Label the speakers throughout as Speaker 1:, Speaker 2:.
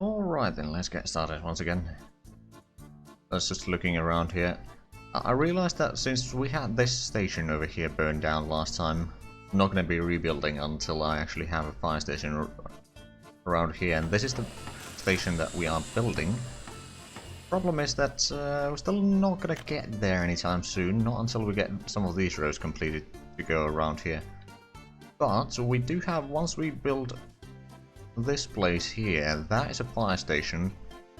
Speaker 1: Alright then, let's get started once again. I was just looking around here. I realized that since we had this station over here burned down last time, I'm not going to be rebuilding until I actually have a fire station around here, and this is the station that we are building. Problem is that we're still not going to get there anytime soon, not until we get some of these roads completed to go around here. But we do have, once we build this place here, that is a fire station.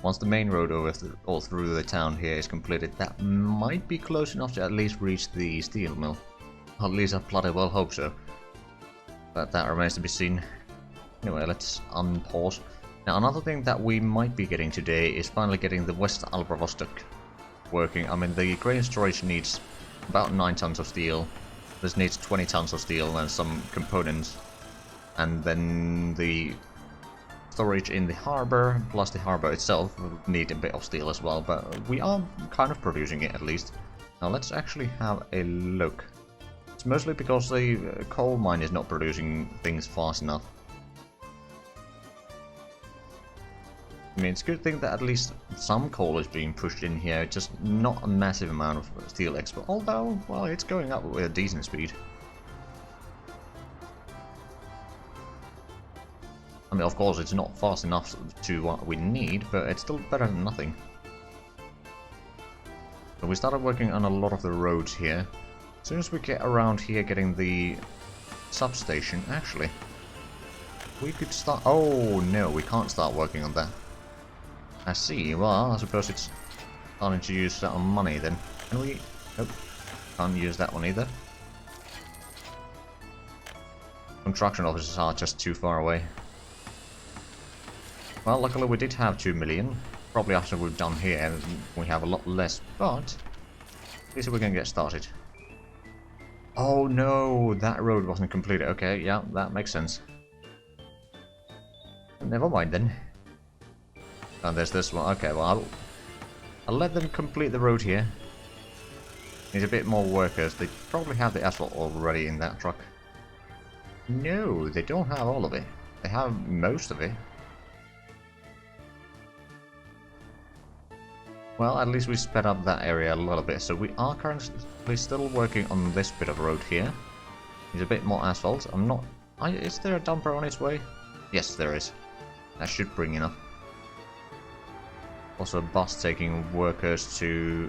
Speaker 1: Once the main road over all through the town here is completed, that might be close enough to at least reach the steel mill. At least I bloody well hope so. But that remains to be seen. Anyway, let's unpause. Now, another thing that we might be getting today is finally getting the West Alba Vostok working. I mean, the grain storage needs about 9 tons of steel. This needs 20 tons of steel and some components. And then the storage in the harbor, plus the harbor itself, will need a bit of steel as well, but we are kind of producing it at least. Now let's actually have a look. It's mostly because the coal mine is not producing things fast enough. I mean, it's a good thing that at least some coal is being pushed in here, just not a massive amount of steel export, although, well, it's going up with a decent speed. I mean, of course, it's not fast enough to what we need, but it's still better than nothing. So we started working on a lot of the roads here. As soon as we get around here getting the substation, actually, we could start... Oh, no, we can't start working on that. I see. Well, I suppose it's starting to use that on money then. Can we... Nope. Can't use that one either. Construction offices are just too far away. Well, luckily we did have 2 million. Probably after we've done here, we have a lot less, but at least we can get started. Oh no, that road wasn't completed. Okay, yeah, that makes sense. Never mind then. And there's this one. Okay, well, I'll let them complete the road here. Need a bit more workers. They probably have the asphalt already in that truck. No, they don't have all of it. They have most of it. Well, at least we sped up that area a little bit, so we are currently still working on this bit of road here. There's a bit more asphalt. I'm not... is there a dumper on its way? Yes, there is. That should bring enough. Also a bus taking workers to...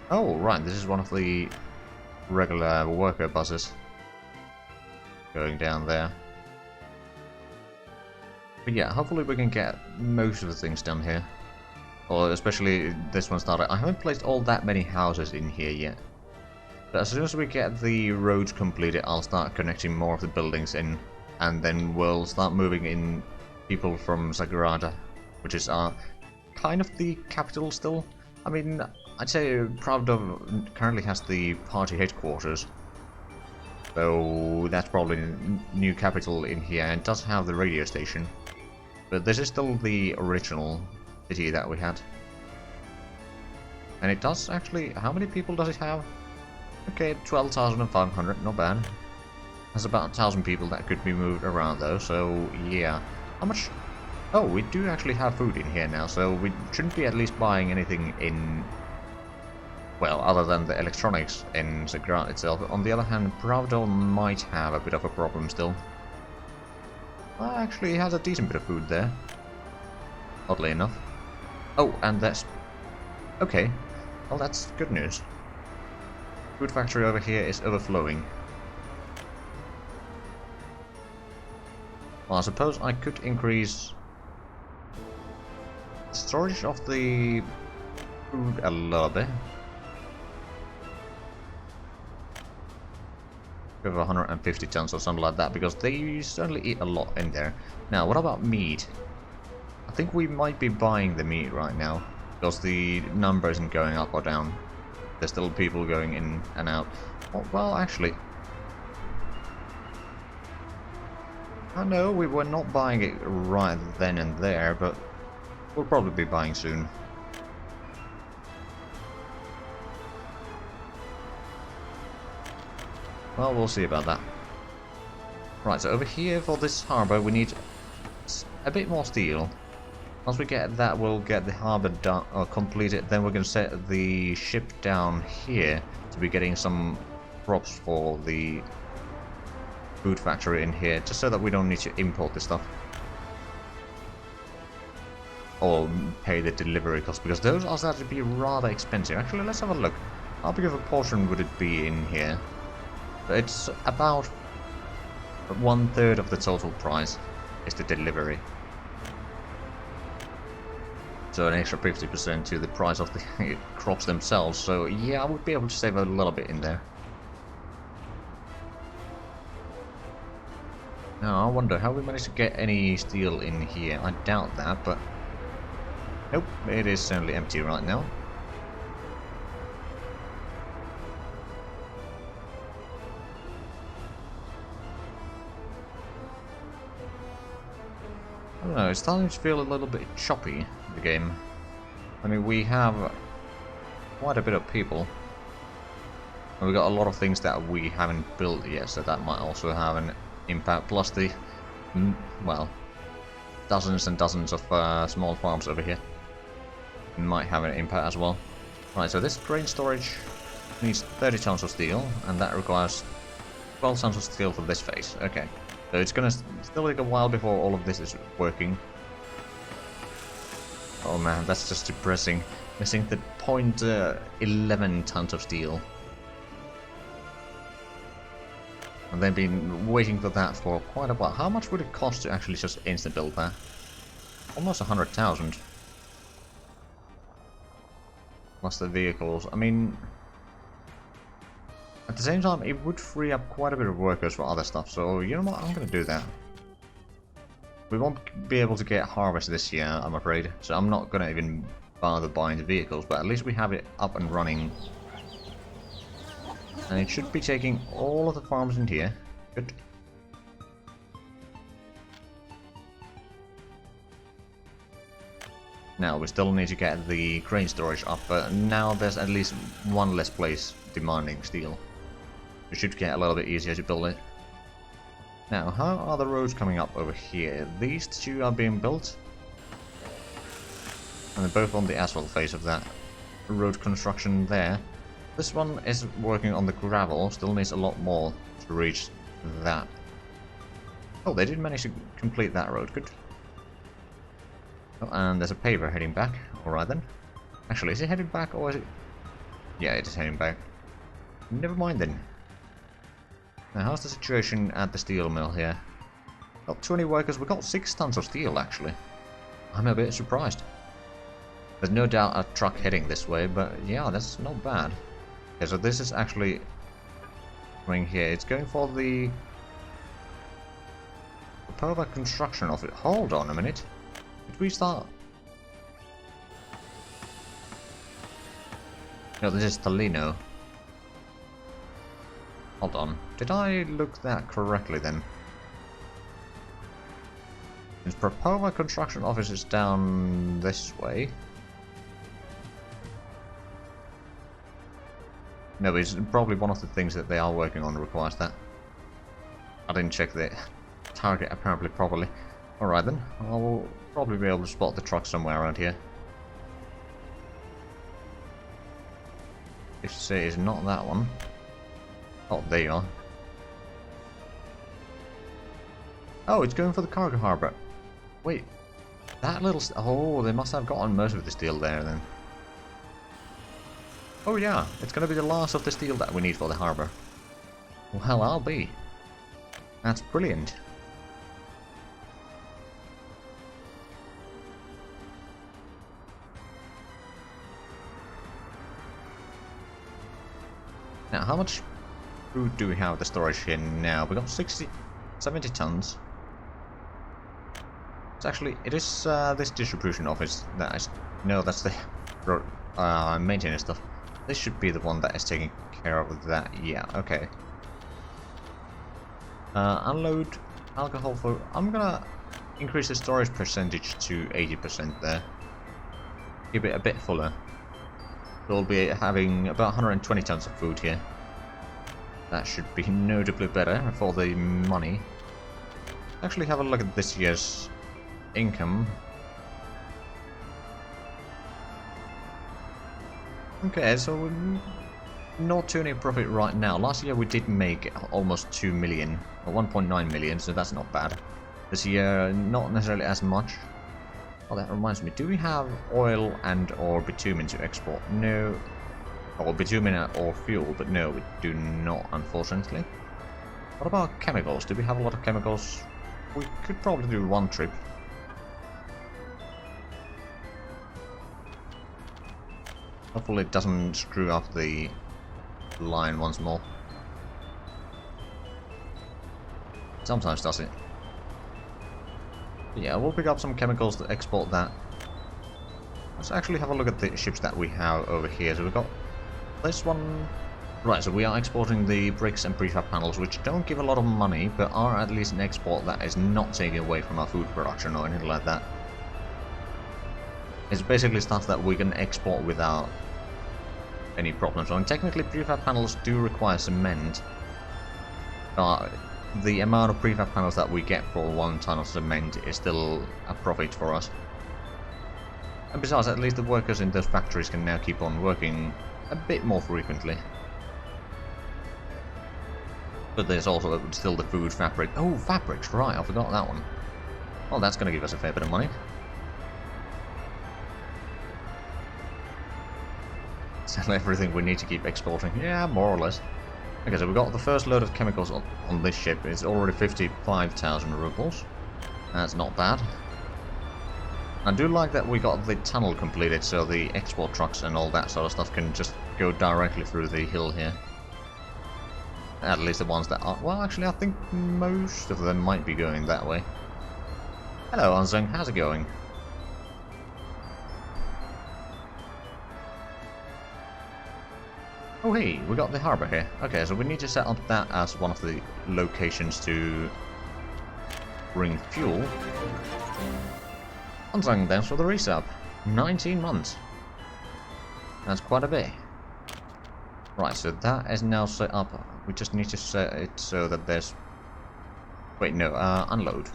Speaker 1: Oh, right, this is one of the regular worker buses. Going down there. But yeah, hopefully we can get most of the things done here. Or especially this one started. I haven't placed all that many houses in here yet. But as soon as we get the roads completed, I'll start connecting more of the buildings in. And then we'll start moving in people from Sagrada, which is kind of the capital still. I mean, I'd say Pravda currently has the party headquarters. So that's probably the new capital in here, and it does have the radio station. But this is still the original city that we had. And it does actually... How many people does it have? Okay, 12,500, not bad. There's about 1,000 people that could be moved around though, so yeah. How much... Oh, we do actually have food in here now, so we shouldn't be at least buying anything in... Well, other than the electronics in Zagrad itself. On the other hand, Pravda might have a bit of a problem still. Well, actually, he has a decent bit of food there. Oddly enough. Oh, and that's... Okay. Well, that's good news. Food factory over here is overflowing. Well, I suppose I could increase storage of the food a little bit. Over 150 tons or something like that, because they certainly eat a lot in there. Now, what about meat? I think we might be buying the meat right now, because the number isn't going up or down. There's still people going in and out. Oh, well, actually... I know we were not buying it right then and there, but we'll probably be buying soon. Well, we'll see about that. Right, so over here for this harbour we need a bit more steel. Once we get that, we'll get the harbor done or completed. Then we're going to set the ship down here to be getting some props for the food factory in here, just so that we don't need to import this stuff or pay the delivery cost, because those are starting to be rather expensive. Actually, let's have a look. How big of a portion would it be in here? It's about 1/3 of the total price is the delivery. So an extra 50% to the price of the crops themselves. So yeah, I would be able to save a little bit in there. Now I wonder how we managed to get any steel in here. I doubt that, but nope, it is certainly empty right now. I don't know, it's starting to feel a little bit choppy, the game. I mean, we have quite a bit of people. And we've got a lot of things that we haven't built yet, so that might also have an impact. Plus the, well, dozens and dozens of small farms over here might have an impact as well. Right, so this grain storage needs 30 tons of steel, and that requires 12 tons of steel for this phase. Okay. So it's gonna still take a while before all of this is working. Oh man, that's just depressing. Missing the 0.11 tons of steel. And they've been waiting for that for quite a while. How much would it cost to actually just instant build that? Almost 100,000. Plus the vehicles. I mean, at the same time, it would free up quite a bit of workers for other stuff, so you know what, I'm gonna do that. We won't be able to get harvest this year, I'm afraid, so I'm not gonna even bother buying the vehicles, but at least we have it up and running. And it should be taking all of the farms in here. Good. Now, we still need to get the grain storage up, but now there's at least one less place demanding steel. It should get a little bit easier to build it. Now, how are the roads coming up over here? These two are being built. And they're both on the asphalt phase of that road construction there. This one is working on the gravel, still needs a lot more to reach that. Oh, they did manage to complete that road, good. Oh, and there's a paver heading back. Alright then. Actually, is it heading back or is it... Yeah, it is heading back. Never mind then. Now, how's the situation at the steel mill here? Got 20 workers, we got 6 tons of steel actually. I'm a bit surprised. There's no doubt a truck heading this way, but yeah, that's not bad. Okay, so this is actually going here. It's going for the Popova construction of it. Hold on a minute. Did we start? No, this is Tolino. Hold on. Did I look that correctly then? His Popova construction office is down this way. No, it's probably one of the things that they are working on requires that. I didn't check the target apparently properly. Alright then, I'll probably be able to spot the truck somewhere around here. If you say it's not that one. Oh, there you are. Oh, it's going for the cargo harbour. Wait, that little... Oh, they must have gotten most of the steel there then. Oh yeah, it's gonna be the last of the steel that we need for the harbour. Well, I'll be. That's brilliant. Now, how much food do we have at the storage here now? We got 70 tons. It's actually, it is this distribution office that I know that's the maintenance stuff. This should be the one that is taking care of that. Yeah, okay. Unload alcohol for... I'm gonna increase the storage percentage to 80% there. Keep it a bit fuller. We'll be having about 120 tons of food here. That should be notably better for the money. Actually have a look at this year's income. Okay, so we're not turning profit right now. Last year we did make almost 2 million, or 1.9 million, so that's not bad. This year, not necessarily as much. Oh, that reminds me, do we have oil and or bitumen to export? No. Or bitumen or fuel, but no, we do not, unfortunately. What about chemicals? Do we have a lot of chemicals? We could probably do one trip. Hopefully it doesn't screw up the line once more. Sometimes does it. Yeah, we'll pick up some chemicals to export that. Let's actually have a look at the ships that we have over here. So we've got this one. Right, so we are exporting the bricks and prefab panels, which don't give a lot of money, but are at least an export that is not taken away from our food production or anything like that. It's basically stuff that we can export without any problems. And technically prefab panels do require cement, but the amount of prefab panels that we get for 1 ton of cement is still a profit for us. And besides, at least the workers in those factories can now keep on working a bit more frequently. But there's also still the food fabric. Oh, fabrics, right, I forgot that one. Well, that's going to give us a fair bit of money. Sell everything we need to keep exporting. Yeah, more or less. Okay, so we got the first load of chemicals on this ship. It's already 55,000 rubles. That's not bad. I do like that we got the tunnel completed, so the export trucks and all that sort of stuff can just go directly through the hill here. At least the ones that are... Well, actually, I think most of them might be going that way. Hello, Anzeng. How's it going? Oh hey, we got the harbour here. Okay, so we need to set up that as one of the locations to bring fuel. Anzeng, thanks for the resub. 19 months. That's quite a bit. Right, so that is now set up. We just need to set it so that there's... Wait, no, unload.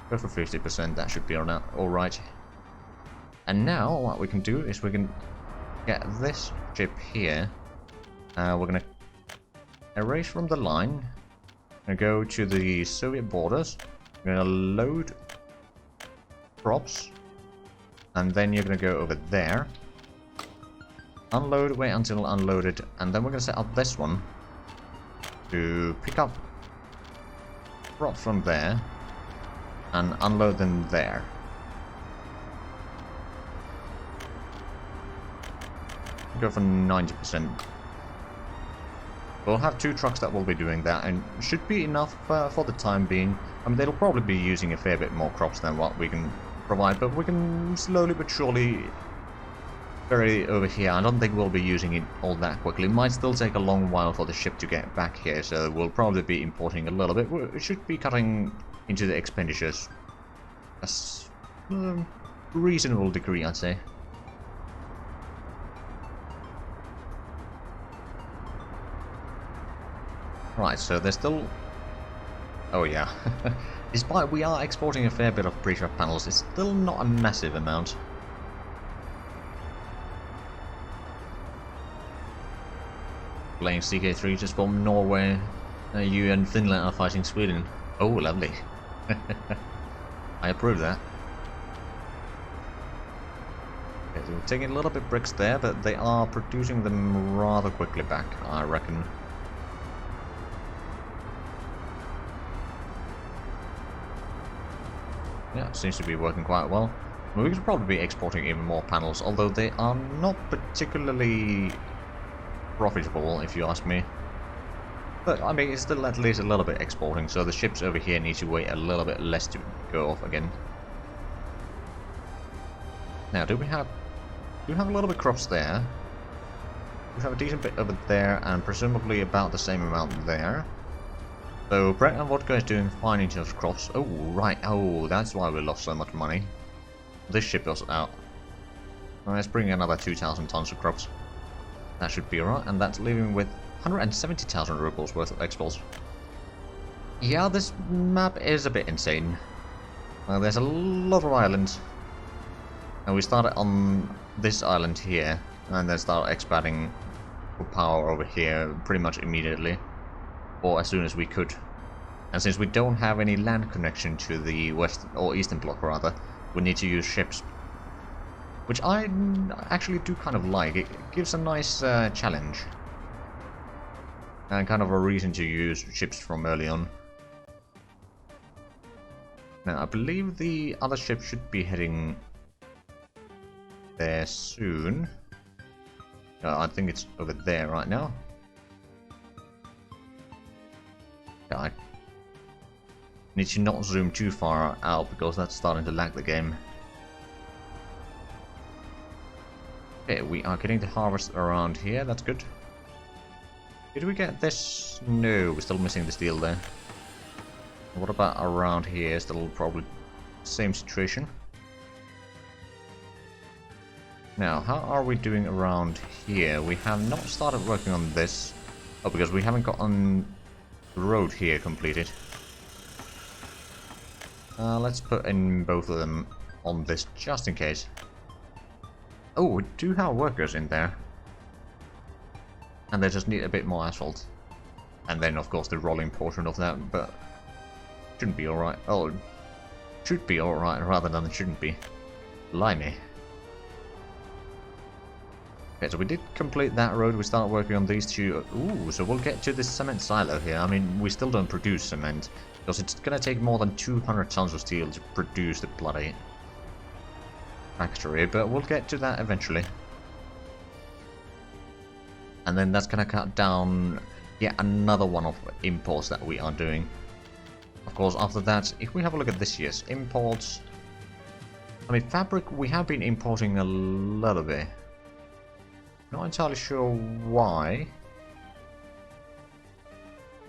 Speaker 1: Go for 50%, that should be alright. And now, what we can do is we can get this ship here. We're gonna erase from the line. We're gonna go to the Soviet borders. We're gonna load props. And then you're gonna go over there. Unload, wait until unloaded, and then we're going to set up this one to pick up props from there and unload them there. Go for 90%. We'll have 2 trucks that will be doing that, and should be enough for the time being. I mean, they'll probably be using a fair bit more crops than what we can provide, but we can slowly but surely ferry over here. I don't think we'll be using it all that quickly. It might still take a long while for the ship to get back here, so we'll probably be importing a little bit. We should be cutting into the expenditures a reasonable degree, I'd say. Right, so there's still... Oh yeah. Despite we are exporting a fair bit of prefab panels, it's still not a massive amount. Playing CK3 just from Norway. You and Finland are fighting Sweden. Oh, lovely. I approve that. Okay, so we're taking a little bit bricks there, but they are producing them rather quickly back, I reckon. Yeah, seems to be working quite well. We could probably be exporting even more panels, although they are not particularly profitable, if you ask me. But, I mean, it's still at least a little bit exporting, so the ships over here need to wait a little bit less to go off again. Now, do we have a little bit crops there? We have a decent bit over there, and presumably about the same amount there. So, bread and vodka is doing fine in terms of crops. Oh, right. Oh, that's why we lost so much money. This ship was out. Let's bring another 2,000 tons of crops. That should be alright, and that's leaving with 170,000 rubles worth of exports. Yeah, this map is a bit insane. There's a lot of islands. And we started on this island here, and then start expanding for power over here pretty much immediately, or as soon as we could. And since we don't have any land connection to the west or eastern bloc rather, we need to use ships, which I actually do kind of like. It gives a nice challenge and kind of a reason to use ships from early on. Now I believe the other ship should be heading there soon. I think it's over there right now. Yeah, I need to not zoom too far out because that's starting to lag the game. Okay, we are getting the harvest around here, that's good. Did we get this? No, we're still missing the steel there. What about around here? Still probably same situation. Now, how are we doing around here? We have not started working on this. Oh, because we haven't gotten the road here completed. Let's put in both of them on this just in case. Oh, we do have workers in there. And they just need a bit more asphalt. And then, of course, the rolling portion of that, but shouldn't be alright. Oh, should be alright rather than it shouldn't be. Blimey. Okay, so we did complete that road, we started working on these two. Ooh, so we'll get to this cement silo here. I mean, we still don't produce cement, because it's gonna take more than 200 tons of steel to produce the bloody factory, but we'll get to that eventually. And then that's gonna cut down yet another one of imports that we are doing. Of course, after that, if we have a look at this year's imports, I mean, fabric we have been importing a little bit. Not entirely sure why,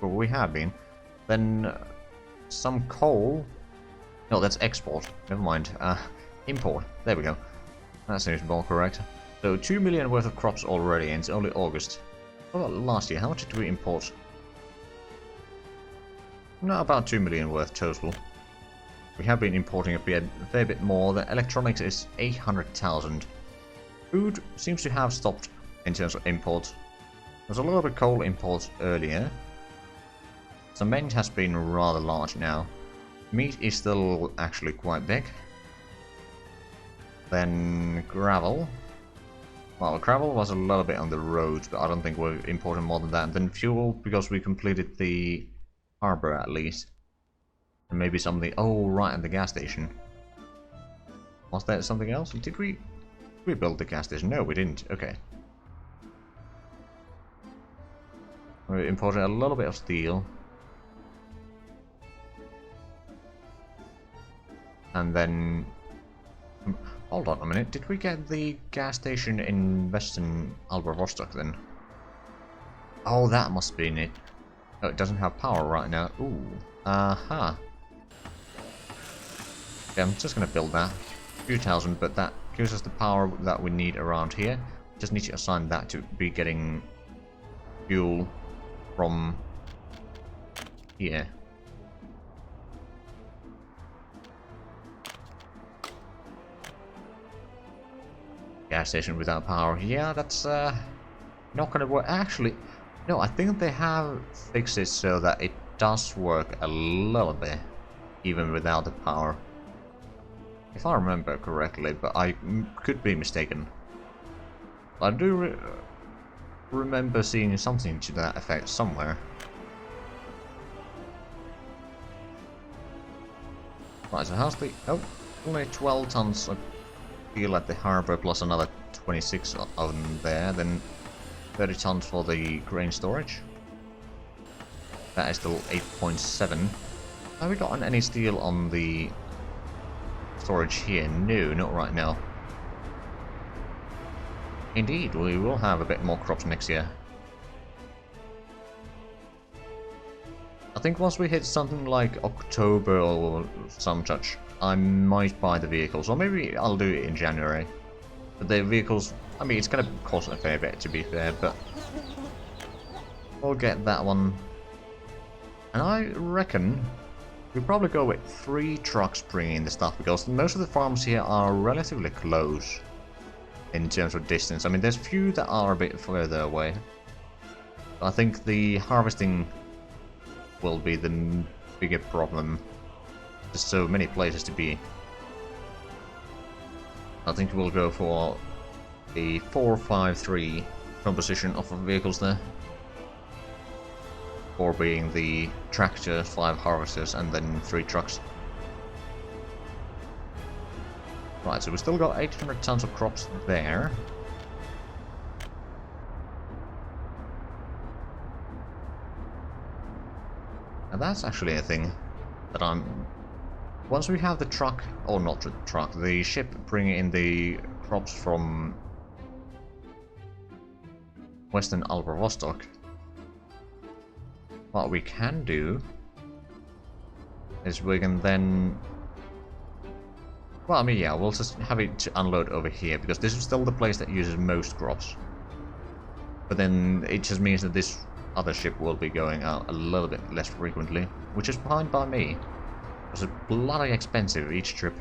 Speaker 1: but we have been. Then some coal. No, that's export. Never mind. Import. There we go. That seems more correct. So 2 million worth of crops already, and it's only August. What about last year? How much did we import? No, about 2 million worth total. We have been importing a fair bit more. The electronics is 800,000. Food seems to have stopped in terms of imports. There's a lot of coal imports earlier. Cement has been rather large now. Meat is still actually quite big. Then gravel. Well, gravel was a little bit on the roads, but I don't think we're importing more than that. And then fuel, because we completed the harbor at least. And maybe something. Oh, right, at the gas station. Was there something else? Did we build the gas station? No, we didn't. Okay. We imported a little bit of steel. And then... Hold on a minute. Did we get the gas station in Western Albert Rostock then? Oh, that must be in it. Oh, it doesn't have power right now. Ooh. Aha. Okay, I'm just gonna build that. A few thousand, but that gives us the power that we need around here. Just need to assign that to be getting fuel from here. Gas station without power. Yeah, that's not gonna work. Actually, no, I think they have fixed it so that it does work a little bit, even without the power. If I remember correctly, but I could be mistaken. I do remember seeing something to that effect somewhere. Right, so how's the... Oh, only 12 tons of steel at the harbor plus another 26 of them there, then 30 tons for the grain storage. That is still 8.7. Have we gotten any steel on the storage here? No, not right now. Indeed, we will have a bit more crops next year. I think once we hit something like October or some such, I might buy the vehicles, or maybe I'll do it in January. But the vehicles, I mean, it's gonna cost a fair bit to be fair, but we'll get that one. And I reckon we'll probably go with 3 trucks bringing the stuff, because most of the farms here are relatively close. in terms of distance. I mean, there's few that are a bit further away. I think the harvesting will be the bigger problem. There's so many places to be. I think we'll go for a 4-5-3 composition of vehicles there. 4 being the tractor, 5 harvesters, and then 3 trucks. Right, so we still got 800 tons of crops there. And that's actually a thing that I'm... Once we have the truck, or not the truck, the ship bringing in the crops from Western Alvrovostok, what we can do is we can then... Well, I mean, yeah, we'll just have it to unload over here, because this is still the place that uses most crops. But then it just means that this other ship will be going out a little bit less frequently, which is fine by me. It's bloody expensive each trip.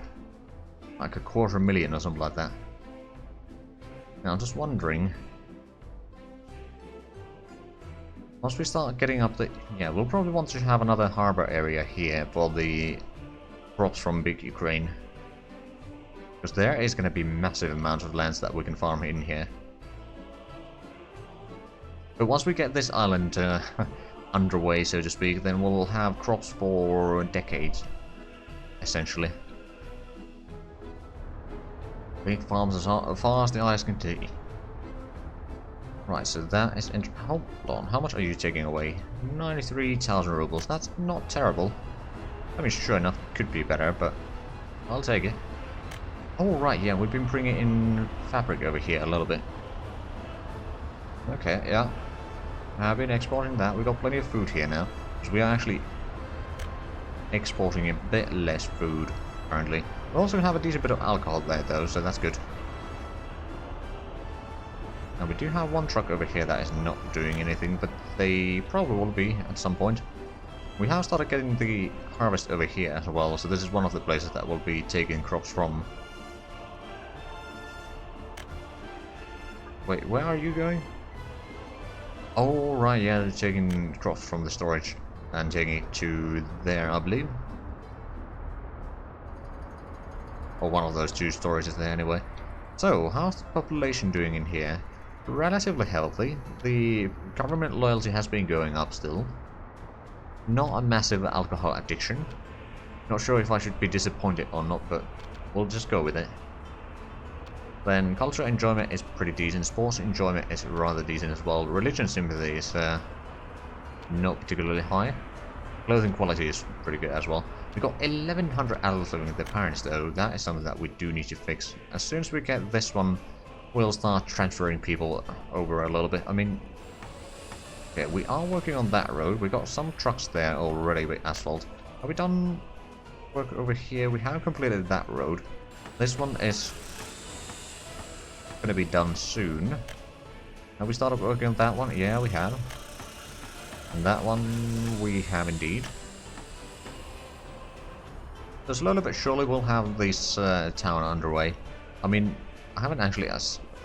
Speaker 1: Like $250,000 or something like that. Now I'm just wondering... Once we start getting up the... Yeah, we'll probably want to have another harbor area here for the crops from Big Ukraine. Because there is going to be massive amounts of lands that we can farm in here. But once we get this island underway, so to speak, then we'll have crops for decades, essentially. Big farms as far as the eyes can see. Right, so that is... Hold on, how much are you taking away? 93,000 rubles, that's not terrible. I mean, sure enough, could be better, but I'll take it. Oh, right, yeah, we've been bringing in fabric over here a little bit. Okay, yeah. I've been exporting that. We've got plenty of food here now. Because we are actually exporting a bit less food, currently. We also have a decent bit of alcohol there, though, so that's good. Now, we do have one truck over here that is not doing anything, but they probably will be at some point. We have started getting the harvest over here as well, so this is one of the places that will be taking crops from. Wait, where are you going? Oh, right, yeah, they're taking crops from the storage and taking it to there, I believe. Or one of those 2 storages there, anyway. So, how's the population doing in here? Relatively healthy. The government loyalty has been going up still. Not a massive alcohol addiction. Not sure if I should be disappointed or not, but we'll just go with it. Then cultural enjoyment is pretty decent, sports enjoyment is rather decent as well, religion sympathy is not particularly high, clothing quality is pretty good as well. We've got 1100 adults living with their parents though, that is something that we do need to fix. As soon as we get this one, we'll start transferring people over a little bit. I mean, okay, we are working on that road, we got some trucks there already with asphalt. Have we done work over here? We have completed that road. This one is going to be done soon. Have we started working on that one? Yeah, we have. And that one we have indeed. So slowly but surely we'll have this town underway. I mean, I haven't actually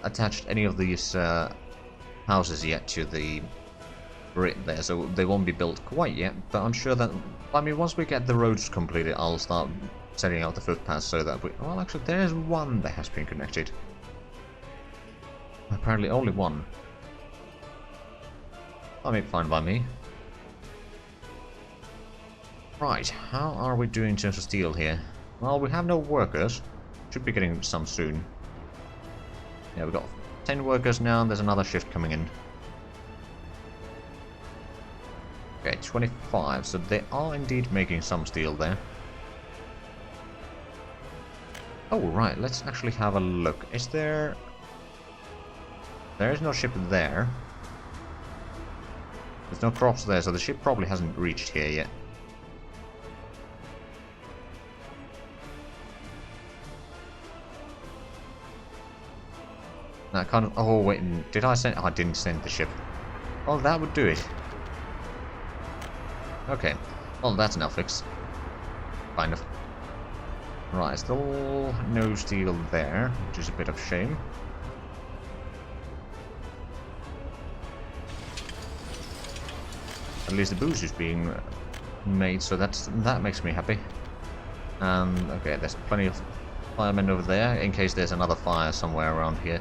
Speaker 1: attached any of these houses yet to the grid there, so they won't be built quite yet, but I'm sure that, I mean, once we get the roads completed, I'll start setting out the footpaths so that we... Well, actually, there's one that has been connected. Apparently only one. I mean, fine by me. Right, how are we doing in terms of steel here? Well, we have no workers. Should be getting some soon. Yeah, we've got 10 workers now, and there's another shift coming in. Okay, 25, so they are indeed making some steel there. Oh, right, let's actually have a look. Is there... There is no ship there. There's no crops there, so the ship probably hasn't reached here yet. That kind of... Oh, wait, did I send... Oh, I didn't send the ship. Well, that would do it. Okay. Well, that's now fixed. Kind of. Right, still no steel there, which is a bit of a shame. At least the booze is being made, so that makes me happy. Okay, there's plenty of firemen over there, in case there's another fire somewhere around here.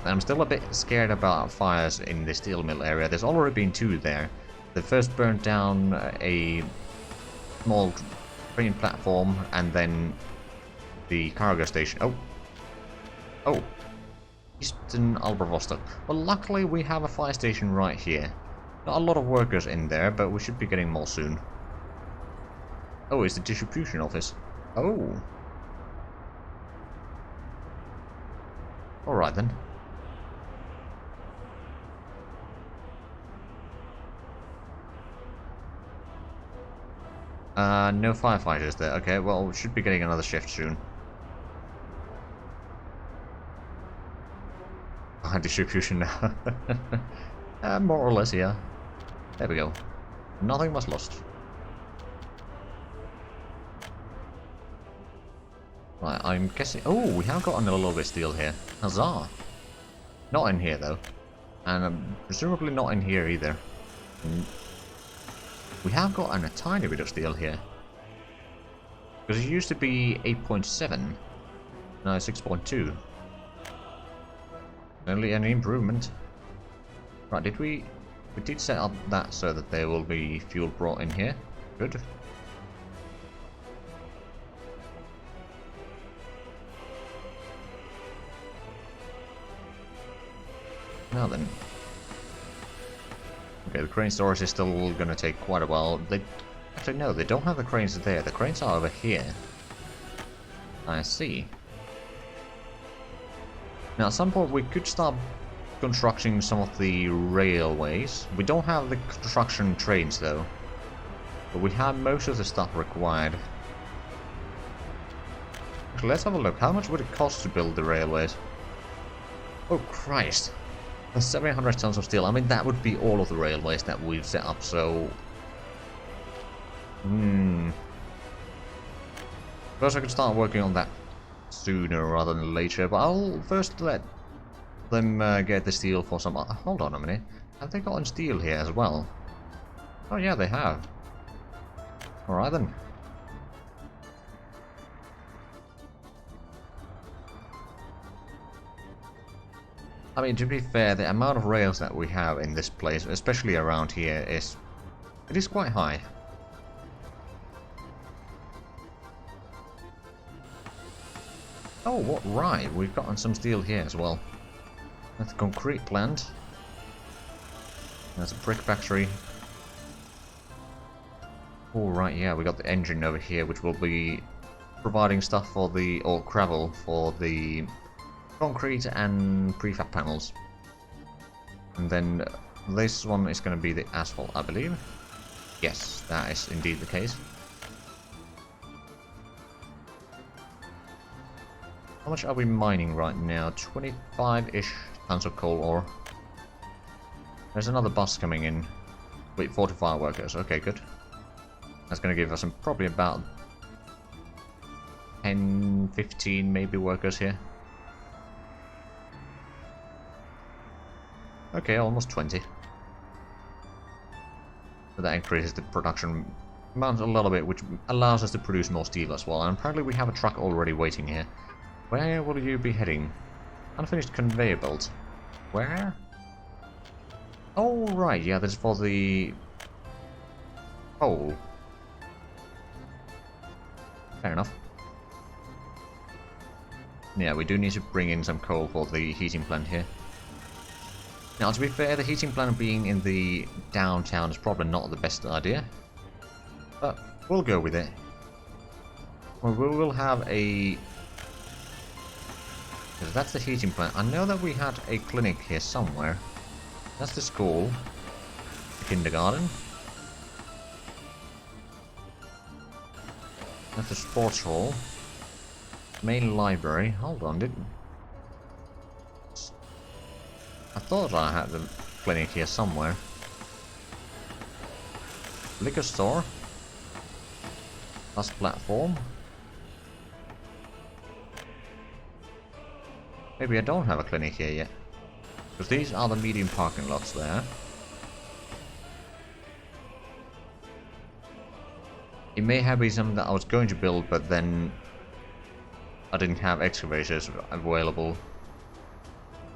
Speaker 1: I'm still a bit scared about fires in the steel mill area. There's already been 2 there. They first burned down a small train platform, and then the cargo station. Oh! Eastern Albervostok. Well, luckily we have a fire station right here. Not a lot of workers in there, but we should be getting more soon. Oh, it's the distribution office. Oh! Alright then. No firefighters there. Okay, well, we should be getting another shift soon. Distribution now. More or less, yeah. There we go. Nothing was lost. Right, I'm guessing... Oh, we have gotten a little bit of steel here. Huzzah! Not in here, though. And presumably not in here either. We have gotten a tiny bit of steel here. Because it used to be 8.7. Now it's 6.2. Only an improvement. Right, did we... We did set up that so that there will be fuel brought in here. Good. Now then. Okay, the crane storage is still gonna take quite a while. Actually, no, they don't have the cranes there. The cranes are over here. I see. Now, at some point we could start constructing some of the railways. We don't have the construction trains, though. But we have most of the stuff required. Actually, let's have a look. How much would it cost to build the railways? Oh, Christ. That's 700 tons of steel. I mean, that would be all of the railways that we've set up, so... First I could start working on that sooner rather than later, but I'll first let them get the steel for some... Hold on a minute. Have they gotten steel here as well? Oh yeah, they have. Alright then. I mean, to be fair, the amount of rails that we have in this place, especially around here, is quite high. Oh, what right, we've gotten some steel here as well. That's a concrete plant. There's a brick factory. Oh right, yeah, we got the engine over here, which will be providing stuff for the, or gravel for the concrete and prefab panels. And then this one is going to be the asphalt, I believe. Yes, that is indeed the case. How much are we mining right now? 25-ish tons of coal ore. There's another bus coming in. Wait, 45 workers. Okay, good. That's going to give us probably about 10, 15 maybe workers here. Okay, almost 20. So that increases the production amount a little bit, which allows us to produce more steel as well. And apparently we have a truck already waiting here. Where will you be heading? Unfinished conveyor belt. Where? Oh, right, yeah, that's for the coal. Fair enough. Yeah, we do need to bring in some coal for the heating plant here. Now, to be fair, the heating plant being in the downtown is probably not the best idea. But we'll go with it. Well, we will have a... Because that's the heating plant. I know that we had a clinic here somewhere. That's the school. The kindergarten. That's the sports hall. Main library. Hold on, didn't... I thought I had the clinic here somewhere. Liquor store. Bus platform. Maybe I don't have a clinic here yet. Because these are the medium parking lots there. It may have been something that I was going to build, but then I didn't have excavators available,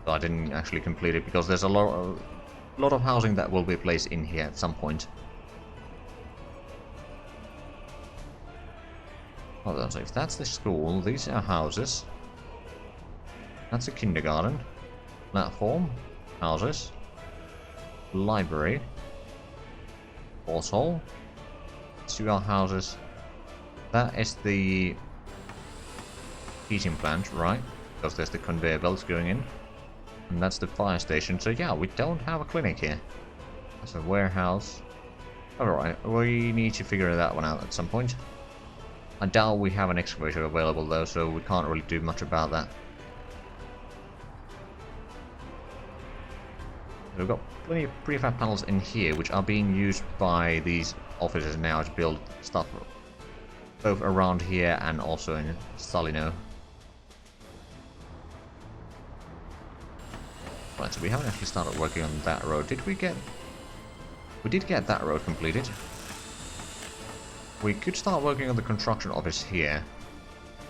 Speaker 1: so I didn't actually complete it, because there's a lot of housing that will be placed in here at some point. Hold on, so if that's the school, these are houses. That's a kindergarten. Platform, houses, library, sports hall, 2 are houses. That is the heating plant, right? Because there's the conveyor belts going in. And that's the fire station. So yeah, we don't have a clinic here. That's a warehouse. Alright, we need to figure that one out at some point. I doubt we have an excavator available though, so we can't really do much about that. We've got plenty of prefab panels in here, which are being used by these officers now to build stuff both around here and also in Salino. Right, so we haven't actually started working on that road. Did we get... We did get that road completed. We could start working on the construction office here,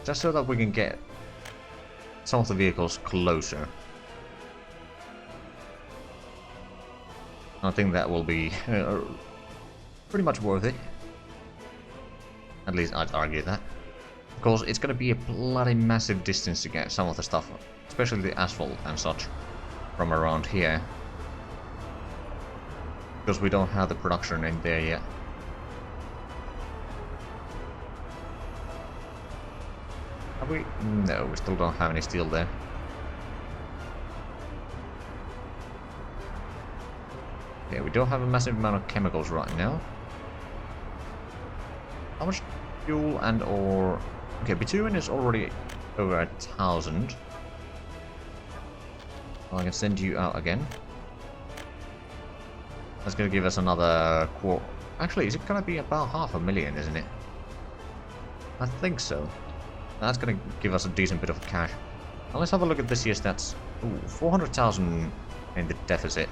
Speaker 1: just so that we can get some of the vehicles closer. I think that will be pretty much worth it. At least I'd argue that. Of course, it's going to be a bloody massive distance to get some of the stuff, especially the asphalt and such, from around here. Because we don't have the production in there yet. Have we? No, we still don't have any steel there. Okay, we don't have a massive amount of chemicals right now. How much fuel and or... Okay, bitumen is already over 1,000. Well, I can send you out again. That's going to give us another quarter. Actually, is it going to be about 500,000, isn't it? I think so. That's going to give us a decent bit of cash. Now let's have a look at this year's stats. Ooh, 400,000 in the deficit.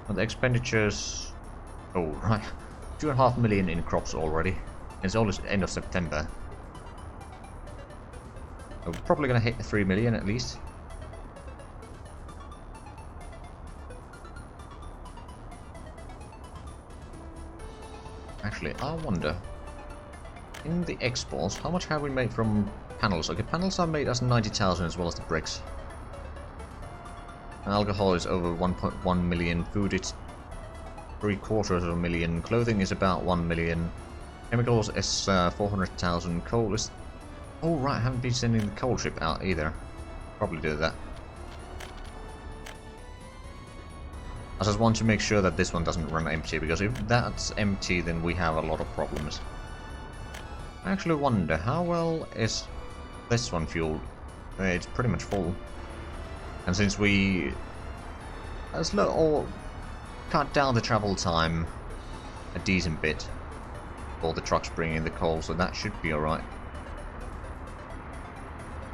Speaker 1: And the expenditures... Oh, right. 2.5 million in crops already. It's almost end of September. So we're probably going to hit 3 million at least. Actually, I wonder... In the exports, how much have we made from panels? Okay, panels are made as 90,000 as well as the bricks. And alcohol is over 1.1 million. Food it's 750,000. Clothing is about 1 million. Chemicals is 400,000. Coal is... Oh right, I haven't been sending the coal ship out either. Probably do that. I just want to make sure that this one doesn't run empty, because if that's empty then we have a lot of problems. I actually wonder, how well is this one fueled? It's pretty much full. And since we cut down the travel time a decent bit for the trucks bringing the coal, so that should be alright.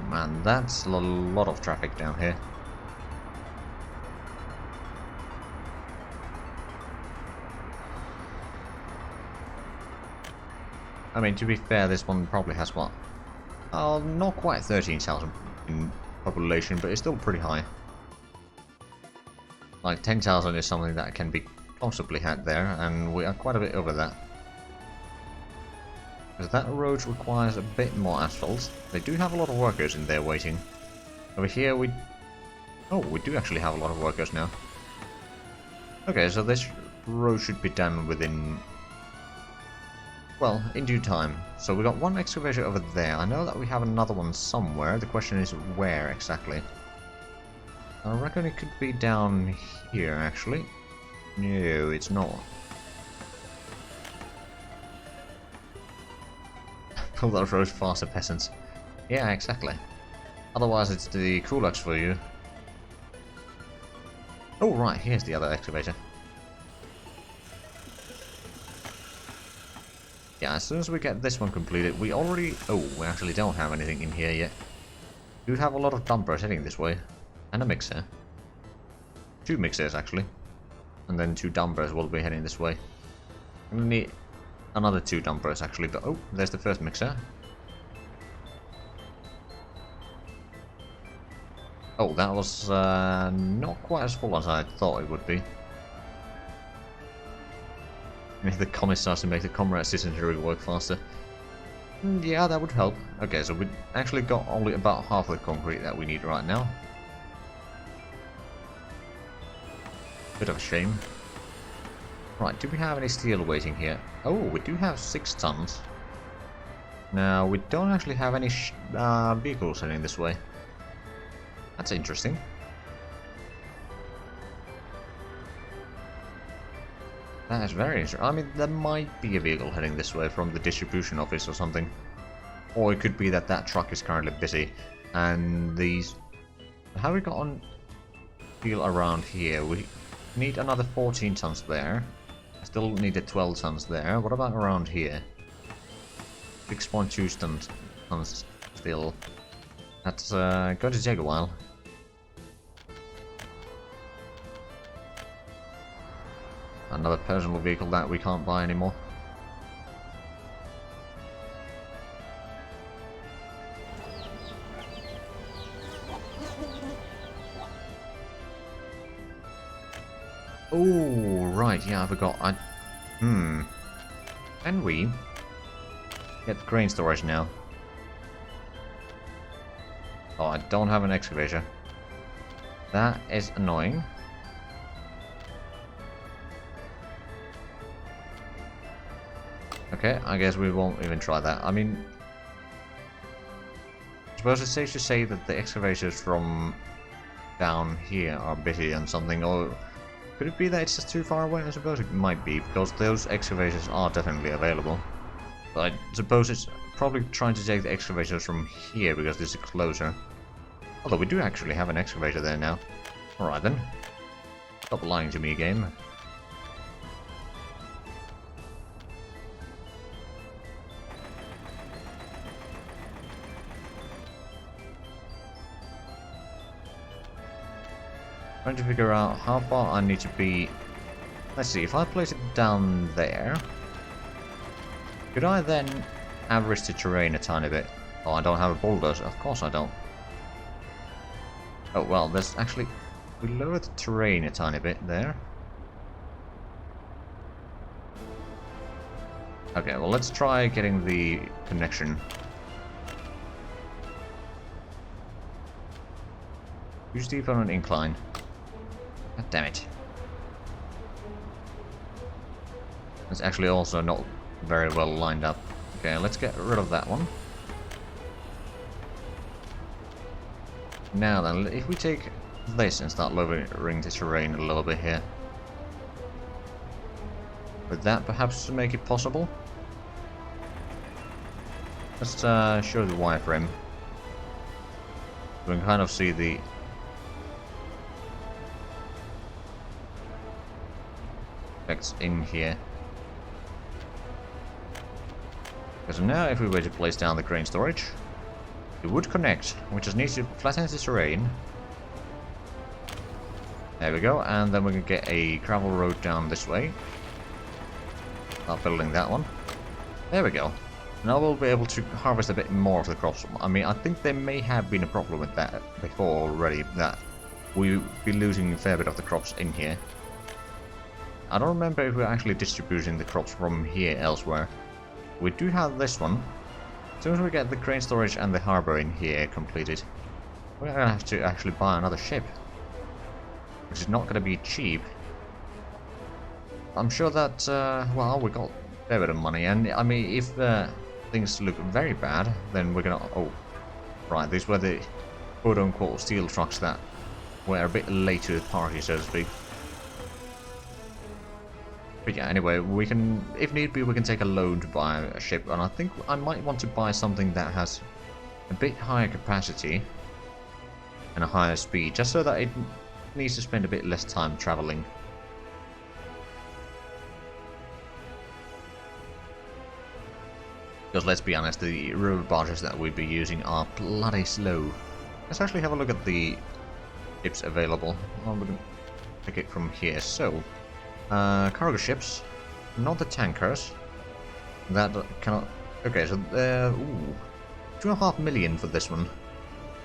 Speaker 1: Man, that's a lot of traffic down here. I mean, to be fair, this one probably has what? Not quite 13,000 in population, but it's still pretty high. Like 10,000 is something that can be comfortably had there, and we are quite a bit over that. Because that road requires a bit more asphalt. They do have a lot of workers in there waiting. Over here we... Oh, we do actually have a lot of workers now. Okay, so this road should be done within... Well, in due time. So we got one excavator over there. I know that we have another one somewhere. The question is where exactly. I reckon it could be down here, actually. No, it's not. Pull those roads faster, peasants. Yeah, exactly. Otherwise it's the Kulaks for you. Oh, right, here's the other excavator. Yeah, as soon as we get this one completed, we already... Oh, we actually don't have anything in here yet. We do have a lot of dumpers heading this way. And a mixer. 2 mixers, actually. And then 2 dumpers will be heading this way. I'm gonna need another 2 dumpers actually, but oh, there's the first mixer. Oh, that was not quite as full as I thought it would be. Make the commissars to make the comrade citizenry work faster. Yeah, that would help. Okay, so we actually got only about half the concrete that we need right now. Bit of a shame. Right, do we have any steel waiting here? Oh, we do have 6 tons. Now, we don't actually have any vehicles heading this way. That's interesting. That is very interesting. I mean, there might be a vehicle heading this way from the distribution office or something. Or it could be that that truck is currently busy. And these... How we got on steel around here? We need another 14 tons there. I still needed 12 tons there. What about around here? 6.2 tons still. That's going to take a while. Another personal vehicle that we can't buy anymore. Oh, right, yeah, I forgot. Can we get the grain storage now? Oh, I don't have an excavator. That is annoying. Okay, I guess we won't even try that. I mean, I suppose it's safe to say that the excavators from down here are busy and something, or could it be that it's just too far away? I suppose it might be, because those excavators are definitely available. But I suppose it's probably trying to take the excavators from here, because this is closer. Although we do actually have an excavator there now. Alright then. Stop lying to me, game. Trying to figure out how far I need to be. Let's see, if I place it down there, could I then average the terrain a tiny bit? Oh, I don't have a bulldozer. Of course I don't. Oh, well, there's actually... We lower the terrain a tiny bit there. Okay, well, let's try getting the connection. Too steep on an incline. God damn it. It's actually also not very well lined up. Okay, let's get rid of that one. Now then, if we take this and start lowering the terrain a little bit here. Would that perhaps make it possible? Let's show the wireframe. We can kind of see the effects in here. Because now if we were to place down the grain storage, it would connect. We just need to flatten the terrain. There we go, and then we can get a gravel road down this way. Start building that one. There we go. Now we'll be able to harvest a bit more of the crops. I mean, I think there may have been a problem with that before already, that we'll be losing a fair bit of the crops in here. I don't remember if we're actually distributing the crops from here elsewhere. We do have this one. As soon as we get the grain storage and the harbor in here completed, we're gonna have to actually buy another ship. Which is not gonna be cheap. I'm sure that, well, we got a fair bit of money, and I mean, if things look very bad, then we're gonna... Oh, right, these were the quote-unquote steel trucks that were a bit late to the party, so to speak. But yeah, anyway, we can, if need be, we can take a loan to buy a ship, and I think I might want to buy something that has a bit higher capacity and a higher speed, just so that it needs to spend a bit less time traveling. Because let's be honest, the river barges that we'd be using are bloody slow. Let's actually have a look at the ships available. Well, we can pick it from here. So, cargo ships. not the tankers. That cannot... Okay, so ooh, 2.5 million for this one.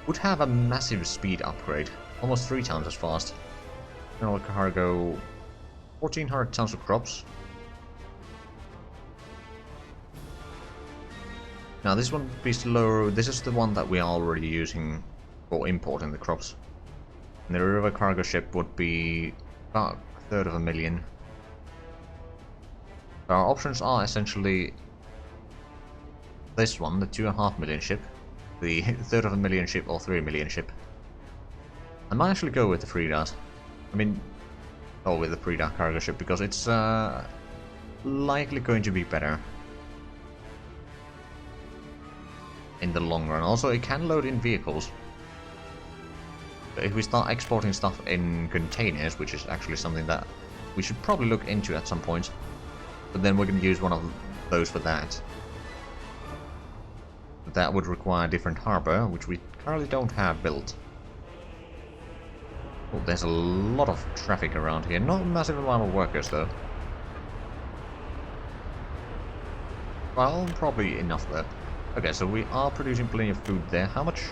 Speaker 1: Would have a massive speed upgrade. Almost 3 times as fast. General cargo... 1,400 tons of crops. Now this one would be slower. This is the one that we are already using for importing the crops. And the river cargo ship would be about 1/3 million. So our options are essentially this one, the 2.5 million ship, the 1/3 million ship or 3 million ship. I might actually go with the Freedart. I mean, with the Freedart cargo ship because it's likely going to be better in the long run. Also, it can load in vehicles. But if we start exporting stuff in containers, which is actually something that we should probably look into at some point, but then we're going to use one of those for that. But that would require a different harbor, which we currently don't have built. Oh, there's a lot of traffic around here. Not a massive amount of workers, though. Well, probably enough there. Okay, so we are producing plenty of food there. How much?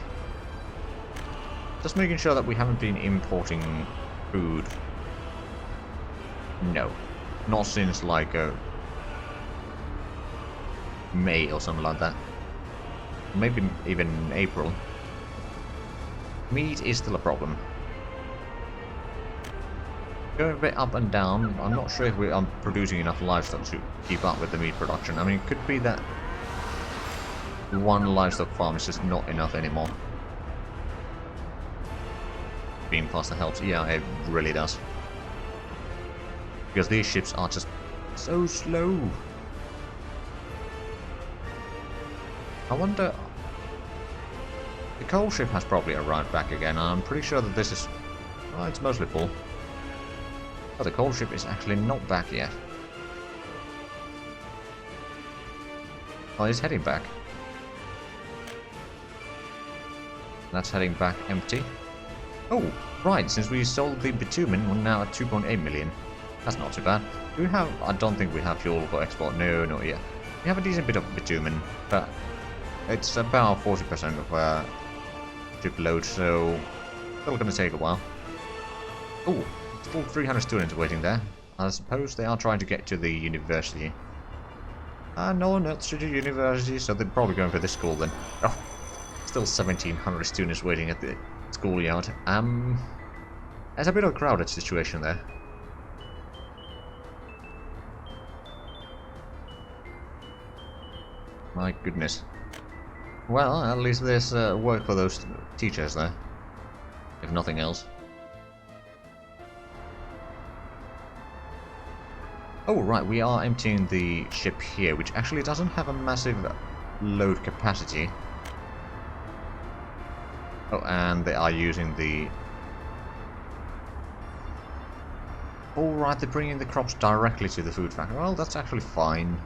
Speaker 1: Just making sure that we haven't been importing food. No. Not since, like, May or something like that. Maybe even April. Meat is still a problem. Going a bit up and down. I'm not sure if we are producing enough livestock to keep up with the meat production. I mean, it could be that one livestock farm is just not enough anymore. Being faster helps. Yeah, it really does. Because these ships are just so slow. I wonder... The coal ship has probably arrived back again. I'm pretty sure that this is... Well, it's mostly full. But the coal ship is actually not back yet. Oh, it's heading back. That's heading back empty. Oh, right, since we sold the bitumen, we're now at 2.8 million. That's not too bad. Do we have... I don't think we have fuel for export. No, not yet. We have a decent bit of bitumen, but it's about 40% of ship load, so still gonna take a while. Oh, still 300 students waiting there. I suppose they are trying to get to the university. No, not to the university, so they're probably going for this school then. Oh. Still 1,700 students waiting at the schoolyard. There's a bit of a crowded situation there. My goodness. Well, at least there's work for those teachers there. If nothing else. Oh, right, we are emptying the ship here, which actually doesn't have a massive load capacity. Oh, and they are using the... Oh, right, they're bringing the crops directly to the food factory. Well, that's actually fine.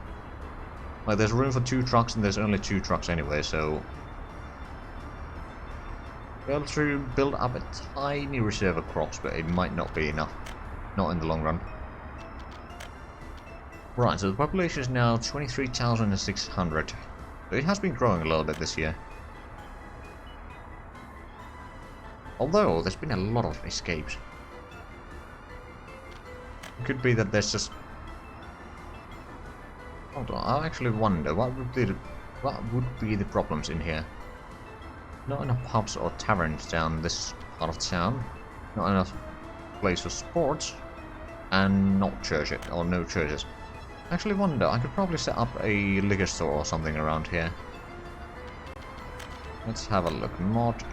Speaker 1: Like, there's room for 2 trucks, and there's only 2 trucks anyway, so... We're able to build up a tiny reserve of crops, but it might not be enough. Not in the long run. Right, so the population is now 23,600. So it has been growing a little bit this year. Although, there's been a lot of escapes. It could be that there's just... Hold on, I actually wonder, what would be the problems in here? Not enough pubs or taverns down this part of town. Not enough place for sports. And not churches, or no churches. I actually wonder, I could probably set up a liquor store or something around here. Let's have a look. Mod...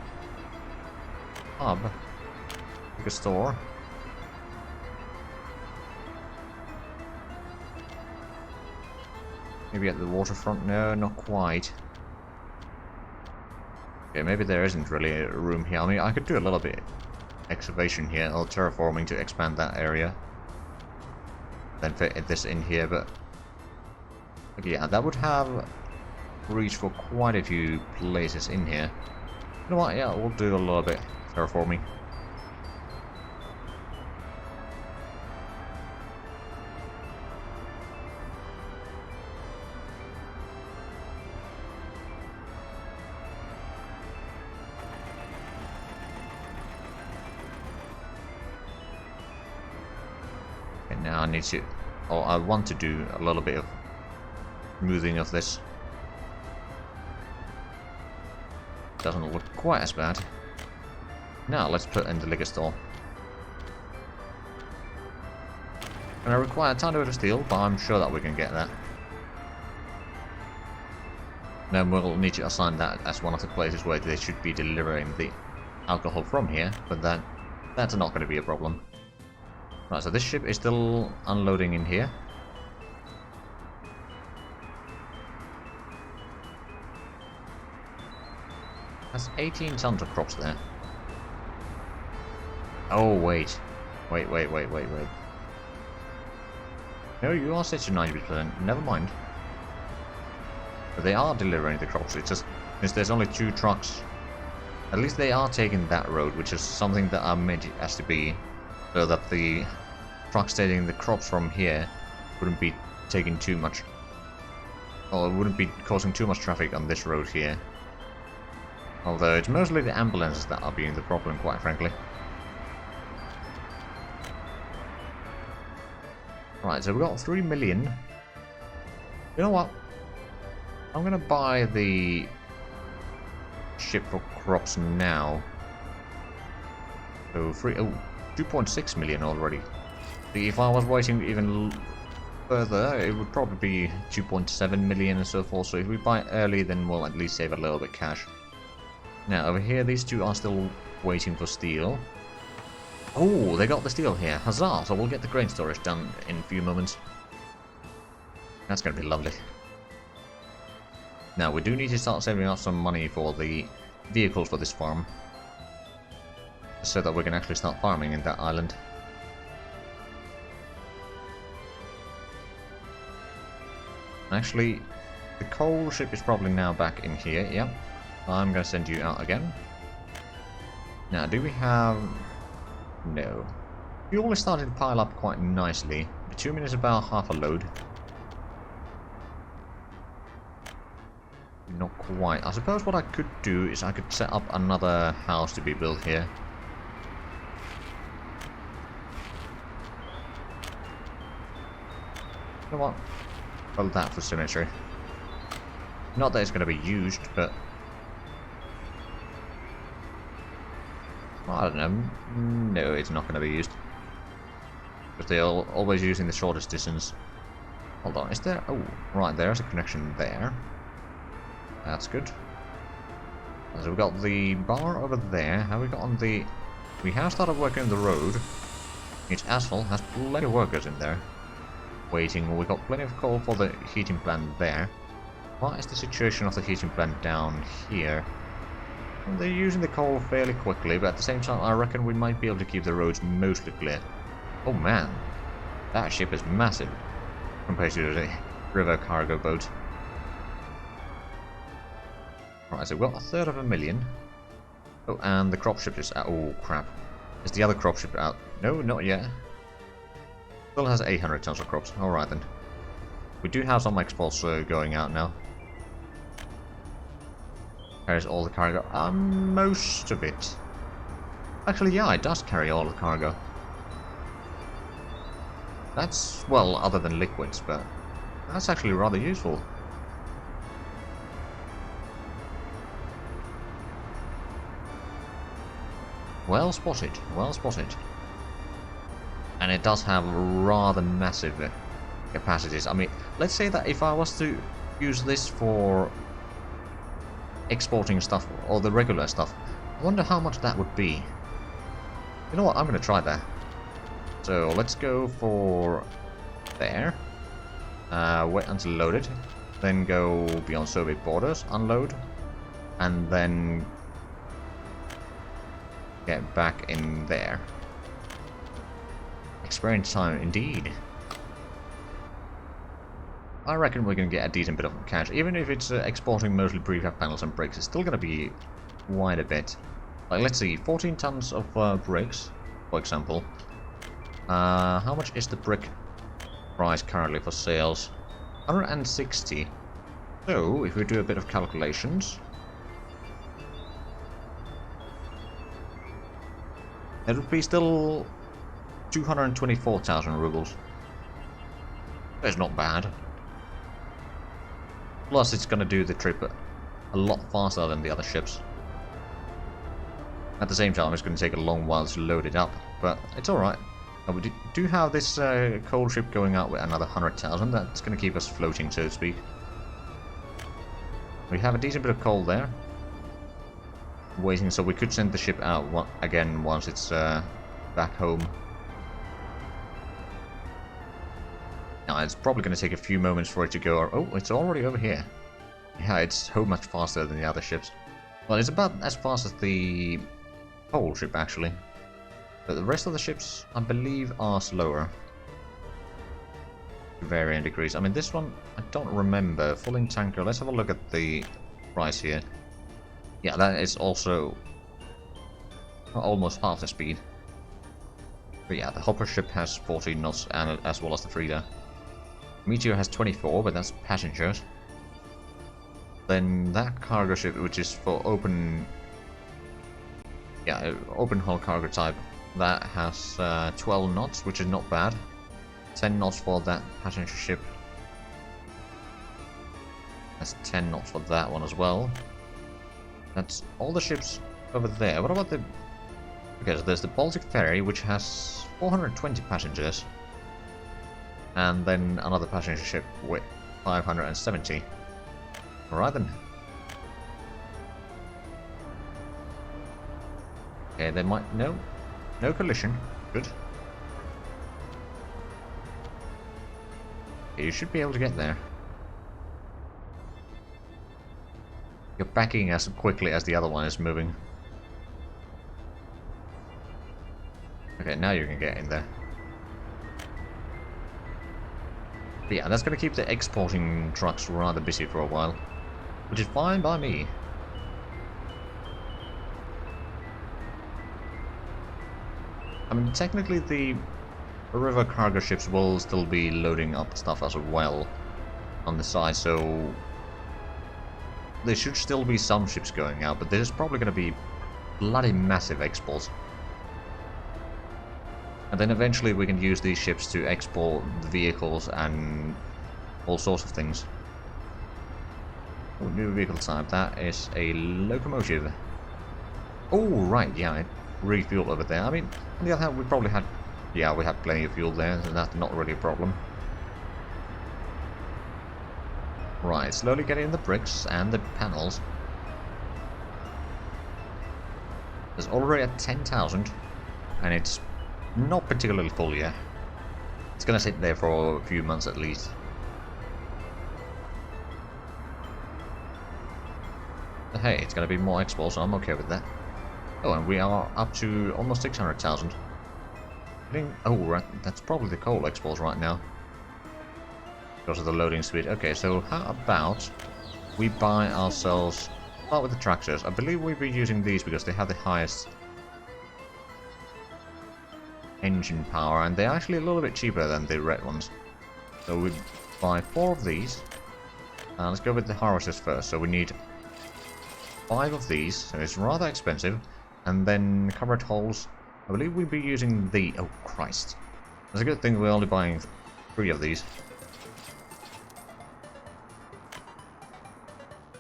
Speaker 1: Pub. Liquor store. Maybe at the waterfront? No, not quite. Okay, maybe there isn't really a room here. I mean, I could do a little bit excavation here, or terraforming to expand that area. Then fit this in here, but... Okay, yeah, that would have reach for quite a few places in here. You know what, yeah, we'll do a little bit terraforming. Right now I need to, or I want to do a little bit of smoothing of this. Doesn't look quite as bad. Now let's put in the liquor store. Gonna require a tiny bit of steel, but I'm sure that we can get that. Then we'll need to assign that as one of the places where they should be delivering the alcohol from here, but that's not going to be a problem. Right, so this ship is still unloading in here. That's 18 tons of crops there. Oh, wait. Wait. No, you are set to 90%. Never mind. But they are delivering the crops. It's just, since there's only 2 trucks, at least they are taking that road, which is something that I made it as to be, so that the trucks taking the crops from here wouldn't be taking too much, or it wouldn't be causing too much traffic on this road here. Although it's mostly the ambulances that are being the problem, quite frankly. Right, so we got 3 million. You know what? I'm gonna buy the ship for crops now. So 2.6 million already. If I was waiting even further, it would probably be 2.7 million and so forth. So if we buy early, then we'll at least save a little bit cash. Now over here, these two are still waiting for steel. Oh, they got the steel here. Huzzah! So we'll get the grain storage done in a few moments. That's going to be lovely. Now, we do need to start saving up some money for the vehicles for this farm, so that we can actually start farming in that island. Actually, the coal ship is probably now back in here. Yep. I'm going to send you out again. Now, do we have... No. Fuel is starting to pile up quite nicely. Bitumen is about half a load. Not quite. I suppose what I could do is I could set up another house to be built here. You know what? Build that for symmetry. Not that it's going to be used, but... I don't know. No, it's not going to be used. Because they're always using the shortest distance. Hold on, is there... Oh, right, there's a connection there. That's good. So we've got the bar over there. Have we got on the... We have started working on the road. It's asphalt, has plenty of workers in there. Waiting. We've got plenty of coal for the heating plant there. What is the situation of the heating plant down here? Well, they're using the coal fairly quickly, but at the same time I reckon we might be able to keep the roads mostly clear. Oh man, that ship is massive compared to the river cargo boat. Right, so we've got 1/3 million. Oh, and the crop ship is out. Oh crap. Is the other crop ship out? No, not yet. Still has 800 tons of crops. Alright then. We do have some exports going out now. Carries all the cargo. Most of it. Actually, yeah, it does carry all the cargo. That's, well, other than liquids, but that's actually rather useful. Well spotted, well spotted. And it does have rather massive capacities. I mean, let's say that if I was to use this for exporting stuff, or the regular stuff, I wonder how much that would be. You know what, I'm gonna try that. So let's go for there. Wait until loaded. Then go beyond Soviet borders, unload, and then get back in there. Experience time, indeed. I reckon we're going to get a decent bit of cash. Even if it's exporting mostly prefab panels and bricks, it's still going to be quite a bit. Like, let's see, 14 tons of bricks, for example. How much is the brick price currently for sales? 160. So, if we do a bit of calculations... It would be still 224,000 rubles. That's not bad. Plus, it's gonna do the trip a lot faster than the other ships. At the same time, it's gonna take a long while to load it up, but it's alright. We do have this coal ship going out with another 100,000. That's gonna keep us floating, so to speak. We have a decent bit of coal there. Waiting, so we could send the ship out again once it's back home. Now, it's probably going to take a few moments for it to go. Oh, it's already over here. Yeah, it's so much faster than the other ships. Well, it's about as fast as the coal ship, actually. But the rest of the ships, I believe, are slower. To varying degrees. I mean, this one, I don't remember. Fulling tanker. Let's have a look at the price here. Yeah, that is also almost half the speed. But yeah, the hopper ship has 14 knots, and as well as the Frida. Meteor has 24, but that's passengers. Then that cargo ship, which is for open hull cargo type, that has 12 knots, which is not bad. 10 knots for that passenger ship. That's 10 knots for that one as well. That's all the ships over there. What about the... Okay, so there's the Baltic Ferry, which has 420 passengers. And then another passenger ship with 570. Alright then. Okay, they might... No collision. Good. Okay, you should be able to get there. You're backing as quickly as the other one is moving. Okay, now you can get in there. But yeah, that's going to keep the exporting trucks rather busy for a while. Which is fine by me. I mean, technically the river cargo ships will still be loading up stuff as well on the side, so there should still be some ships going out, but there's probably going to be bloody massive exports. And then eventually we can use these ships to export the vehicles and all sorts of things. Oh, new vehicle type, that is a locomotive. Oh, right, yeah, it refueled over there. I mean, on the other hand, we probably had... Yeah, we had plenty of fuel there, so that's not really a problem. Right, slowly getting the bricks and the panels. It's already at 10,000, and it's not particularly full yet. It's gonna sit there for a few months at least. But hey, it's gonna be more exports, so I'm okay with that. Oh, and we are up to almost 600,000. Oh, right, that's probably the coal exports right now. Because of the loading speed. Okay, so how about we buy ourselves... Start with the tractors. I believe we'll be using these because they have the highest engine power, and they're actually a little bit cheaper than the red ones. So we buy 4 of these. Let's go with the harvesters first. So we need 5 of these, so it's rather expensive. And then covered holes. I believe we'll be using the... Oh, Christ. That's a good thing we're only buying 3 of these.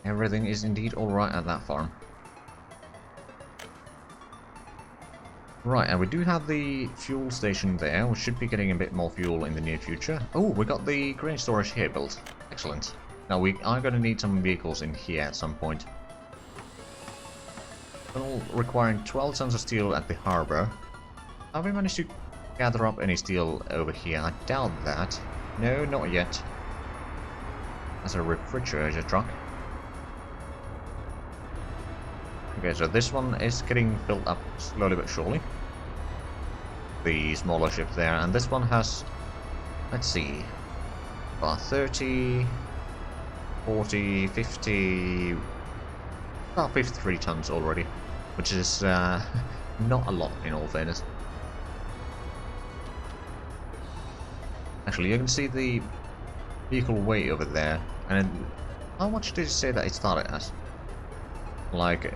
Speaker 1: Everything is indeed alright at that farm. Right, and we do have the fuel station there. We should be getting a bit more fuel in the near future. Oh, we got the grain storage here built. Excellent. Now we are going to need some vehicles in here at some point. All requiring 12 tons of steel at the harbor. Have we managed to gather up any steel over here? I doubt that. No, not yet. That's a refrigerator truck. Okay, so this one is getting built up slowly but surely. The smaller ship there, and this one has, let's see, about 30, 40, 50, about 53 tons already, which is not a lot in all fairness. Actually, you can see the vehicle weight over there, and how much did it say that it started as? Like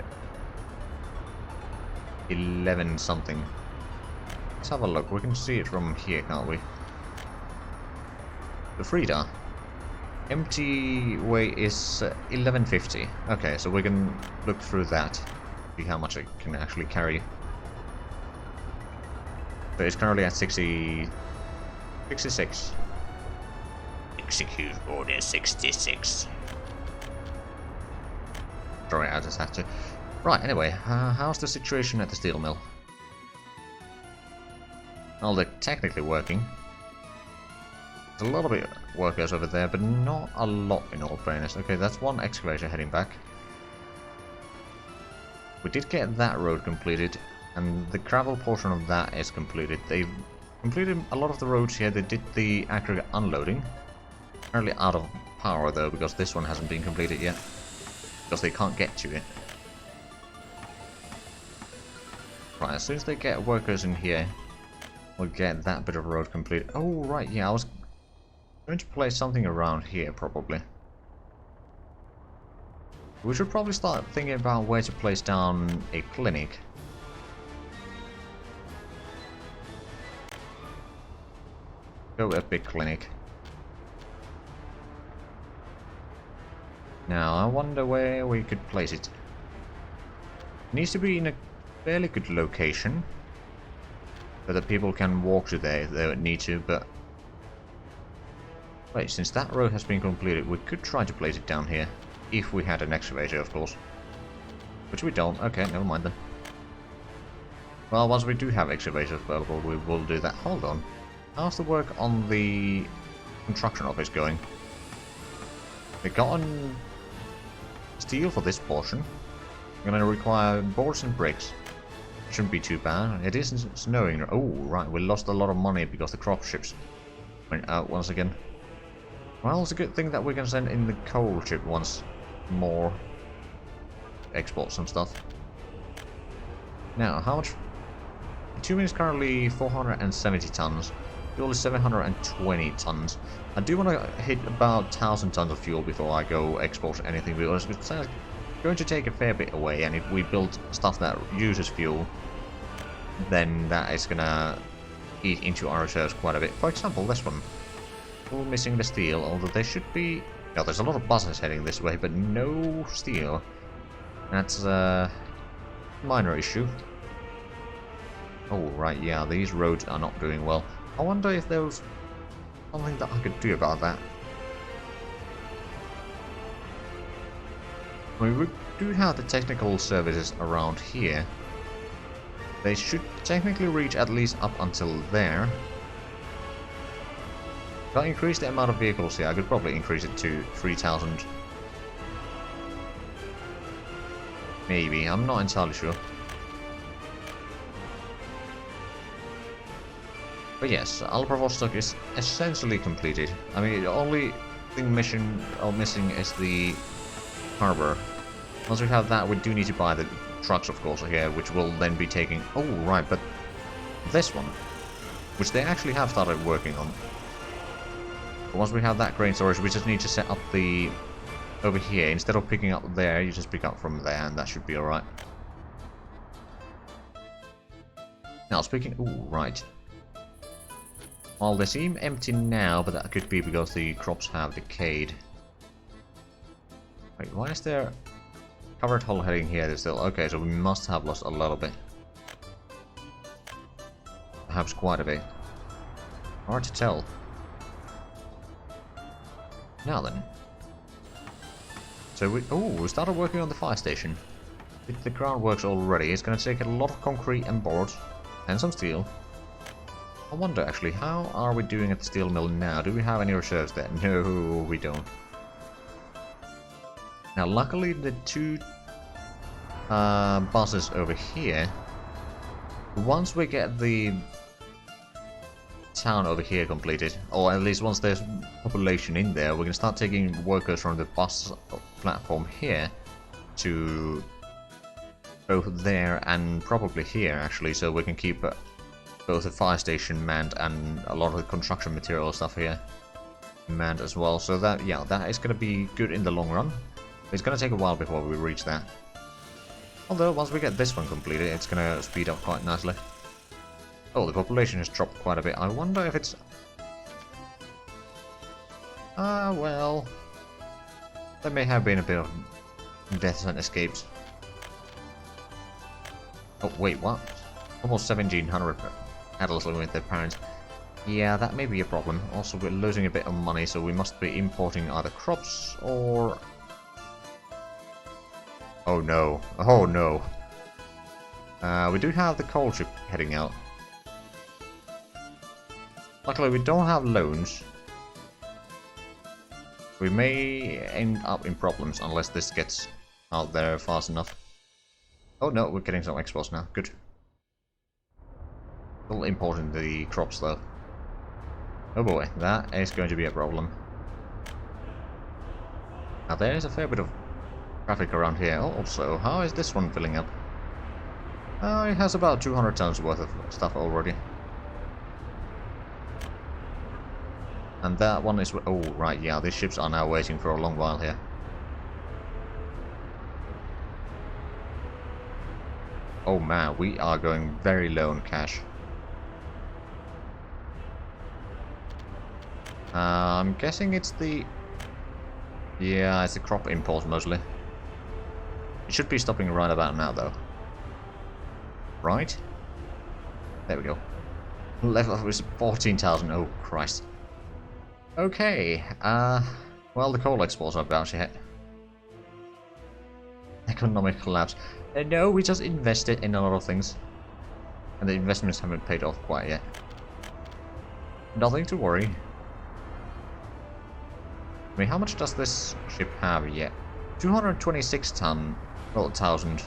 Speaker 1: 11 something. Let's have a look. We can see it from here, can't we? The Frida. Empty way is 1150. Okay, so we can look through that. See how much it can actually carry. So it's currently at 66. Execute order 66. Sorry, I just had to. Right, anyway, how's the situation at the steel mill? Well, they're technically working. There's a lot of workers over there, but not a lot in all fairness. Okay, that's one excavator heading back. We did get that road completed, and the gravel portion of that is completed. They've completed a lot of the roads here. They did the aggregate unloading. Currently out of power though, because this one hasn't been completed yet. Because they can't get to it. Right, as soon as they get workers in here, we'll get that bit of road completed. Oh, right, yeah, I was going to place something around here, probably. We should probably start thinking about where to place down a clinic. Go with a big clinic. Now, I wonder where we could place it. It needs to be in a fairly good location, so that people can walk to there if they need to, but... Wait, since that road has been completed, we could try to place it down here. If we had an excavator, of course. Which we don't. Okay, never mind then. Well, once we do have excavators available, we will do that. Hold on. How's the work on the construction office going? They've gotten steel for this portion. I'm gonna require boards and bricks. Shouldn't be too bad. It isn't snowing. Oh, right. We lost a lot of money because the crop ships went out once again. Well, it's a good thing that we can send in the coal ship once more. Export some stuff. Now, how much? Bitumen is currently 470 tons. Fuel is 720 tons. I do want to hit about 1,000 tons of fuel before I go export anything, because it's going to take a fair bit away, and if we build stuff that uses fuel, then that is gonna eat into our reserves quite a bit. For example, this one. Still missing the steel, although there should be... Yeah, there's a lot of buses heading this way, but no steel. That's a minor issue. Oh, right, yeah, these roads are not doing well. I wonder if there was something that I could do about that. I mean, we do have the technical services around here. They should technically reach at least up until there. If I increase the amount of vehicles here, I could probably increase it to 3,000. Maybe, I'm not entirely sure. But yes, Alpha Vostok is essentially completed. I mean, the only thing missing is the harbor. Once we have that, we do need to buy the trucks, of course, here, which will then be taking... Oh, right, but this one, which they actually have started working on. But once we have that grain storage, we just need to set up the... Over here, instead of picking up there, you just pick up from there, and that should be alright. Now, speaking... Ooh, right. Well, they seem empty now, but that could be because the crops have decayed. Wait, why is there covered hull heading here still? Okay, so we must have lost a little bit. Perhaps quite a bit. Hard to tell. Now then. So we started working on the fire station. The groundworks already. It's going to take a lot of concrete and boards and some steel. I wonder actually, how are we doing at the steel mill now? Do we have any reserves there? No, we don't. Now luckily the two buses over here, once we get the town over here completed, or at least once there's population in there, we're going to start taking workers from the bus platform here to both there and probably here actually, so we can keep both the fire station manned and a lot of the construction material stuff here manned as well. So that, yeah, that is going to be good in the long run. It's going to take a while before we reach that. Although once we get this one completed, it's going to speed up quite nicely. Oh, the population has dropped quite a bit. I wonder if it's... well... There may have been a bit of deaths and escapes. Oh, wait, what? Almost 1,700 adults living with their parents. Yeah, that may be a problem. Also, we're losing a bit of money, so we must be importing either crops or... Oh no. Oh no. We do have the coal ship heading out. Luckily, we don't have loans. We may end up in problems unless this gets out there fast enough. Oh no, we're getting some exports now. Good. Still importing the crops though. Oh boy, that is going to be a problem. Now there is a fair bit of traffic around here. Also, how is this one filling up? It has about 200 tons worth of stuff already. And that one is... Oh, right, yeah, these ships are now waiting for a long while here. Oh man, we are going very low on cash. I'm guessing it's the... Yeah, it's the crop imports mostly. It should be stopping right about now, though. Right? There we go. Level was 14,000. Oh, Christ. Okay, well, the coal exports are about to hit. Economic collapse. No, we just invested in a lot of things. And the investments haven't paid off quite yet. Nothing to worry. I mean, how much does this ship have yet? 226 ton, well, 1,000.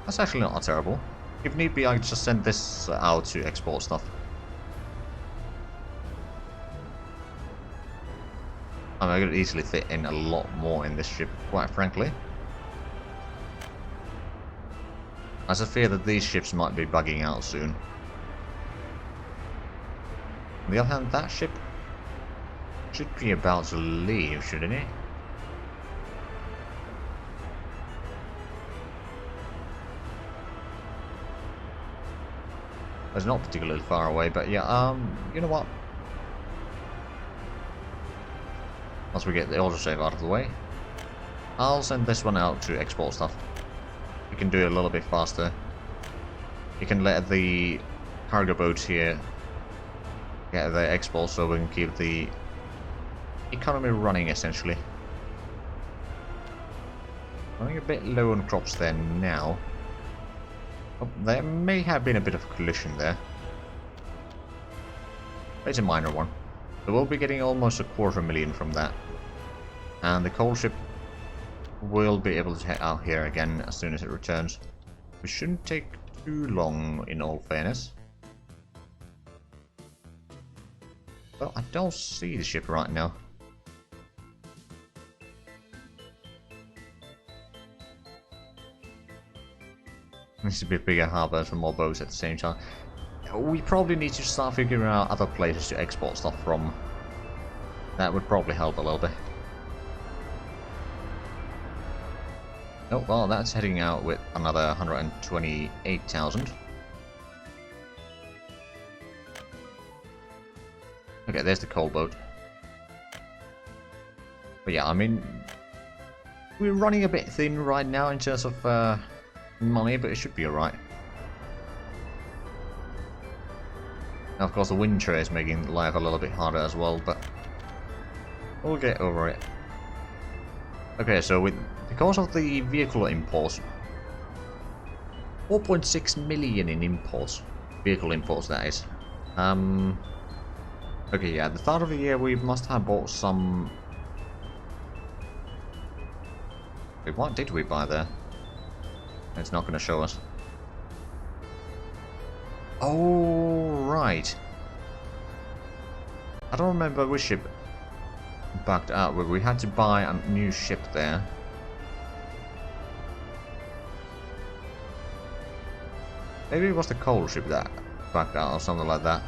Speaker 1: That's actually not terrible. If need be, I could just send this out to export stuff. I mean, I could easily fit in a lot more in this ship, quite frankly. I just fear that these ships might be bugging out soon. On the other hand, that ship should be about to leave, shouldn't it? It's not particularly far away, but yeah, you know what? Once we get the autosave out of the way, I'll send this one out to export stuff. You can do it a little bit faster. You can let the cargo boats here get the export so we can keep the economy running, essentially. Running a bit low on crops there now. Oh, there may have been a bit of collision there. It's a minor one. So we'll be getting almost 250,000 from that. And the coal ship will be able to head out here again as soon as it returns. It shouldn't take too long, in all fairness. Well, I don't see the ship right now. Needs to be a bigger harbour for more boats at the same time. We probably need to start figuring out other places to export stuff from. That would probably help a little bit. Oh, well, that's heading out with another 128,000. Okay, there's the coal boat. But yeah, I mean, we're running a bit thin right now in terms of money, but it should be alright. Now, of course, the winter is making life a little bit harder as well, but we'll get over it. Okay, so because of the vehicle imports, 4.6 million in imports, vehicle imports that is. Okay, yeah, at the start of the year we must have bought some. Wait, what did we buy there? It's not going to show us. Oh, right. I don't remember which ship backed out, but we had to buy a new ship there. Maybe it was the coal ship that backed out or something like that.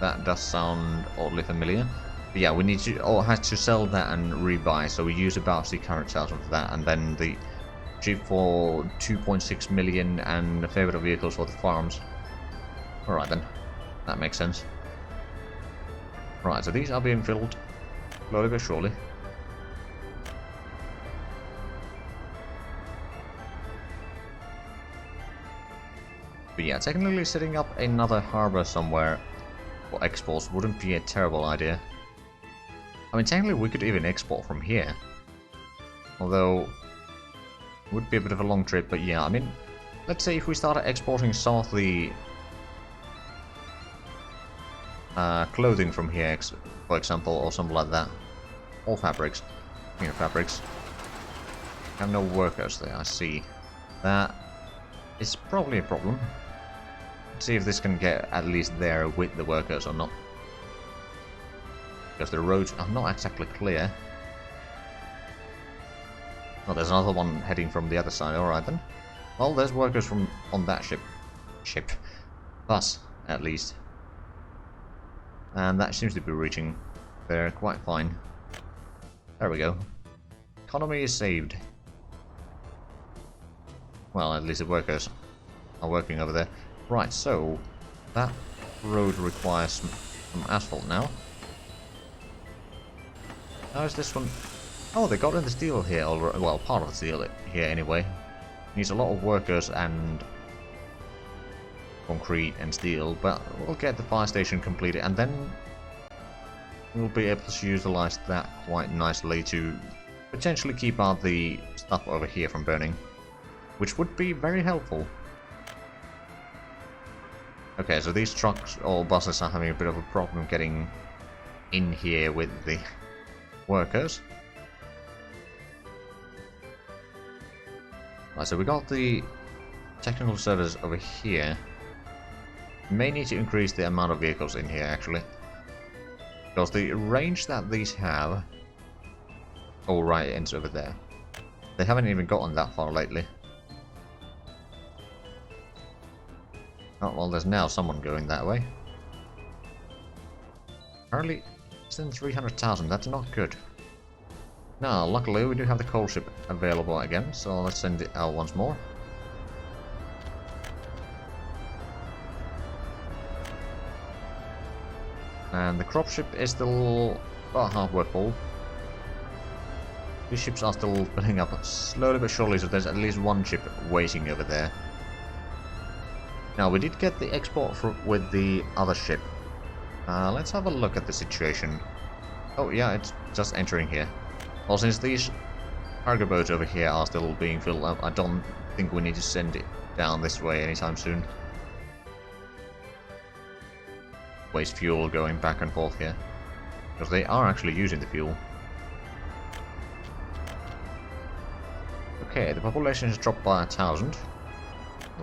Speaker 1: That does sound oddly familiar. But yeah, we need to had to sell that and rebuy, so we use about the current sales of that, and then the ship for 2.6 million and a fair bit of vehicles for the farms. Alright then. That makes sense. Right, so these are being filled slowly but surely. But yeah, technically setting up another harbor somewhere for exports wouldn't be a terrible idea. I mean, technically we could even export from here. Although, it would be a bit of a long trip, but yeah, I mean, let's say if we started exporting some of the clothing from here, for example, or something like that. All fabrics. Here, fabrics. I have no workers there, I see. That is probably a problem. Let's see if this can get at least there with the workers or not. Because the roads are not exactly clear. Oh, there's another one heading from the other side, alright then. Well, there's workers from on that ship. Bus, at least. And that seems to be reaching there quite fine. There we go. Economy is saved. Well, at least the workers are working over there. Right, so that road requires some asphalt now. How is this one? Oh, they got in the steel here already. Well, part of the steel here anyway. Needs a lot of workers and concrete and steel, but we'll get the fire station completed and then we'll be able to utilize that quite nicely to potentially keep out the stuff over here from burning, which would be very helpful. Okay, so these trucks or buses are having a bit of a problem getting in here with the workers. Right, so we got the technical services over here. May need to increase the amount of vehicles in here actually, because the range that these have, oh right, it ends over there. They haven't even gotten that far lately. Oh well, there's now someone going that way. Apparently it's in 300,000, that's not good. Now luckily we do have the coal ship available again, so let's send it out once more. And the crop ship is still about halfway full. These ships are still filling up slowly but surely, so there's at least one ship waiting over there. Now we did get the export with the other ship. Let's have a look at the situation. Oh yeah, it's just entering here. Well, since these cargo boats over here are still being filled up, I don't think we need to send it down this way anytime soon. Waste fuel going back and forth here, because they are actually using the fuel. Okay, the population has dropped by 1,000.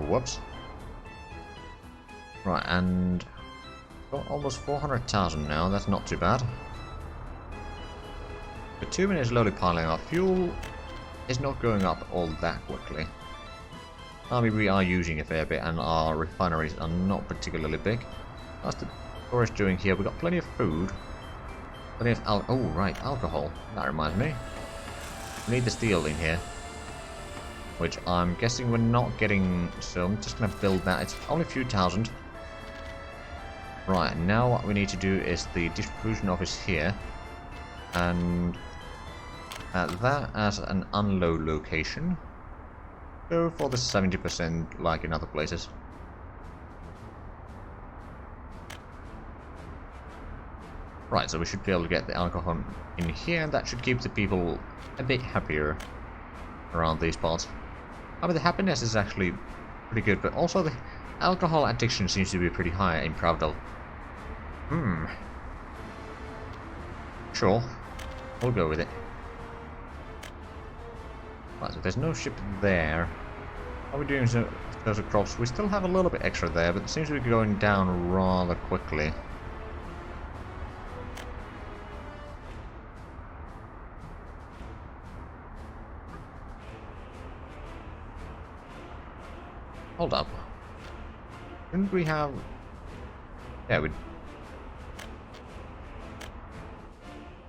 Speaker 1: Whoops. Right, and got almost 400,000 now. That's not too bad. The 2 minutes slowly piling up. Fuel is not going up all that quickly. I mean, we are using a fair bit, and our refineries are not particularly big. How's the storage doing here? We got plenty of food. Plenty of oh right, alcohol. That reminds me. We need the steel in here, which I'm guessing we're not getting, so I'm just gonna build that. It's only a few thousand. Right, now what we need to do is the distribution office here, and at that as an unload location. Go for the 70% like in other places. Right, so we should be able to get the alcohol in here, and that should keep the people a bit happier around these parts. I mean, the happiness is actually pretty good, but also the alcohol addiction seems to be pretty high in Pravdal. Sure, we'll go with it. Right, so there's no ship there. How are we doing those crops? We still have a little bit extra there, but it seems to be going down rather quickly. Hold up. Didn't we have... Yeah, we...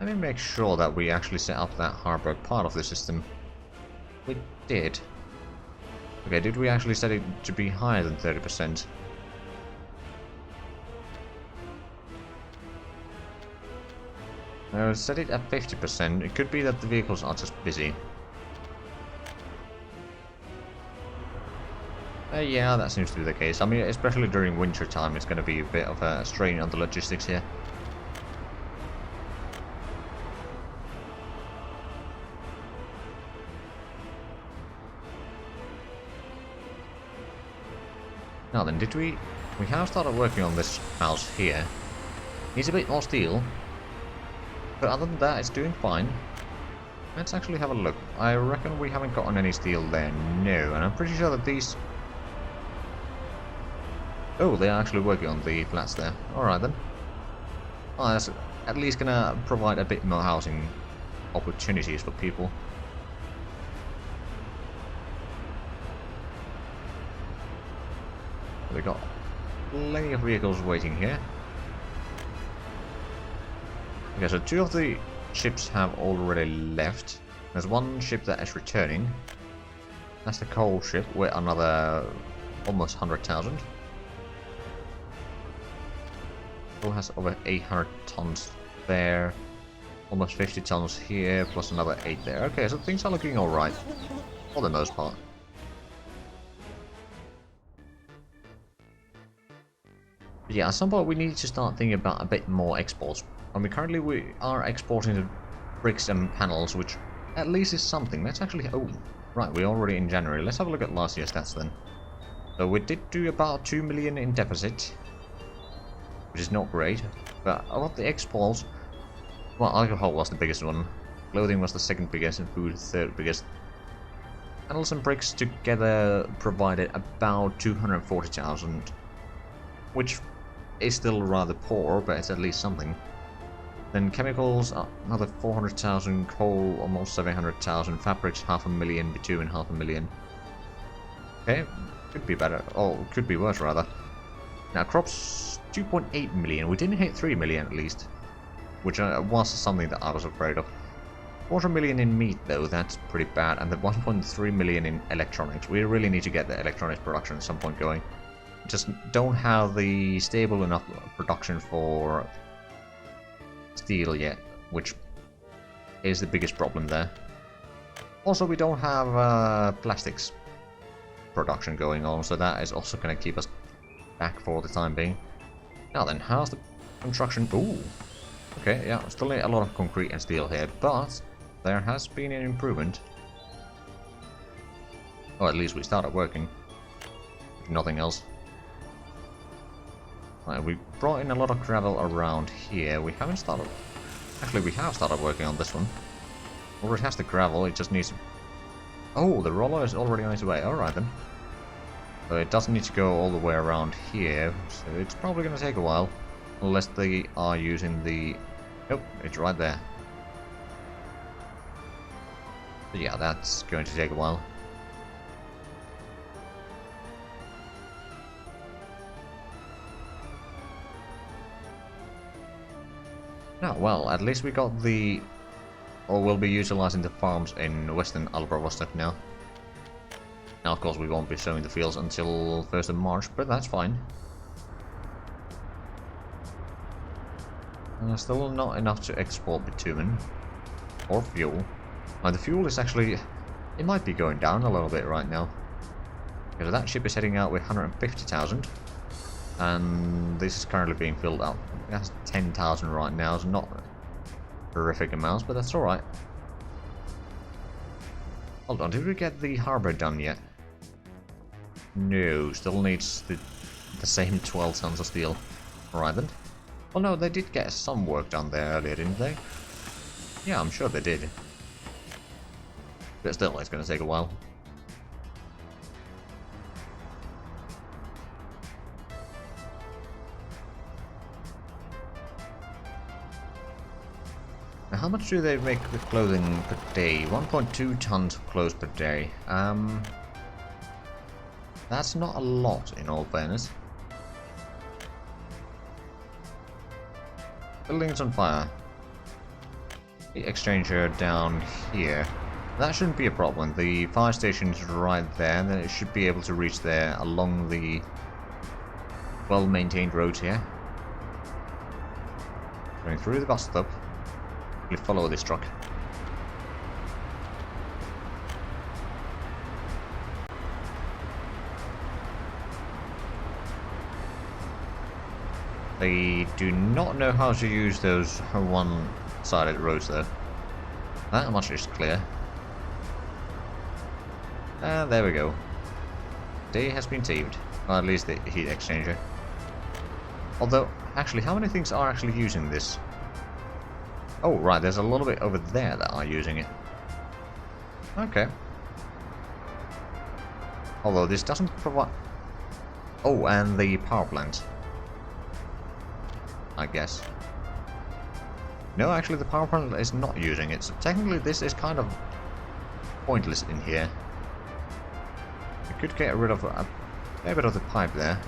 Speaker 1: Let me make sure that we actually set up that harbor part of the system. We did. Okay, did we actually set it to be higher than 30%? Set it at 50%. It could be that the vehicles are just busy. Yeah, that seems to be the case. I mean, especially during winter time, it's going to be a bit of a strain on the logistics here. Now then, did we have started working on this house here. Needs a bit more steel. But other than that, it's doing fine. Let's actually have a look. I reckon we haven't gotten any steel there. No, and I'm pretty sure that these... Oh, they are actually working on the flats there. Alright then. Oh, that's at least gonna provide a bit more housing opportunities for people. We got plenty of vehicles waiting here. Okay, so 2 of the ships have already left. There's 1 ship that is returning. That's the coal ship with another almost 100,000. Coal has over 800 tons there. Almost 50 tons here, plus another 8 there. Okay, so things are looking alright. For the most part. Yeah, at some point we need to start thinking about a bit more exports. I mean, currently we are exporting the bricks and panels, which at least is something. Let's actually... Oh, right, we're already in January. Let's have a look at last year's stats then. So we did do about 2 million in deficit, which is not great. But about the exports... Well, alcohol was the biggest one. Clothing was the second biggest, and food third biggest. Panels and bricks together provided about 240,000, which is still rather poor, but it's at least something. Then chemicals, another 400,000, coal, almost 700,000, fabrics, 500,000, bitumen, 500,000. Okay, could be better, or could be worse rather. Now crops, 2.8 million, we didn't hit 3 million at least, which was something that I was afraid of. 250,000 in meat though, that's pretty bad, and the 1.3 million in electronics. We really need to get the electronics production at some point going. Just don't have the stable enough production for steel yet, which is the biggest problem there. Also, we don't have plastics production going on, so that is also going to keep us back for the time being. Now then, how's the construction? Ooh, okay, yeah, still a lot of concrete and steel here, but there has been an improvement. Or at least we started working, if nothing else. Right, we brought in a lot of gravel around here. We haven't started... Actually, we have started working on this one. Already has the gravel, it just needs... Oh, the roller is already on its way. Alright then. So it doesn't need to go all the way around here, so it's probably going to take a while. Unless they are using the... Nope, it's right there. But yeah, that's going to take a while. Now, well, at least we got the... Or we'll be utilizing the farms in Western Albravostock now. Now, of course, we won't be sowing the fields until 1st of March, but that's fine. Still not enough to export bitumen. Or fuel. Now, the fuel is actually... It might be going down a little bit right now. Because that ship is heading out with 150,000. And this is currently being filled up. It has 10,000 right now, so not horrific amounts, but that's alright. Hold on, did we get the harbour done yet? No, still needs the same 12 tons of steel. Alright then. Well no, they did get some work done there earlier, didn't they? Yeah, I'm sure they did. But still, it's going to take a while. Now, how much do they make the clothing per day? 1.2 tons of clothes per day. That's not a lot, in all fairness. Buildings on fire. The exchanger down here. That shouldn't be a problem. The fire station is right there, and then it should be able to reach there along the well-maintained roads here. Going through the bus stop. We follow this truck. They do not know how to use those one-sided roads though. That much is clear. And there we go. Day has been saved. Or at least the heat exchanger. Although, actually, how many things are actually using this? Oh, right, there's a little bit over there that are using it. Okay. Although this doesn't provide... Oh, and the power plant. I guess. No, actually the power plant is not using it, so technically this is kind of pointless in here. We could get rid of a fair bit of the pipe there.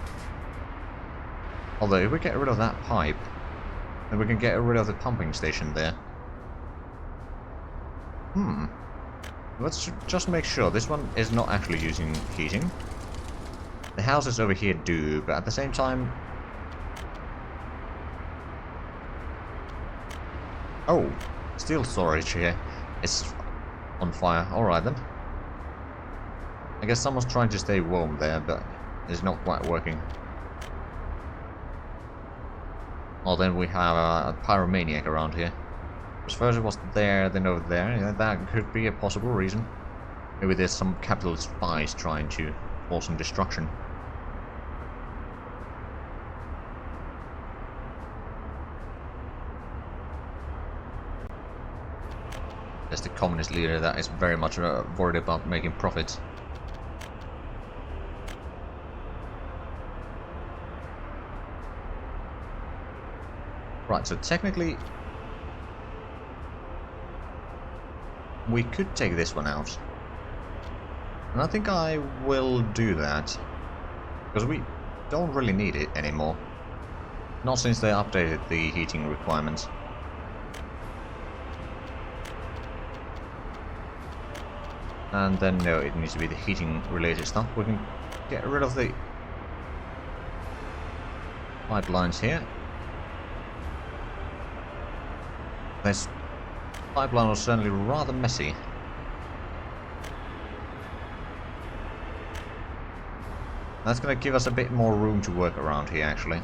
Speaker 1: Although if we get rid of that pipe, then we can get rid of the pumping station there. Let's just make sure this one is not actually using heating. The houses over here do, but at the same time... Oh, steel storage here. It's on fire. Alright then. I guess someone's trying to stay warm there, but it's not quite working. Oh, then we have a pyromaniac around here. As first it was there, then over there. Yeah, that could be a possible reason. Maybe there's some capitalist spies trying to cause some destruction. There's the communist leader that is very much worried about making profits. Right, so technically we could take this one out. And I think I will do that. Because we don't really need it anymore. Not since they updated the heating requirements. And then no, it needs to be the heating related stuff. We can get rid of the pipelines here. This pipeline was certainly rather messy. That's going to give us a bit more room to work around here, actually.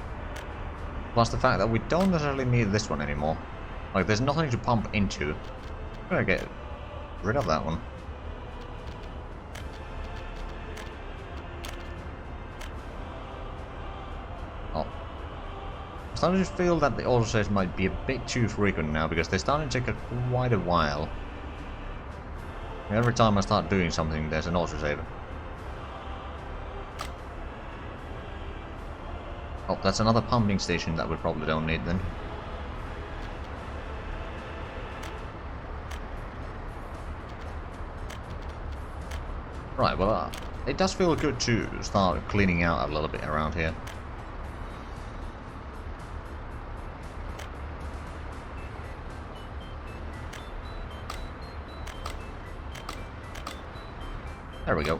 Speaker 1: Plus the fact that we don't necessarily need this one anymore. Like, there's nothing to pump into. I'm going to get rid of that one. Oh. I'm starting to feel that the autosaves might be a bit too frequent now, because they're starting to take quite a while. Every time I start doing something, there's an autosave. Oh, that's another pumping station that we probably don't need then. Right, well, it does feel good to start cleaning out a little bit around here. There we go.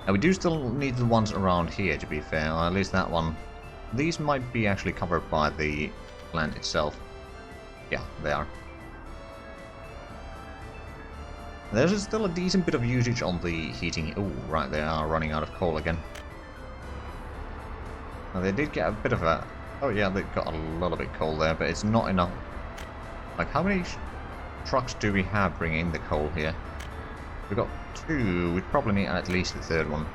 Speaker 1: Now we do still need the ones around here, to be fair, or at least that one. These might be actually covered by the plant itself. Yeah, they are. There's still a decent bit of usage on the heating. Oh, right, they are running out of coal again. Now they did get a bit of a... Oh yeah, they got a little bit coal there, but it's not enough. Like, how many trucks do we have bringing in the coal here? We've got 2, we probably need at least the third one.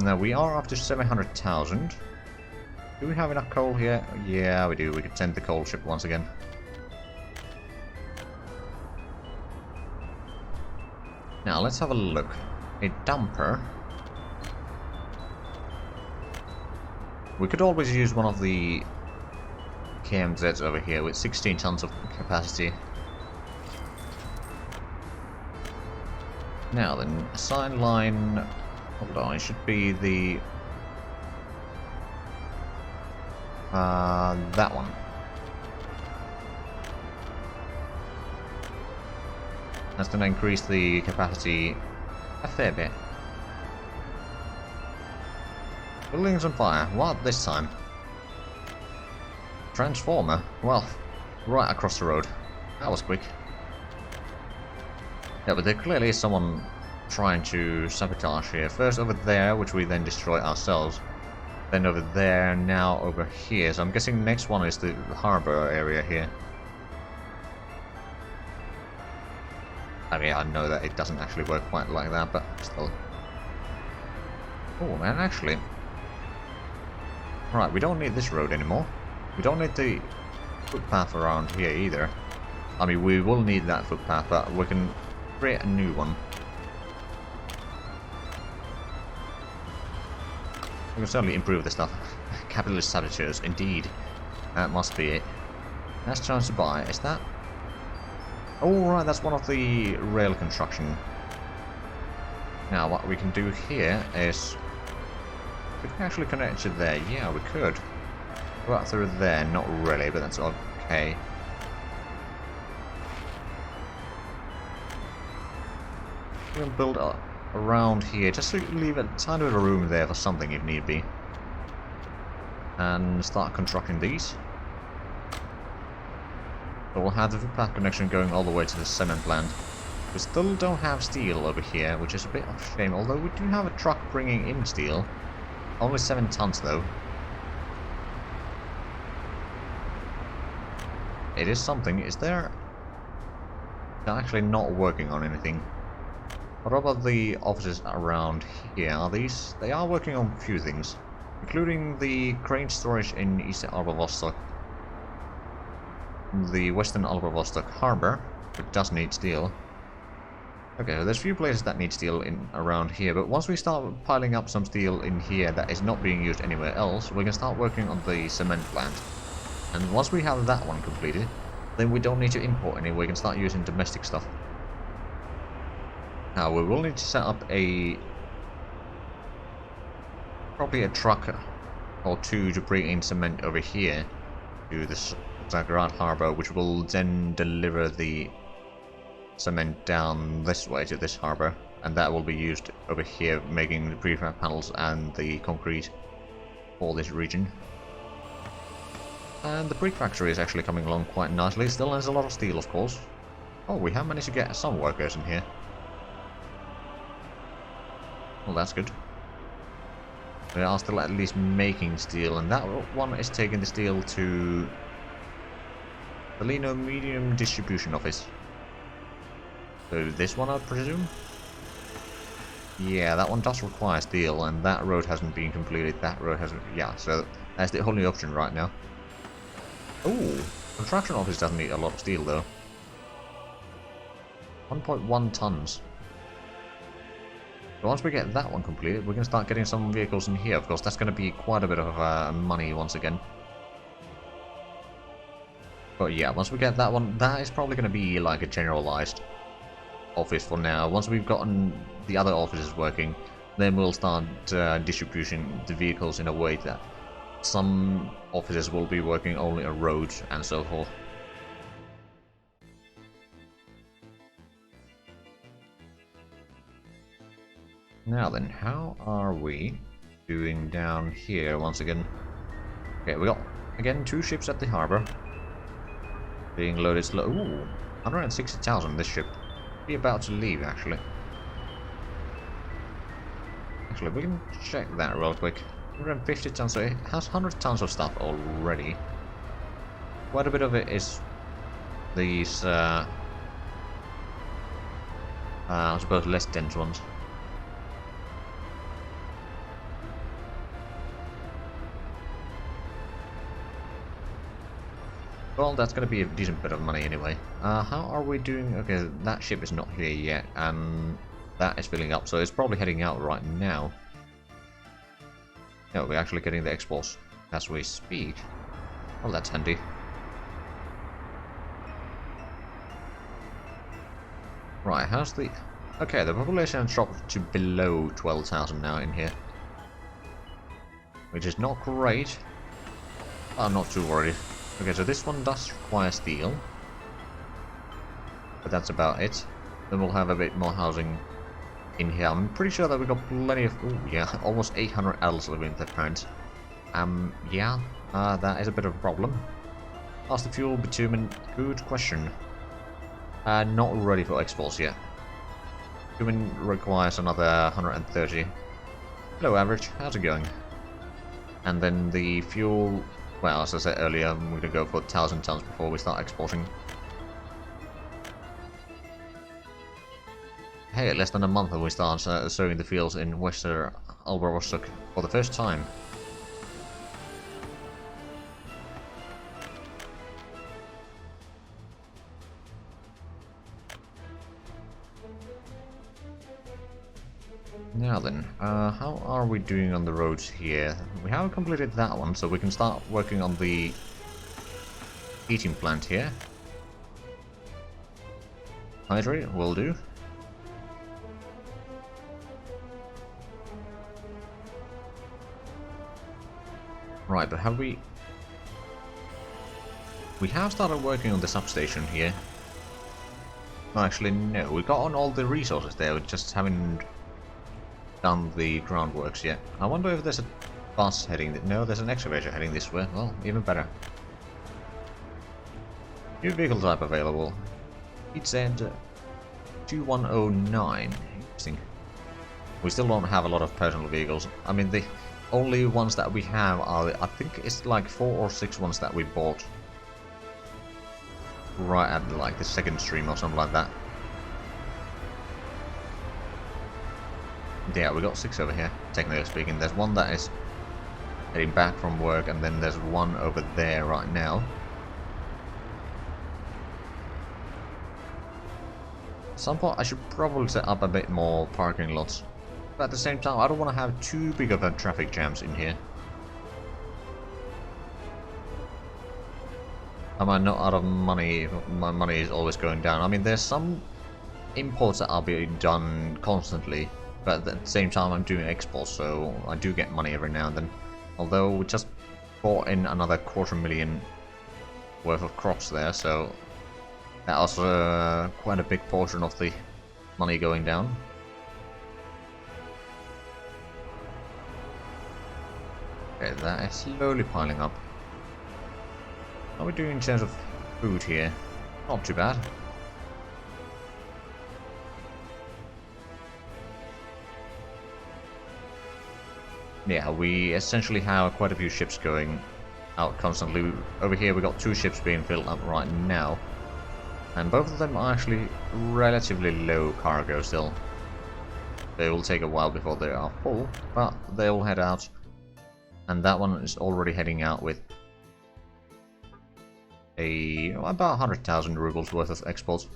Speaker 1: Now we are up to 700,000. Do we have enough coal here? Yeah, we do. We could send the coal ship once again. Now let's have a look. A dumper. We could always use one of the KMZs over here with 16 tons of capacity. Now then, assign line, hold on, it should be the, that one. That's going to increase the capacity a fair bit. Buildings on fire, what this time? Transformer? Well, right across the road. That was quick. Yeah, but there clearly is someone trying to sabotage here. First over there, which we then destroy ourselves. Then over there, now over here. So I'm guessing the next one is the harbor area here. I mean, I know that it doesn't actually work quite like that, but still. Oh man, actually. Right, we don't need this road anymore. We don't need the footpath around here either. I mean, we will need that footpath, but we can create a new one. We can certainly improve this stuff. Capitalist saboteurs, indeed. That must be it. Last chance to buy, is that? Oh right, that's one of the rail construction. Now what we can do here is... Could we actually connect to there? Yeah, we could. Go out through there, not really, but that's okay. We can build up around here, just to leave a tiny bit of room there for something if need be. And start constructing these. So we'll have the footpath connection going all the way to the cement plant. We still don't have steel over here, which is a bit of a shame, although we do have a truck bringing in steel. Only 7 tons though. It is something. Is there... They're actually not working on anything. What about the offices around here? Are these... They are working on a few things. Including the crane storage in East Alba-Vostok. The Western Alba-Vostok Harbor, which does need steel. Okay, so there's a few places that need steel in around here, but once we start piling up some steel in here that is not being used anywhere else, we can start working on the cement plant. And once we have that one completed, then we don't need to import any, we can start using domestic stuff. Now, we will need to set up probably a truck or two to bring in cement over here to the Zagrad Harbor, which will then deliver the cement down this way to this harbor, and that will be used over here making the prefab panels and the concrete for this region. And the brick factory is actually coming along quite nicely. Still has a lot of steel, of course. Oh, we have managed to get some workers in here. Well, that's good. They are still at least making steel, and that one is taking the steel to the Lino Medium Distribution Office. So this one, I presume? Yeah, that one does require steel, and that road hasn't been completed. That road hasn't... Yeah, so that's the only option right now. Oh, construction office doesn't need a lot of steel, though. 1.1 tons. So once we get that one completed, we can start getting some vehicles in here. Of course, that's going to be quite a bit of money once again. But yeah, once we get that one, that is probably going to be like a generalized office for now. Once we've gotten the other offices working, then we'll start distributing the vehicles in a way that some offices will be working only on roads and so forth. Now then, how are we doing down here once again? Okay, we got, again, 2 ships at the harbor. Being loaded slow. Ooh, 160,000 this ship. Be about to leave, actually. Actually, we can check that real quick. 150 tons, so it has 100 tons of stuff already. Quite a bit of it is these, I suppose, less dense ones. Well, that's going to be a decent bit of money anyway. How are we doing? Okay, that ship is not here yet, and that is filling up, so it's probably heading out right now. No, we're actually getting the exports as we speak. Well, that's handy. Right, how's the... Okay, the population has dropped to below 12,000 now in here. Which is not great. I'm not too worried. Okay, so this one does require steel. But that's about it. Then we'll have a bit more housing in here. I'm pretty sure that we got plenty of... Ooh, yeah, almost 800 adults living with their parents. Yeah, that is a bit of a problem. How's the fuel, bitumen? Good question. Not ready for exports yet. Bitumen requires another 130. Hello, average. How's it going? And then the fuel, well, as I said earlier, we're gonna go for 1,000 tons before we start exporting. Hey, less than a month and we start sowing the fields in Western Alberostok for the first time. Now then, how are we doing on the roads here? We haven't completed that one, so we can start working on the heating plant here. Hydrate will do. Right, but have we... We have started working on the substation here. Actually, no, we got on all the resources there, we just haven't done the groundworks yet. I wonder if there's a bus heading... No, there's an excavator heading this way. Well, even better. New vehicle type available. It said 2109. Interesting. We still don't have a lot of personal vehicles. I mean, the only ones that we have are... I think it's like 4 or 6 ones that we bought right at like the second stream or something like that. Yeah, we got 6 over here, technically speaking. There's one that is heading back from work, and then there's one over there right now. At some point I should probably set up a bit more parking lots. But at the same time, I don't want to have too big of a traffic jams in here. Am I not out of money? My money is always going down. I mean, there's some imports that are being done constantly, but at the same time I'm doing exports, so I do get money every now and then. Although we just bought in another 250,000 worth of crops there, so that was quite a big portion of the money going down. Okay, that is slowly piling up. How are we doing in terms of food here? Not too bad. Yeah, we essentially have quite a few ships going out constantly. Over here we got 2 ships being filled up right now. And both of them are actually relatively low cargo still. They will take a while before they are full, but they will head out. And that one is already heading out with about 100,000 rubles worth of exports.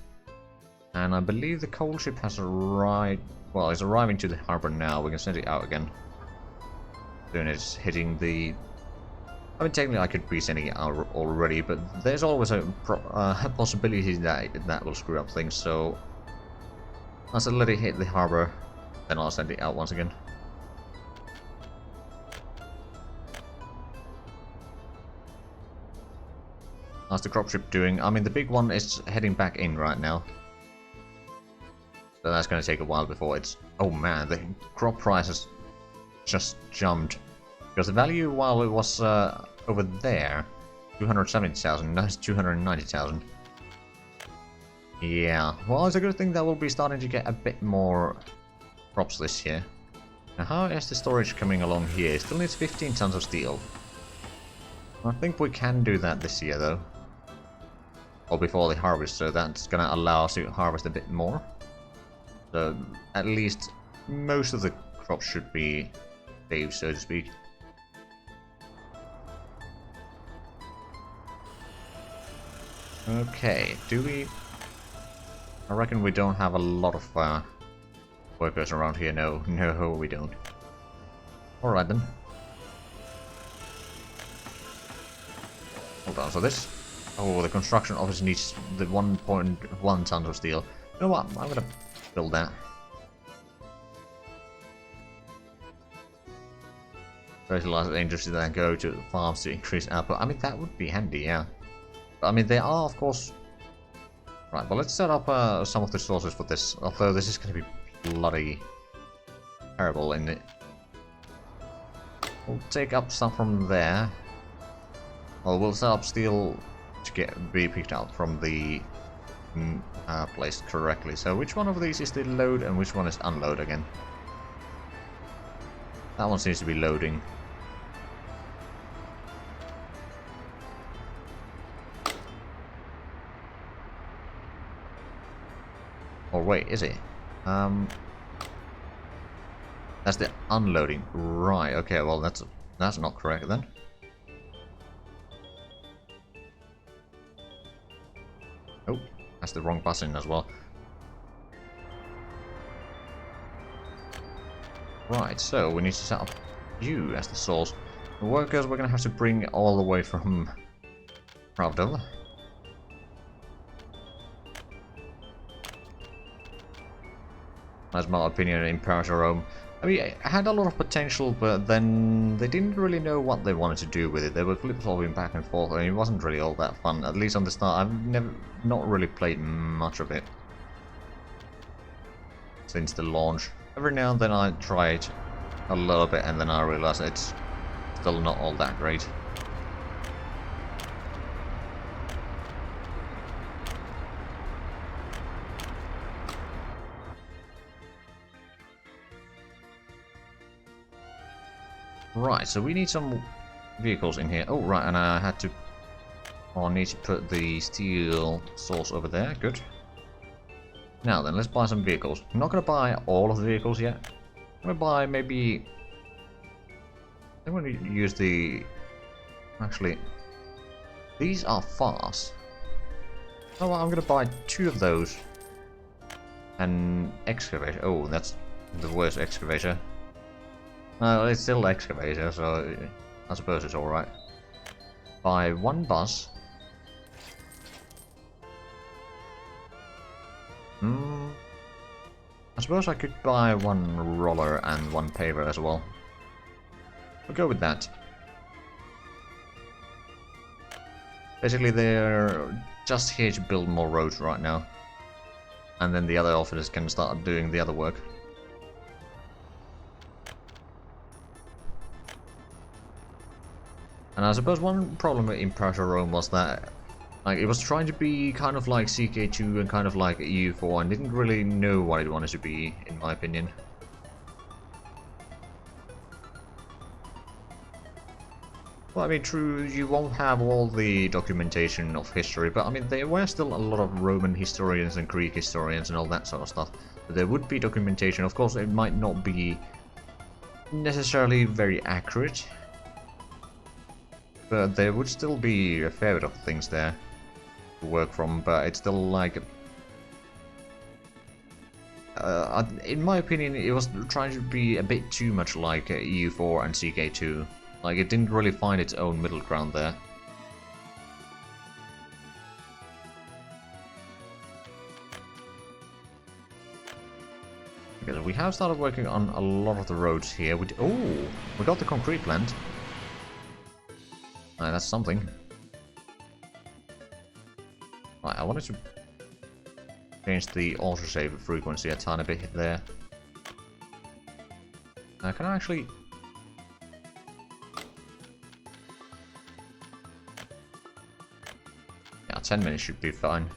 Speaker 1: And I believe the coal ship has arrived... Well, it's arriving to the harbor now. We can send it out again. Soon it's hitting the... I mean, technically I could be sending it out already, but there's always a possibility that that will screw up things, so... I'll let it hit the harbor, then I'll send it out once again. How's the crop ship doing? I mean, the big one is heading back in right now. So that's going to take a while before it's... Oh man, the crop prices just jumped. Because the value while it was over there, 270,000, now it's 290,000. Yeah, well, it's a good thing that we'll be starting to get a bit more crops this year. Now, how is the storage coming along here? It still needs 15 tons of steel. I think we can do that this year, though. Or before the harvest, so that's gonna allow us to harvest a bit more. So, at least most of the crops should be saved, so to speak. Okay, do we... I reckon we don't have a lot of workers around here. No, no, we don't. Alright then. Hold on, so this... Oh, the construction office needs the 1.1 tons of steel. You know what, I'm gonna build that. Fertilizer industry then go to farms to increase output. I mean, that would be handy, yeah. But, I mean, they are, of course... Right, well, let's set up some of the sources for this. Although this is going to be bloody terrible, isn't it? We'll take up some from there. Well, we'll set up steel to be picked out from the place correctly. So which one of these is the load and which one is unload again? That one seems to be loading. Or wait, is it? That's the unloading. Right, okay, well that's not correct then. Oh, that's the wrong button as well. Right, so we need to set up you as the source. The workers we're gonna have to bring all the way from Pravdov. That's my opinion in Imperator Rome. I mean, it had a lot of potential, but then they didn't really know what they wanted to do with it. They were flip-flopping back and forth, and it wasn't really all that fun. At least on the start, I've not really played much of it since the launch. Every now and then I try it a little bit, and then I realize it's still not all that great. Right, so we need some vehicles in here. Oh, right, and I had to... Oh, I need to put the steel source over there. Good. Now then, let's buy some vehicles. I'm not going to buy all of the vehicles yet. I'm going to buy maybe... I'm going to use the... Actually, these are fast. Oh, well, I'm going to buy 2 of those. And excavator. Oh, that's the worst excavator. It's still excavator, so I suppose it's alright. Buy 1 bus. I suppose I could buy 1 roller and 1 paver as well. We'll go with that. Basically, they're just here to build more roads right now. And then the other officers can start doing the other work. And I suppose one problem with Imperator Rome was that it was trying to be kind of like CK2 and kind of like EU4 and didn't really know what it wanted to be, in my opinion. Well, I mean, true, you won't have all the documentation of history, but I mean, there were still a lot of Roman historians and Greek historians and all that sort of stuff. But there would be documentation. Of course, it might not be necessarily very accurate. But there would still be a fair bit of things there to work from, but it's still like... in my opinion, it was trying to be a bit too much like EU4 and CK2. Like, it didn't really find its own middle ground there. Because we have started working on a lot of the roads here. We got the concrete plant. That's something. Right, I wanted to change the autosave frequency a tiny bit there. Can I actually... Yeah, 10 minutes should be fine.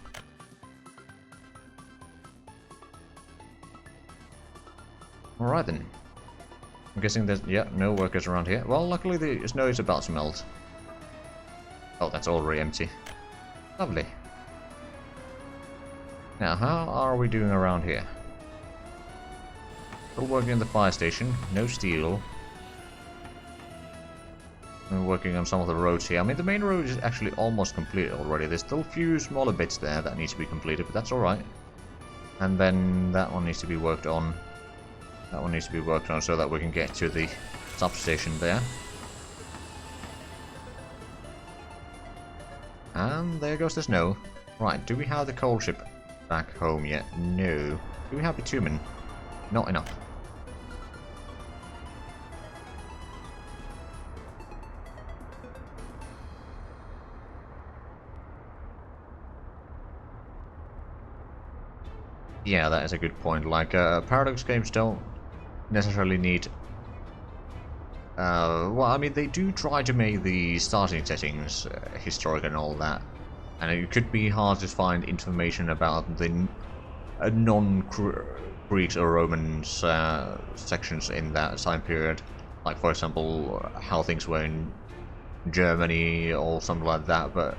Speaker 1: Alright then. I'm guessing there's, yeah, no workers around here. Well, luckily the snow is about to melt. Oh, that's already empty. Lovely. Now, how are we doing around here? Still working in the fire station. No steel. We're working on some of the roads here. I mean, the main road is actually almost completed already. There's still a few smaller bits there that need to be completed, but that's alright. And then that one needs to be worked on. That one needs to be worked on so that we can get to the substation there. And there goes the snow. Right, do we have the coal ship back home yet? No. Do we have bitumen? Not enough. Yeah, that is a good point. Like, Paradox games don't necessarily need... well, I mean, they do try to make the starting settings historic and all that. And it could be hard to find information about the non-Greeks or Romans sections in that time period. Like, for example, how things were in Germany or something like that, but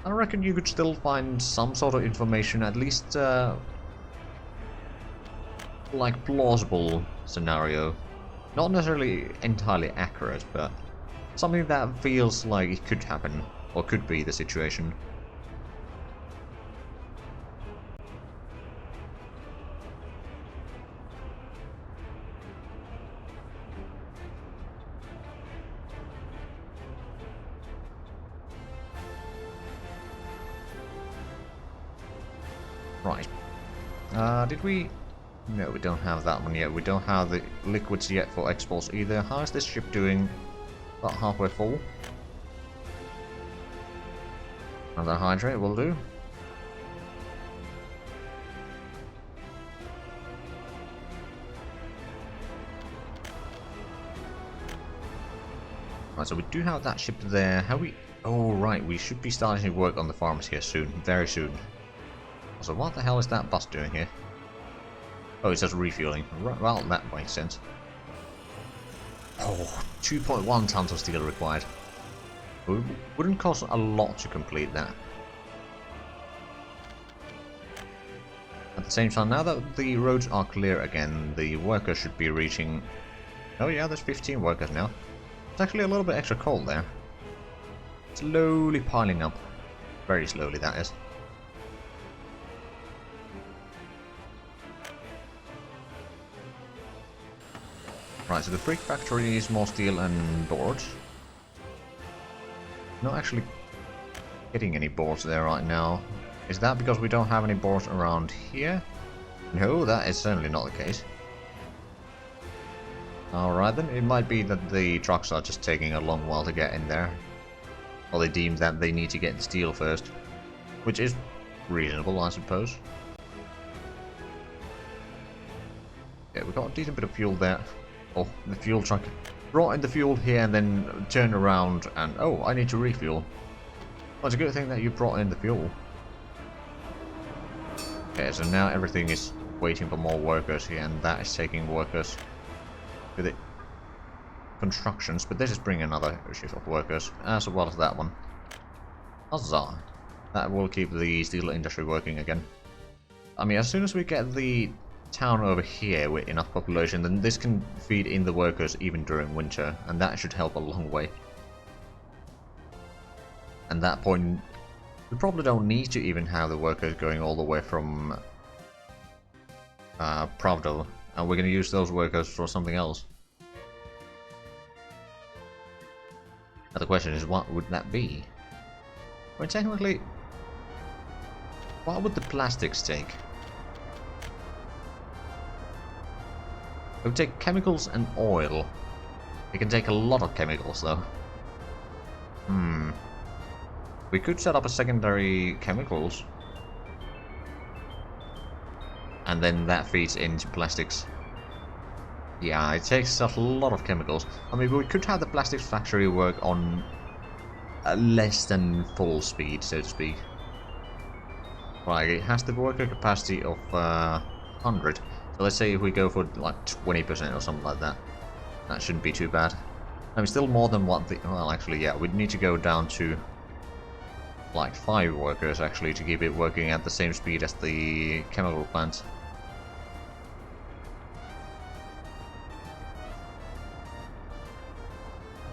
Speaker 1: I reckon you could still find some sort of information, at least like plausible scenario. Not necessarily entirely accurate, but something that feels like it could happen, or could be the situation. Right. Did we... No, we don't have that one yet. We don't have the liquids yet for exports either. How is this ship doing? About halfway full. Another hydrate will do. Right, so we do have that ship there. Have we... Oh, right, we should be starting to work on the farms here soon. Very soon. So what the hell is that bus doing here? Oh, it's just refueling. Well, that makes sense. Oh, 2.1 tons of steel required. It wouldn't cost a lot to complete that. At the same time, now that the roads are clear again, the workers should be reaching... Oh yeah, there's 15 workers now. It's actually a little bit extra coal there. Slowly piling up. Very slowly, that is. Right, so the brick factory is more steel and boards. Not actually getting any boards there right now. Is that because we don't have any boards around here? No, that is certainly not the case. Alright then, it might be that the trucks are just taking a long while to get in there. Or they deem that they need to get the steel first. Which is reasonable, I suppose. Yeah, we got a decent bit of fuel there. Oh, the fuel truck brought in the fuel here and then turned around and... Oh, I need to refuel. Well, it's a good thing that you brought in the fuel. Okay, so now everything is waiting for more workers here, and that is taking workers to the constructions, but this is bringing another shift of workers, as well as that one. Huzzah! That will keep the steel industry working again. I mean, as soon as we get the town over here with enough population, then this can feed in the workers even during winter, and that should help a long way. At that point, we probably don't need to even have the workers going all the way from Pravdo, and we're going to use those workers for something else. Now the question is, what would that be? Well, technically, what would the plastics take? It would take chemicals and oil. It can take a lot of chemicals, though. We could set up a secondary chemicals. And then that feeds into plastics. Yeah, it takes a lot of chemicals. I mean, we could have the plastics factory work on less than full speed, so to speak. Right, it has the worker capacity of 100. So let's say if we go for like 20% or something like that. That shouldn't be too bad. I mean, still more than what the... Well, actually, yeah, we'd need to go down to like 5 workers, actually, to keep it working at the same speed as the chemical plant.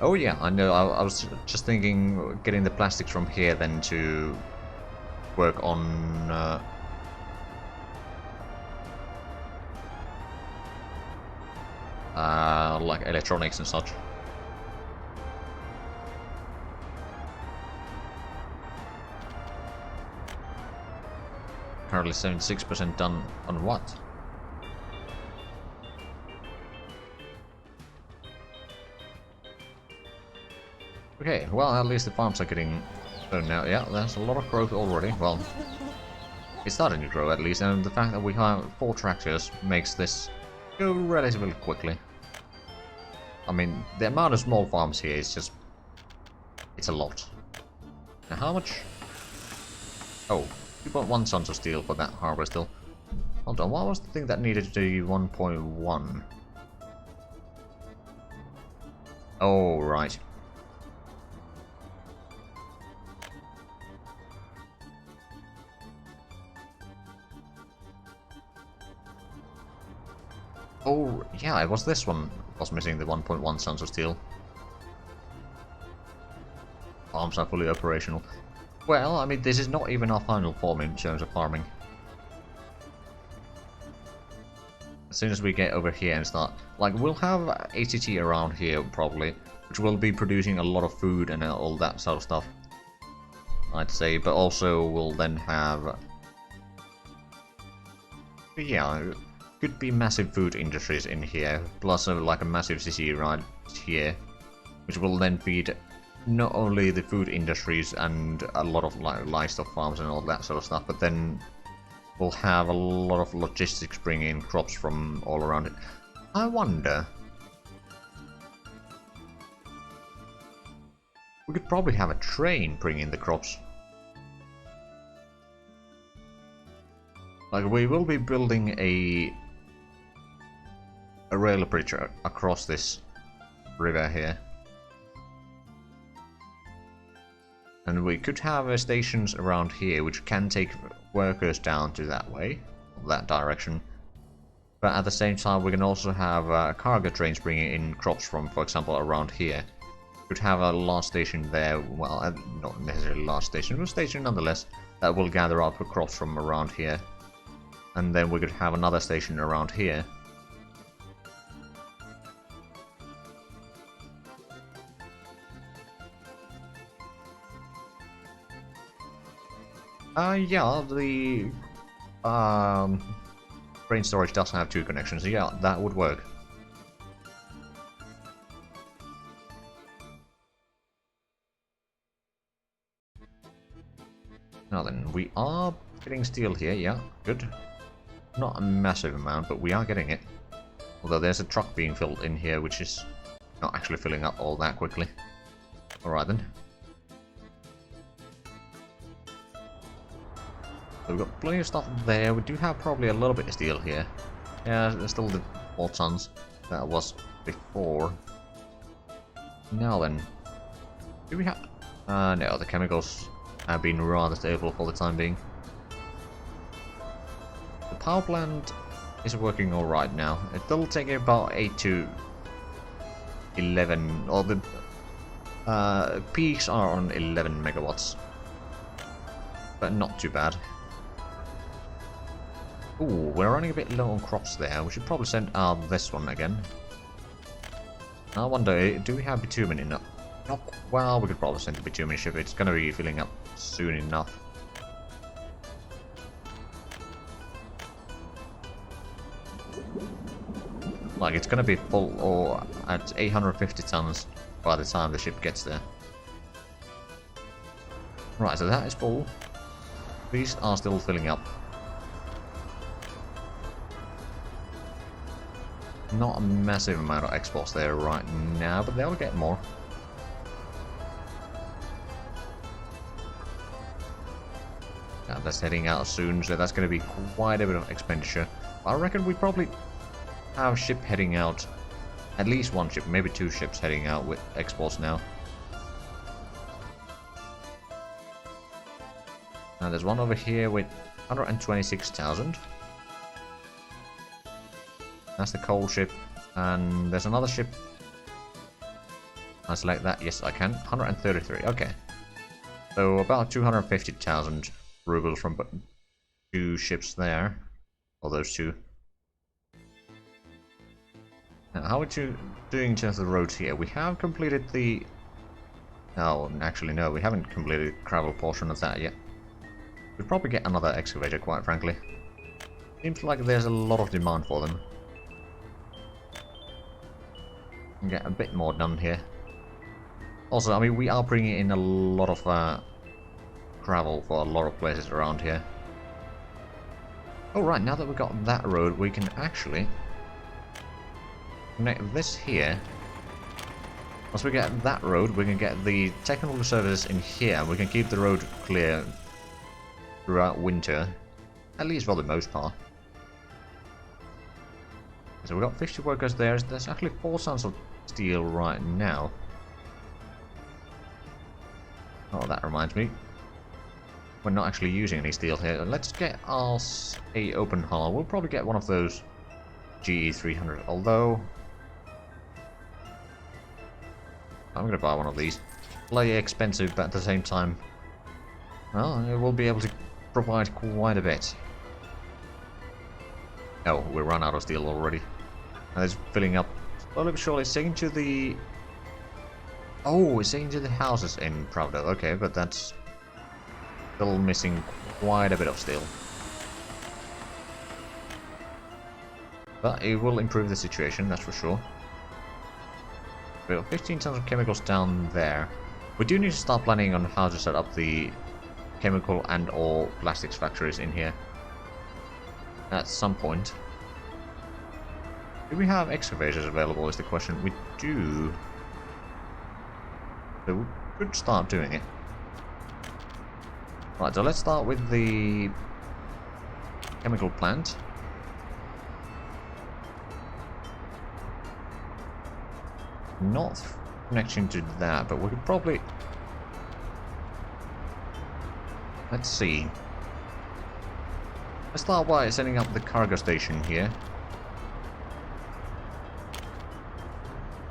Speaker 1: Oh yeah, I know, I was just thinking getting the plastics from here then to work on... like electronics and such. Currently 76% done on what? Okay, well, at least the farms are getting grown now. Yeah, there's a lot of growth already. Well, it's starting to grow at least, and the fact that we have 4 tractors makes this go relatively quickly. I mean, the amount of small farms here is just... it's a lot. Now, how much Oh, 2.1 tons of steel for that harbor still. Hold on, what was the thing that needed the 1.1? Oh, right. Oh, yeah, it was this one was missing the 1.1 tons of steel. Farms are fully operational. Well, I mean, this is not even our final form in terms of farming. As soon as we get over here and start... Like, we'll have ACT around here, probably, which will be producing a lot of food and all that sort of stuff, I'd say, but also we'll then have... Yeah, could be massive food industries in here, plus like a massive city right here, which will then feed not only the food industries and a lot of like livestock farms and all that sort of stuff, but then we'll have a lot of logistics bringing in crops from all around it. I wonder... We could probably have a train bring in the crops. Like, we will be building a rail bridge across this river here. And we could have stations around here which can take workers down to that way, that direction. But at the same time we can also have cargo trains bringing in crops from, for example, around here. We could have a large station there, well, not necessarily a large station, but a station nonetheless, that will gather up the crops from around here. And then we could have another station around here. Yeah, the brain storage does have 2 connections. Yeah, that would work. Now then, we are getting steel here. Yeah, good. Not a massive amount, but we are getting it. Although there's a truck being filled in here, which is not actually filling up all that quickly. Alright then. So we've got plenty of stuff there. We do have probably a little bit of steel here. Yeah, there's still the 4 tons that was before. Now then, do we have... no, the chemicals have been rather stable for the time being. The power plant is working alright now. It'll take about 8 to 11, or the peaks are on 11 megawatts. But not too bad. Ooh, we're running a bit low on crops there. We should probably send out this one again. I wonder, do we have bitumen enough? Not well, we could probably send the bitumen ship. It's gonna be filling up soon enough. Like, it's gonna be full or at 850 tons by the time the ship gets there. Right, so that is full. These are still filling up. Not a massive amount of exports there right now, but they'll get more. Yeah, that's heading out soon, so that's going to be quite a bit of expenditure. I reckon we probably have a ship heading out, at least one ship, maybe 2 ships heading out with exports now. Now there's one over here with 126,000. That's the coal ship, and there's another ship. I select that, yes I can, 133, okay. So about 250,000 rubles from 2 ships there, or those 2. Now how are we doing in terms of the roads here? We have completed the... Oh, actually no, we haven't completed the gravel portion of that yet. We'd probably get another excavator, quite frankly. Seems like there's a lot of demand for them. Get a bit more done here. Also, I mean, we are bringing in a lot of gravel for a lot of places around here. Oh right, now that we've got that road, we can actually connect this here. Once we get that road, we can get the technical services in here, and we can keep the road clear throughout winter, at least for the most part. So we've got 50 workers there. There's actually 4 tons of steel right now. Oh, that reminds me. We're not actually using any steel here. Let's get us a open hull. We'll probably get one of those GE300, although I'm going to buy one of these. Slightly expensive, but at the same time, well, it will be able to provide quite a bit. Oh, we run out of steel already. And it's filling up slowly but surely. It's taking to the... Oh, it's taking to the houses in Pravda. Okay, but that's still missing quite a bit of steel. But it will improve the situation, that's for sure. We have 15 tons of chemicals down there. We do need to start planning on how to set up the chemical and or plastics factories in here at some point. Do we have excavators available is the question. We do. So we could start doing it. Right, so let's start with the chemical plant. Not connection to that, but we could probably... Let's see. Let's start by setting up the cargo station here.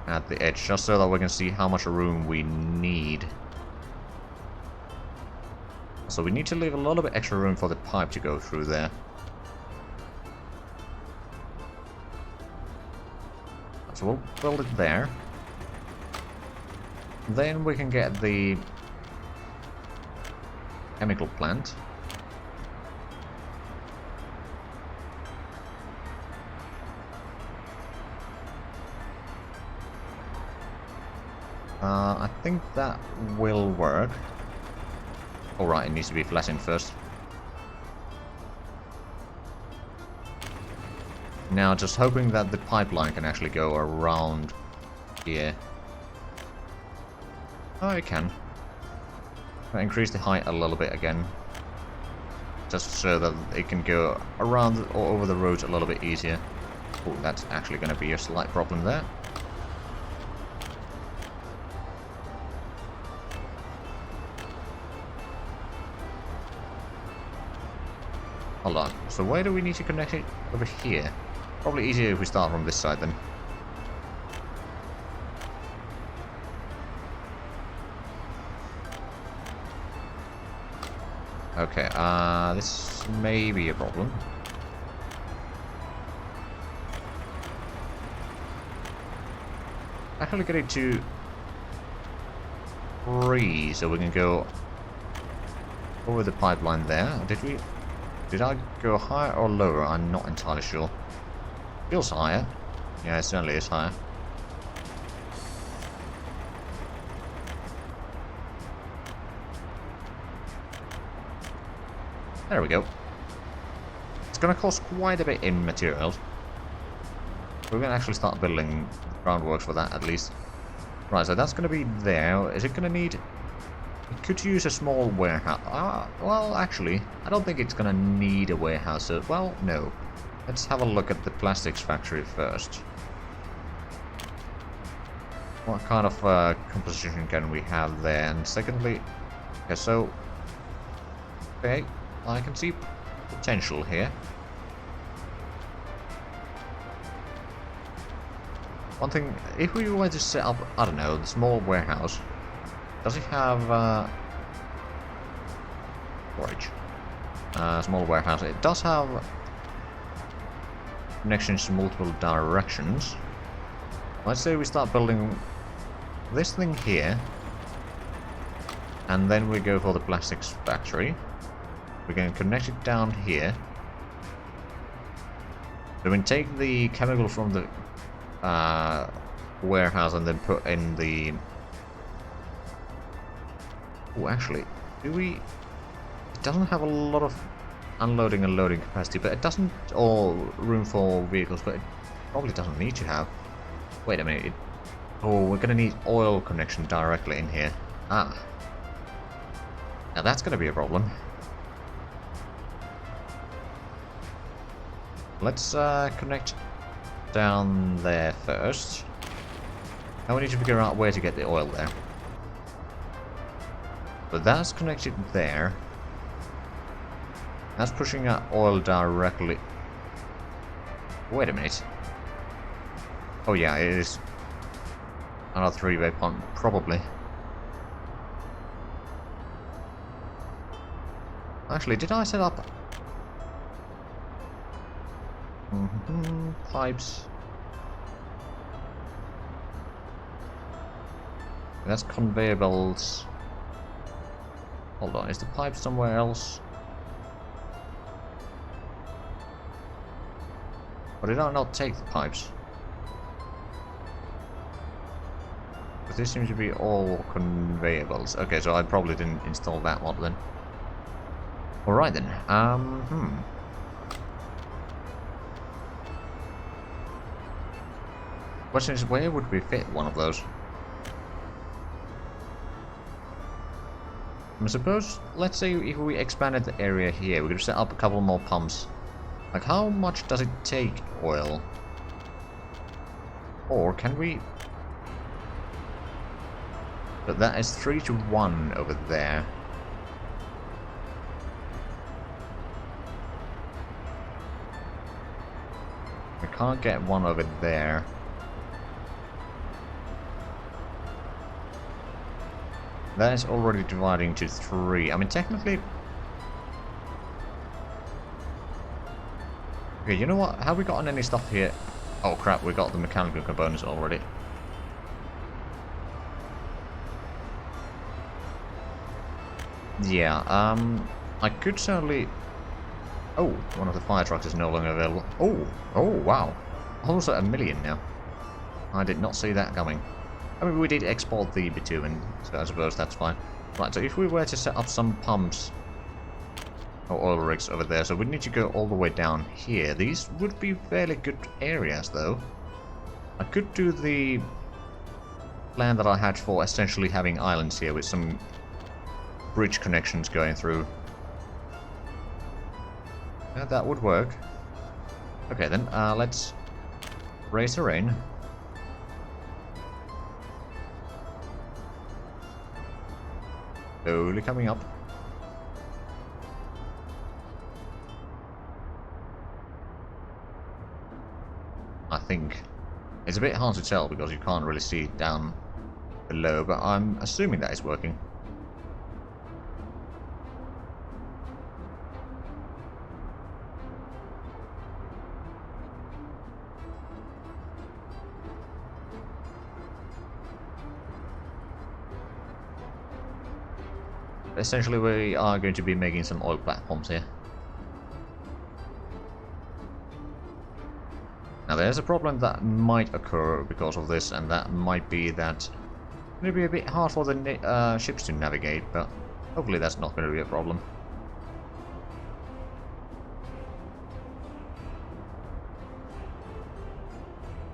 Speaker 1: At the edge, just so that we can see how much room we need. So we need to leave a little bit extra room for the pipe to go through there. So we'll build it there. Then we can get the chemical plant. I think that will work. Alright, it needs to be flattened first. Now, just hoping that the pipeline can actually go around here. Oh, it can. I'll increase the height a little bit again. Just so that it can go around or over the roads a little bit easier. Oh, that's actually going to be a slight problem there. Hold on. So where do we need to connect it? Over here. Probably easier if we start from this side then. Okay, this may be a problem. Actually get it to 3, so we can go over the pipeline there. Did I go higher or lower? I'm not entirely sure. Feels higher. Yeah, it certainly is higher. There we go. It's going to cost quite a bit in materials. We're going to actually start building groundworks for that at least. Right, so that's going to be there. Is it going to need... It could use a small warehouse. Well, actually, I don't think it's going to need a warehouse. So, well, no. Let's have a look at the plastics factory first. What kind of composition can we have there? And secondly... Okay, so... Okay, I can see potential here. One thing, if we were to set up, I don't know, the small warehouse, does it have storage? Small warehouse. It does have connections to multiple directions. Let's say we start building this thing here, and then we go for the plastics factory. We can connect it down here. So we can take the chemical from the warehouse and then put in the... Oh, actually, do we... It doesn't have a lot of unloading and loading capacity, but it doesn't... Or room for vehicles, but it probably doesn't need to have. Wait a minute. Oh, we're going to need oil connection directly in here. Ah. Now that's going to be a problem. Let's connect down there first. Now we need to figure out where to get the oil there. But that's connected there. That's pushing our oil directly. Wait a minute. Oh yeah, it is another three-way pump, probably. Actually, did I set up pipes? That's conveyor belts. Hold on, is the pipe somewhere else? Or did I not take the pipes? But this seems to be all conveyor belts. Okay, so I probably didn't install that one then. Alright then, Question is, where would we fit one of those? I suppose, let's say if we expanded the area here, we could set up a couple more pumps. Like, how much does it take oil? Or can we... But that is 3-to-1 over there. We can't get one over there. That is already dividing to 3. I mean, technically... Okay, you know what? Have we gotten any stuff here? Oh crap, we got the mechanical components already. Yeah, I could certainly... Oh, one of the fire trucks is no longer available. Oh, wow. Almost at 1 million now. I did not see that coming. I mean, we did export the bitumen, so I suppose that's fine. Right, so if we were to set up some pumps or oil rigs over there, so we need to go all the way down here. These would be fairly good areas, though. I could do the plan that I had for essentially having islands here with some bridge connections going through. Yeah, that would work. Okay, then, let's raise the rain. Slowly coming up. I think it's a bit hard to tell because you can't really see it down below, but I'm assuming that it's working. Essentially, we are going to be making some oil platforms here. Now, there's a problem that might occur because of this, and that might be that it'll be a bit hard for the ships to navigate, but hopefully that's not going to be a problem.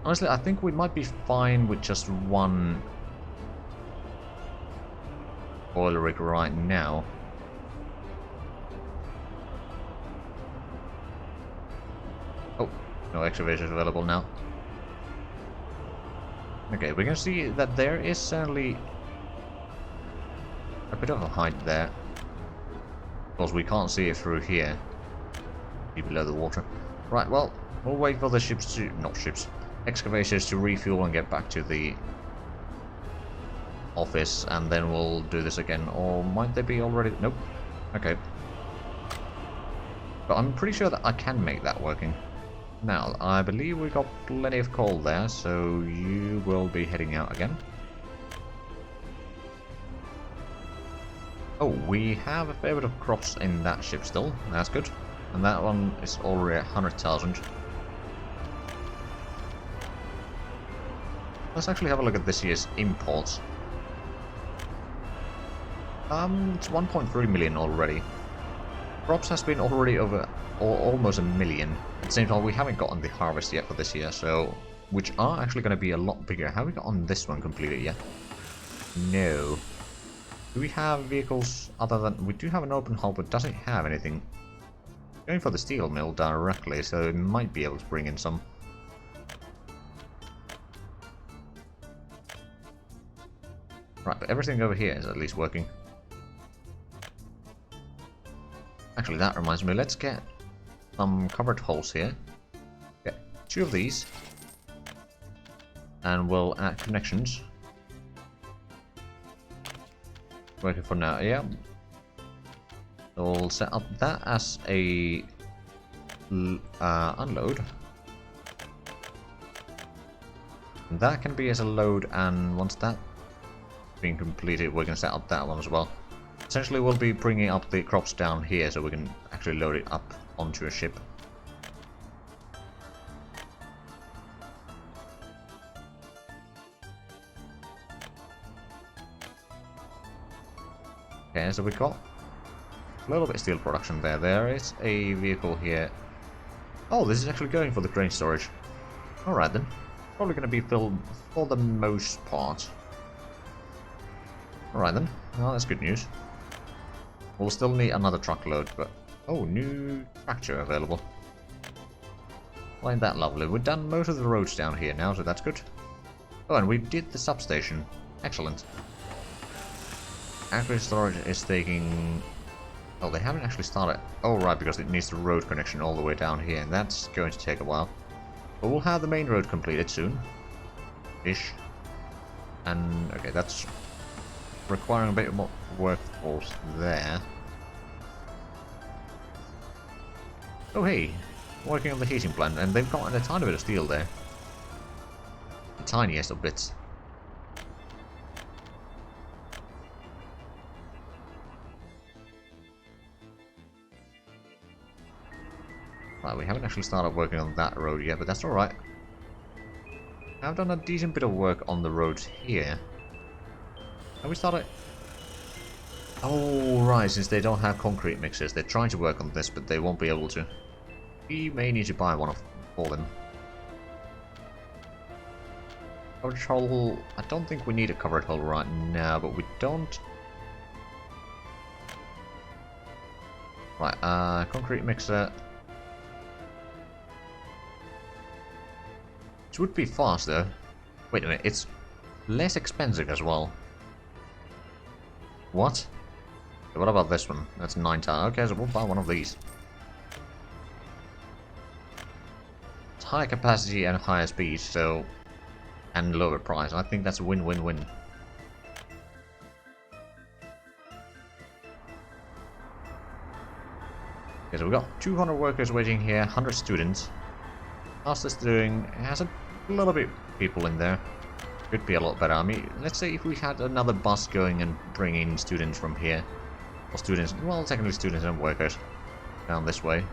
Speaker 1: Honestly, I think we might be fine with just one oil rig right now. Oh, no excavators available now. Okay, we can see that there is certainly a bit of a height there. Of course, we can't see it through here. Be below the water. Right, well, we'll wait for the ships to... not ships. Excavators to refuel and get back to the office, and then we'll do this again. Or might they be already... Nope. Okay. But I'm pretty sure that I can make that working. Now, I believe we got plenty of coal there, so you will be heading out again. Oh, we have a fair bit of crops in that ship still. That's good. And that one is already at 100,000. Let's actually have a look at this year's imports. It's 1.3 million already. Crops has been already over almost 1 million. At the same time, we haven't gotten the harvest yet for this year, so which are actually going to be a lot bigger. Have we gotten this one completed yet? No. Do we have vehicles other than... We do have an open hull, but does it have anything? Going for the steel mill directly, so it might be able to bring in some. Right, but everything over here is at least working. Actually, that reminds me, let's get some covered holes here. Get 2 of these. And we'll add connections. Working for now, yeah. So we'll set up that as a unload. And that can be as a load, and once that's been completed, we're going to set up that one as well. Essentially, we'll be bringing up the crops down here so we can actually load it up onto a ship. Okay, so we've got a little bit of steel production there. There is a vehicle here. Oh, this is actually going for the grain storage. Alright then. Probably going to be filled for the most part. Alright then. Well, that's good news. We'll still need another truckload, but... Oh, new tractor available. Well, ain't that lovely. We've done most of the roads down here now, so that's good. Oh, and we did the substation. Excellent. Agri storage is taking... Oh, they haven't actually started. Oh, right, because it needs the road connection all the way down here, and that's going to take a while. But we'll have the main road completed soon. Ish. And, okay, that's requiring a bit more workforce there. Oh, hey, working on the heating plant, and they've got a tiny bit of steel there. The tiniest of bits. Right, we haven't actually started working on that road yet, but that's alright. I've done a decent bit of work on the roads here. Have we started? Oh, right, since they don't have concrete mixers, they're trying to work on this, but they won't be able to. We may need to buy one for them. Covered hull. I don't think we need a covered hull right now, but we don't. Right, concrete mixer. It would be fast though. Wait a minute, it's less expensive as well. What? Okay, what about this one? That's 9 ton. Okay, so we'll buy one of these. It's higher capacity and higher speed, so... and lower price. I think that's a win-win-win. Okay, so we've got 200 workers waiting here, 100 students. How's this doing? It has a little bit of people in there. Could be a lot better. I mean, let's say if we had another bus going and bringing students from here. Or students, well, technically students and workers. Down this way.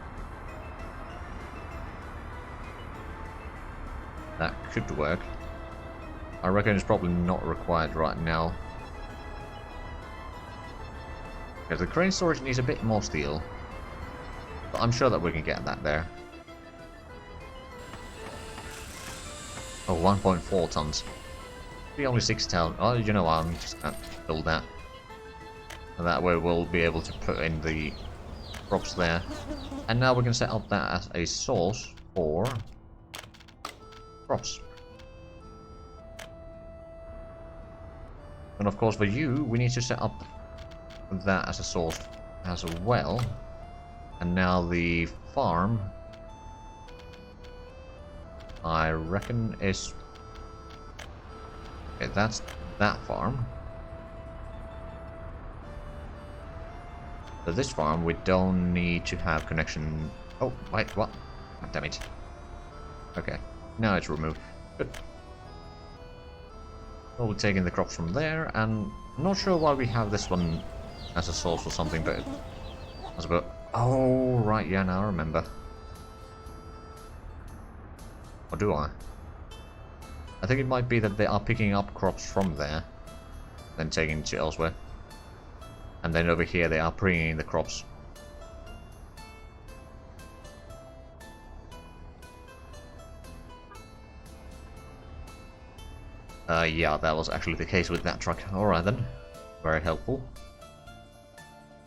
Speaker 1: That could work. I reckon it's probably not required right now. Because the crane storage needs a bit more steel. But I'm sure that we can get that there. Oh, 1.4 tons. Be only 6 tons. Oh, you know what, I'm just gonna build that. And that way we'll be able to put in the crops there. And now we can set up that as a source for crops. And of course for you, we need to set up that as a source as well. And now the farm, I reckon is... okay, that's that farm. So this farm, we don't need to have connection... oh, wait, what? Oh, damn it. Okay, now it's removed. Good. Well, we're taking the crops from there, and I'm not sure why we have this one as a source or something, but... that's about... oh, right, yeah, now I remember. Or do I? I think it might be that they are picking up crops from there, then taking it to elsewhere. And then over here they are bringing the crops. Yeah, that was actually the case with that truck. Alright then. Very helpful.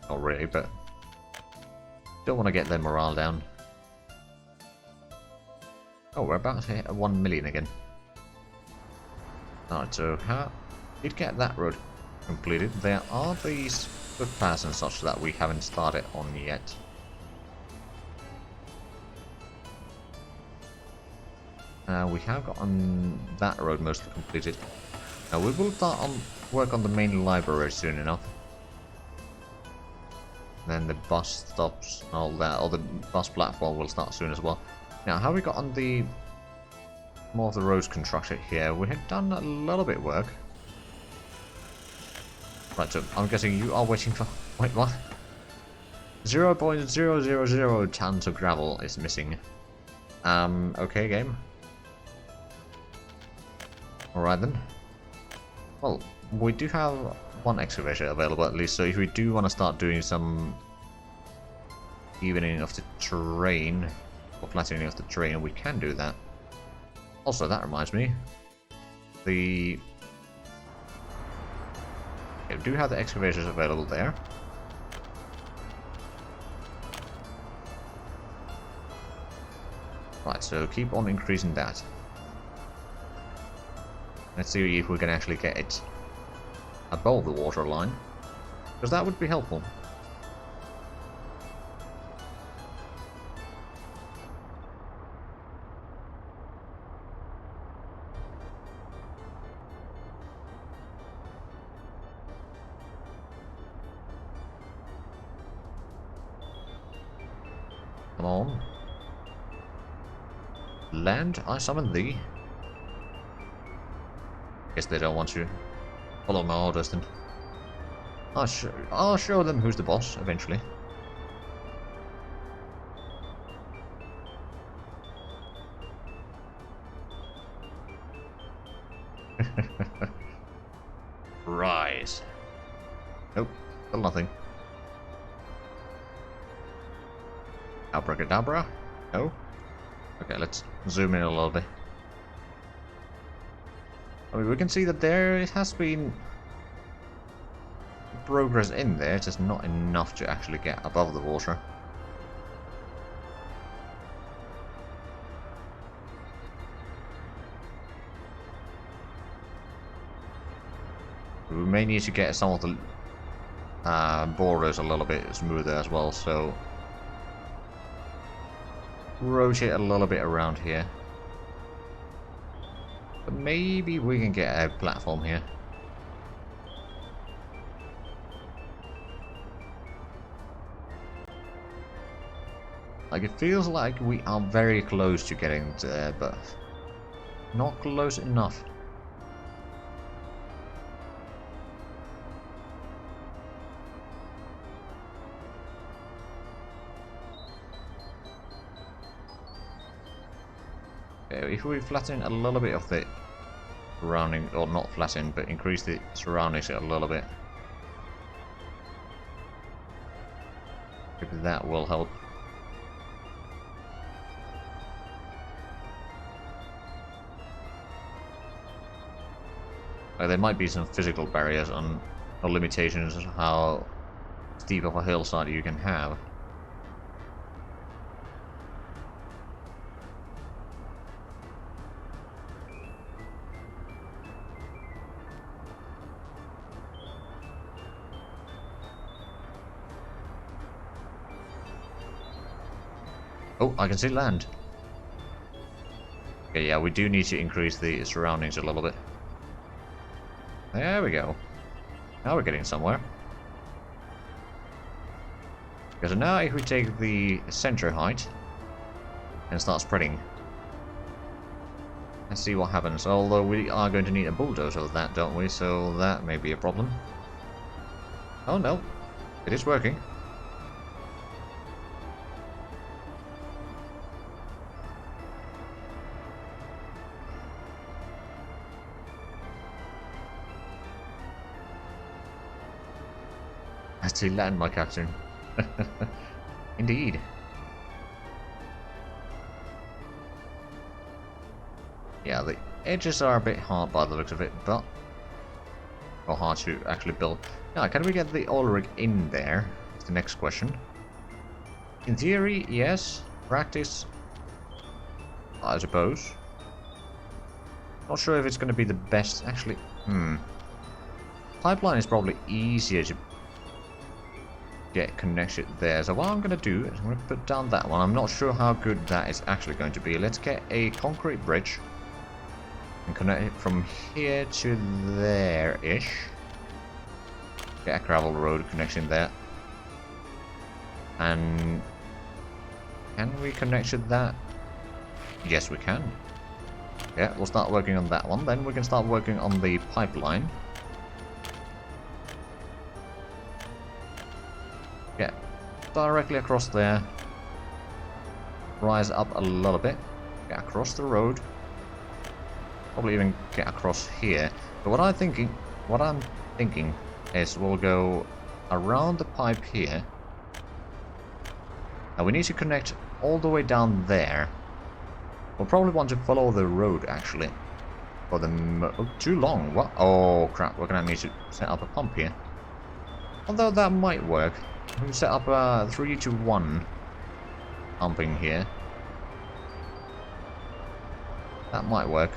Speaker 1: Not really, but... Don't want to get their morale down. Oh, we're about to hit 1 million again. Alright, so how did get that road completed? There are these footpaths and such that we haven't started on yet. We have gotten that road mostly completed. Now we will start on work on the main library soon enough. Then the bus stops and all that, or the bus platform will start soon as well. Now, how we got on the more of the roads constructed here? We have done a little bit of work. Right, so I'm guessing you are waiting for. Wait, what? 0.000 tons of gravel is missing. Okay, game. Alright then. Well, we do have one excavator available at least, so if we do want to start doing some evening of the terrain, or flattening of the terrain, we can do that. Also, that reminds me, we do have the excavators available there. Right, so keep on increasing that. Let's see if we can actually get it above the water line, because that would be helpful. Come on. Land, I summon thee. Guess they don't want to follow my orders then. I'll show them who's the boss eventually. Rise. Nope, still nothing. Abracadabra? No? Okay, let's zoom in a little bit. I mean, we can see that there has been progress in there, just not enough to actually get above the water. We may need to get some of the borders a little bit smoother as well, so rotate a little bit around here. But maybe we can get a platform here. Like, it feels like we are very close to getting there, but not close enough. Okay, if we flatten a little bit of the surrounding, or not flatten, but increase the surroundings a little bit, maybe that will help. There might be some physical barriers on, or limitations on how steep of a hillside you can have. Oh, I can see land. Okay, yeah, we do need to increase the surroundings a little bit. There we go. Now we're getting somewhere. Because now if we take the center height and start spreading, let's see what happens. Although we are going to need a bulldozer of that, don't we? So that may be a problem. Oh no, it is working. To land, my captain. Indeed. Yeah, the edges are a bit hard by the looks of it, but or hard to actually build. Now, can we get the oil rig in there? That's the next question. In theory, yes. Practice, I suppose. Not sure if it's going to be the best. Actually, pipeline is probably easier to get connected there. So what I'm going to do is I'm going to put down that one. I'm not sure how good that is actually going to be. Let's get a concrete bridge and connect it from here to there-ish. Get a gravel road connection there. And can we connect to that? Yes, we can. Yeah, we'll start working on that one. Then we can start working on the pipeline. Yeah, directly across there. Rise up a little bit. Get across the road. Probably even get across here. But what I'm thinking is we'll go around the pipe here. Now we need to connect all the way down there. We'll probably want to follow the road, actually. For the too long. What? Oh, crap. We're going to need to set up a pump here. Although that might work. We can set up a 3-to-1 pumping here. That might work.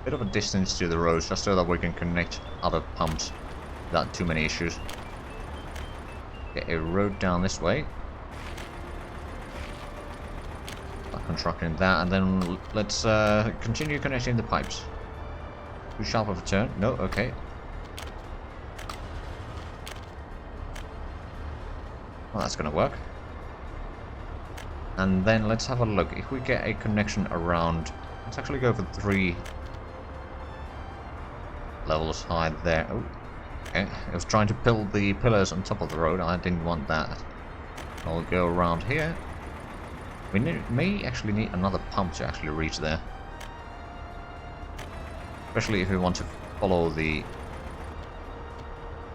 Speaker 1: Bit of a distance to the roads, just so that we can connect other pumps without too many issues. Get a road down this way. Constructing that, and then let's continue connecting the pipes. Too sharp of a turn? No, okay. Well, that's gonna work. And then let's have a look. If we get a connection around, let's actually go for 3 levels high there. Oh, okay. It was trying to build the pillars on top of the road. I didn't want that. I'll go around here. We may actually need another pump to actually reach there. Especially if we want to follow the...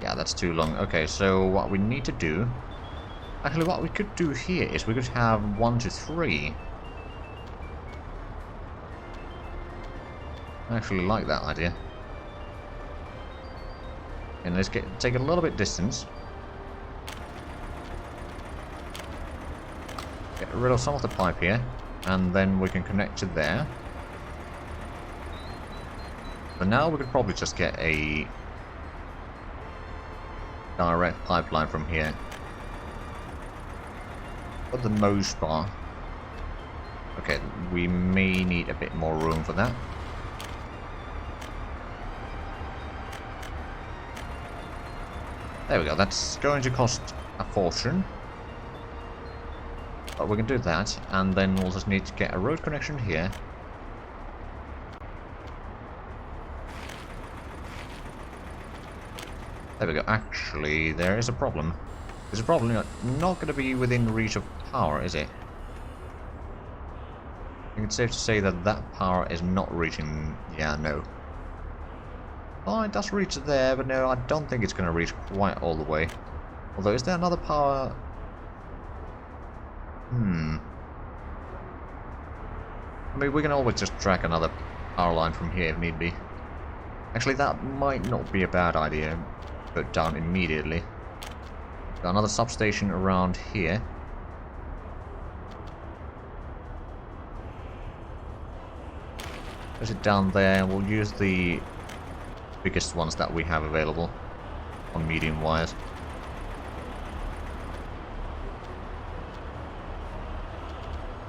Speaker 1: Yeah, that's too long. Okay, so what we need to do... Actually, what we could do here is we could have 1 to 3. I actually like that idea. And let's take a little bit distance. Get rid of some of the pipe here, and then we can connect to there. But now we could probably just get a direct pipeline from here. For the most part. Okay, we may need a bit more room for that. There we go, that's going to cost a fortune. But we can do that, and then we'll just need to get a road connection here. There we go. Actually, there is a problem. There's a problem not going to be within reach of power, is it? I think it's safe to say that that power is not reaching... Yeah, no. Oh, it does reach there, but no, I don't think it's going to reach quite all the way. Although, is there another power... I mean, we can always just drag another power line from here if need be. Actually, that might not be a bad idea. Put down immediately. Got another substation around here. Place it down there. We'll use the biggest ones that we have available on medium wires.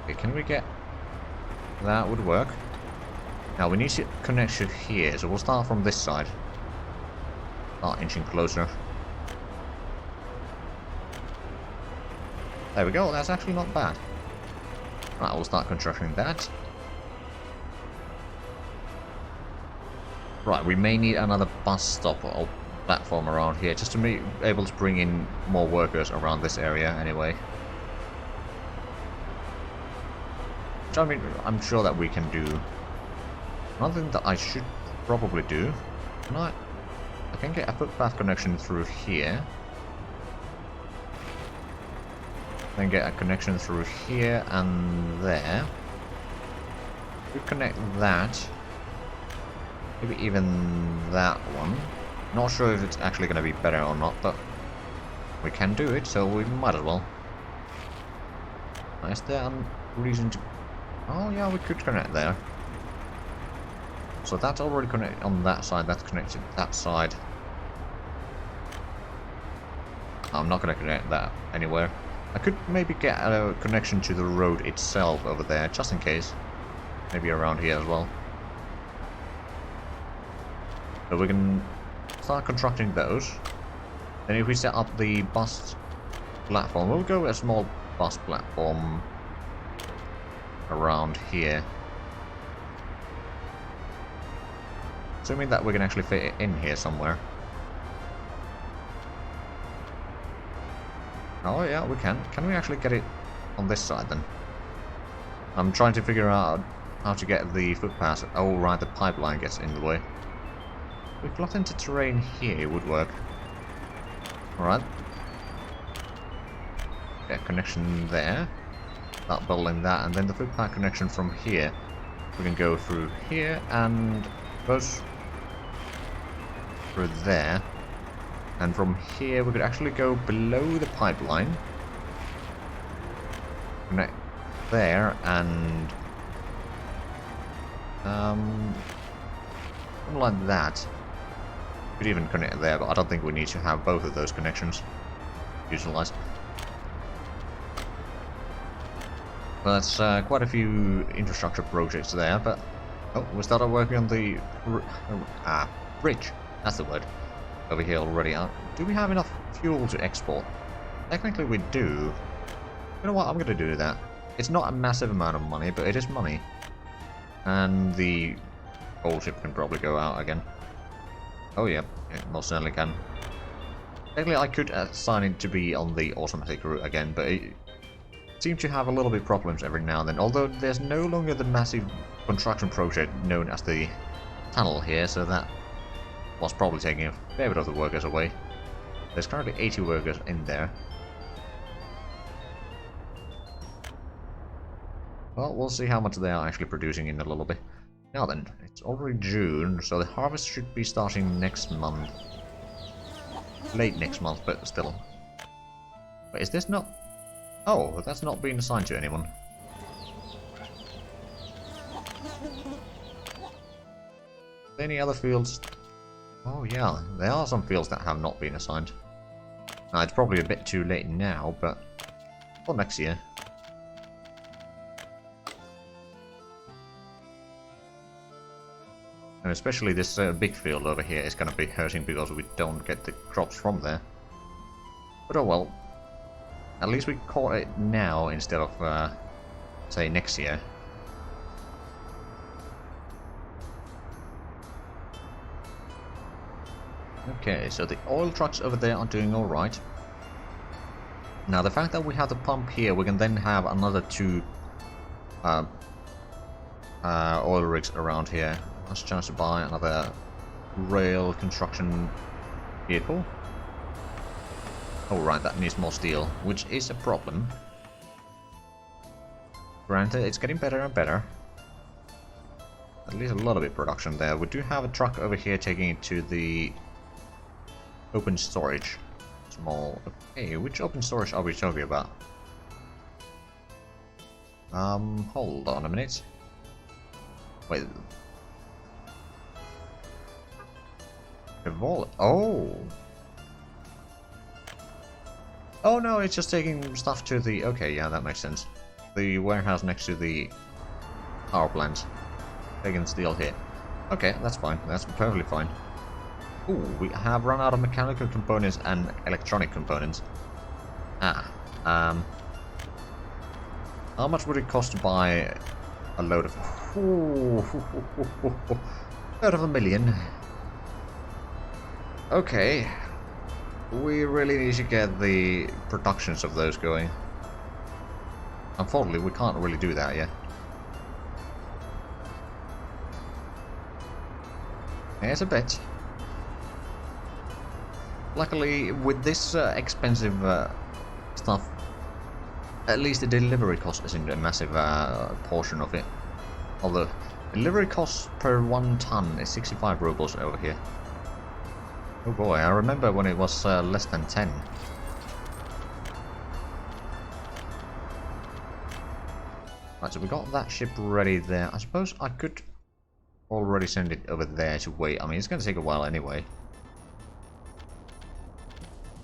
Speaker 1: Okay, can we get... That would work. Now we need to connect it here, so we'll start from this side. Start inching closer. There we go, that's actually not bad. Right, we'll start constructing that. Right, we may need another bus stop or platform around here, just to be able to bring in more workers around this area anyway. Which, I mean, I'm sure that we can do. Another thing that I should probably do, I can get a footpath connection through here. Then get a connection through here and there. We connect that. Maybe even that one. Not sure if it's actually going to be better or not, but We can do it, so we might as well. Is there a reason to... Oh yeah, we could connect there. So that's already connected on that side, that's connected to that side. I'm not going to connect that anywhere. I could maybe get a connection to the road itself over there, just in case. Maybe around here as well. So we can start constructing those. Then if we set up the bus platform, we'll go with a small bus platform around here. Assuming that we can actually fit it in here somewhere. Oh yeah, we can. Can we actually get it on this side then? I'm trying to figure out how to get the footpath. Oh right, the pipeline gets in the way. We plot into terrain here, it would work. Alright. Get connection there. Start building that, and then the footpath connection from here. We can go through here and goes through there. And from here we could actually go below the pipeline. Connect there and something like that. Could even connect there, but I don't think we need to have both of those connections utilized. Well, that's quite a few infrastructure projects there, but oh, we started working on the bridge. That's the word. Over here already. Do we have enough fuel to export? Technically we do. You know what, I'm gonna do that. It's not a massive amount of money, but it is money. And the old ship can probably go out again. Oh yeah, it most certainly can. Technically I could assign it to be on the automatic route again, but it seems to have a little bit of problems every now and then. Although there's no longer the massive construction project known as the tunnel here, so that was probably taking a fair bit of the workers away. There's currently 80 workers in there. Well, we'll see how much they are actually producing in a little bit. Now then, it's already June, so the harvest should be starting next month. Late next month, but still. But is this not... Oh, that's not being assigned to anyone. Any other fields? Oh yeah, there are some fields that have not been assigned. Now, it's probably a bit too late now, but for next year. And especially this big field over here is going to be hurting because we don't get the crops from there. But oh well. At least we caught it now instead of, say, next year. Okay, so the oil trucks over there are doing alright. Now the fact that we have the pump here, we can then have another two oil rigs around here. Let's chance to buy another rail construction vehicle. Oh right, that needs more steel, which is a problem. Granted, it's getting better and better. At least a lot of it production there. We do have a truck over here taking it to the open storage. Small. Okay, which open storage are we talking about? Hold on a minute. Wait. Evol. Oh! Oh no, it's just taking stuff to the... Okay, yeah, that makes sense. The warehouse next to the power plant. Taking steel here. Okay, that's fine. That's perfectly fine. Ooh, we have run out of mechanical components and electronic components. How much would it cost to buy a load of... Load of 1 million. Okay. We really need to get the productions of those going. Unfortunately, we can't really do that yet. Here's a bit. Luckily, with this expensive stuff, at least the delivery cost isn't a massive portion of it. Although, delivery cost per 1 ton is 65 rubles over here. Oh boy, I remember when it was less than 10. Right, so we got that ship ready there. I suppose I could already send it over there to wait. I mean, it's going to take a while anyway.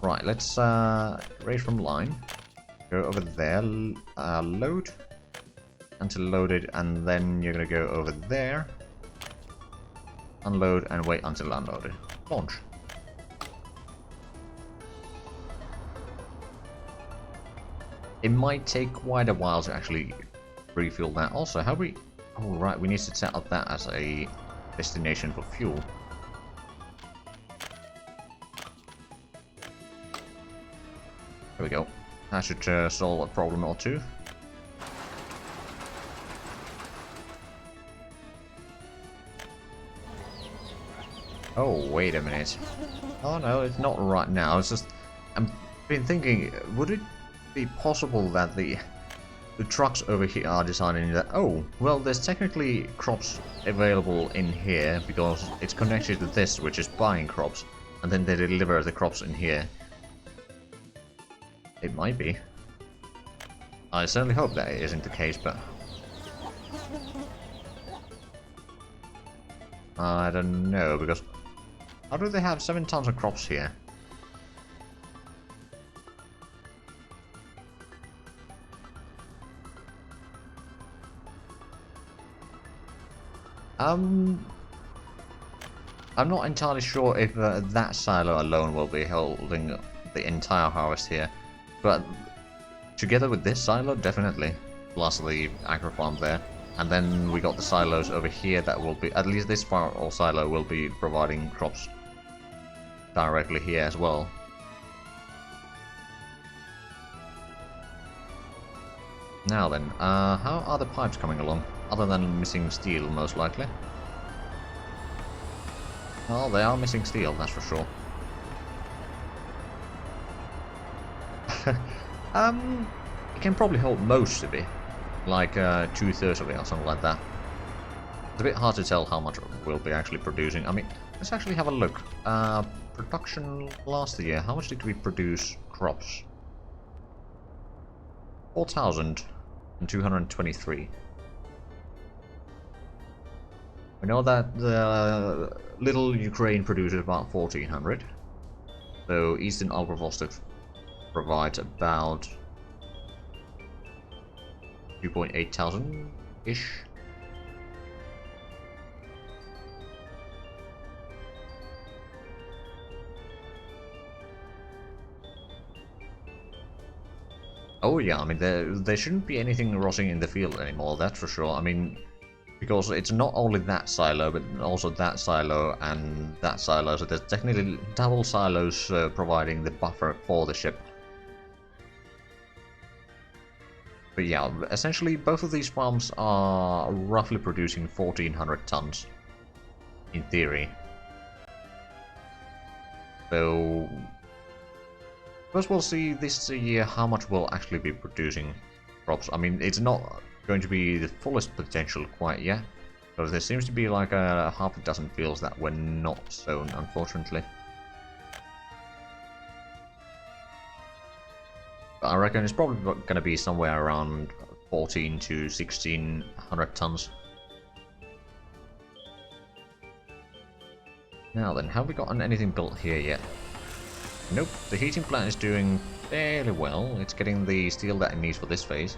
Speaker 1: Right, let's raise from line. Go over there, load. Until loaded, and then you're going to go over there. Unload and wait until unloaded. Launch. It might take quite a while to actually refuel that. Also, how we... Oh, right, we need to set up that as a destination for fuel. There we go. That should solve a problem or two. Oh, wait a minute. Oh no, it's not right now. It's just... I've been thinking, would it be possible that the trucks over here are deciding that, oh, well, there's technically crops available in here because it's connected to this, which is buying crops, and then they deliver the crops in here. It might be. I certainly hope that it isn't the case, but... I don't know, because... How do they have 7 tons of crops here? I'm not entirely sure if that silo alone will be holding the entire harvest here, but together with this silo, definitely. Plus the agri farm there. And then we got the silos over here that will be, at least this farm or silo will be providing crops directly here as well. Now then, how are the pipes coming along? Other than missing steel, most likely. Well, they are missing steel, that's for sure. It can probably hold most of it. Like 2/3 of it or something like that. It's a bit hard to tell how much we'll be actually producing. I mean, let's actually have a look. Production last year, how much did we produce crops? 4,223. We know that the little Ukraine produces about 1,400. So Eastern Alprovostok provides about 2,800-ish. Oh yeah, I mean, there shouldn't be anything rotting in the field anymore, that's for sure. I mean, because it's not only that silo, but also that silo and that silo, so there's technically double silos providing the buffer for the ship. But yeah, essentially both of these farms are roughly producing 1,400 tons, in theory. So... First we'll see this year how much we'll actually be producing crops. I mean, it's not going to be the fullest potential quite yet, because there seems to be like a half a dozen fields that were not sown, unfortunately. But I reckon it's probably going to be somewhere around 1,400 to 1,600 tons. Now then, have we gotten anything built here yet? Nope, the heating plant is doing fairly well. It's getting the steel that it needs for this phase.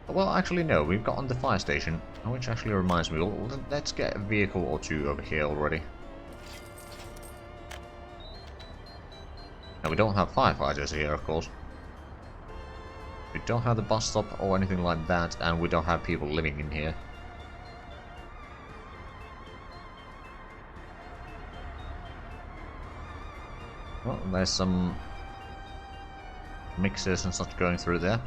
Speaker 1: Well, actually no, we've gotten the fire station, which actually reminds me, let's get a vehicle or two over here already. Now we don't have firefighters here, of course. We don't have the bus stop or anything like that, and we don't have people living in here. Well, there's some mixers and such going through there.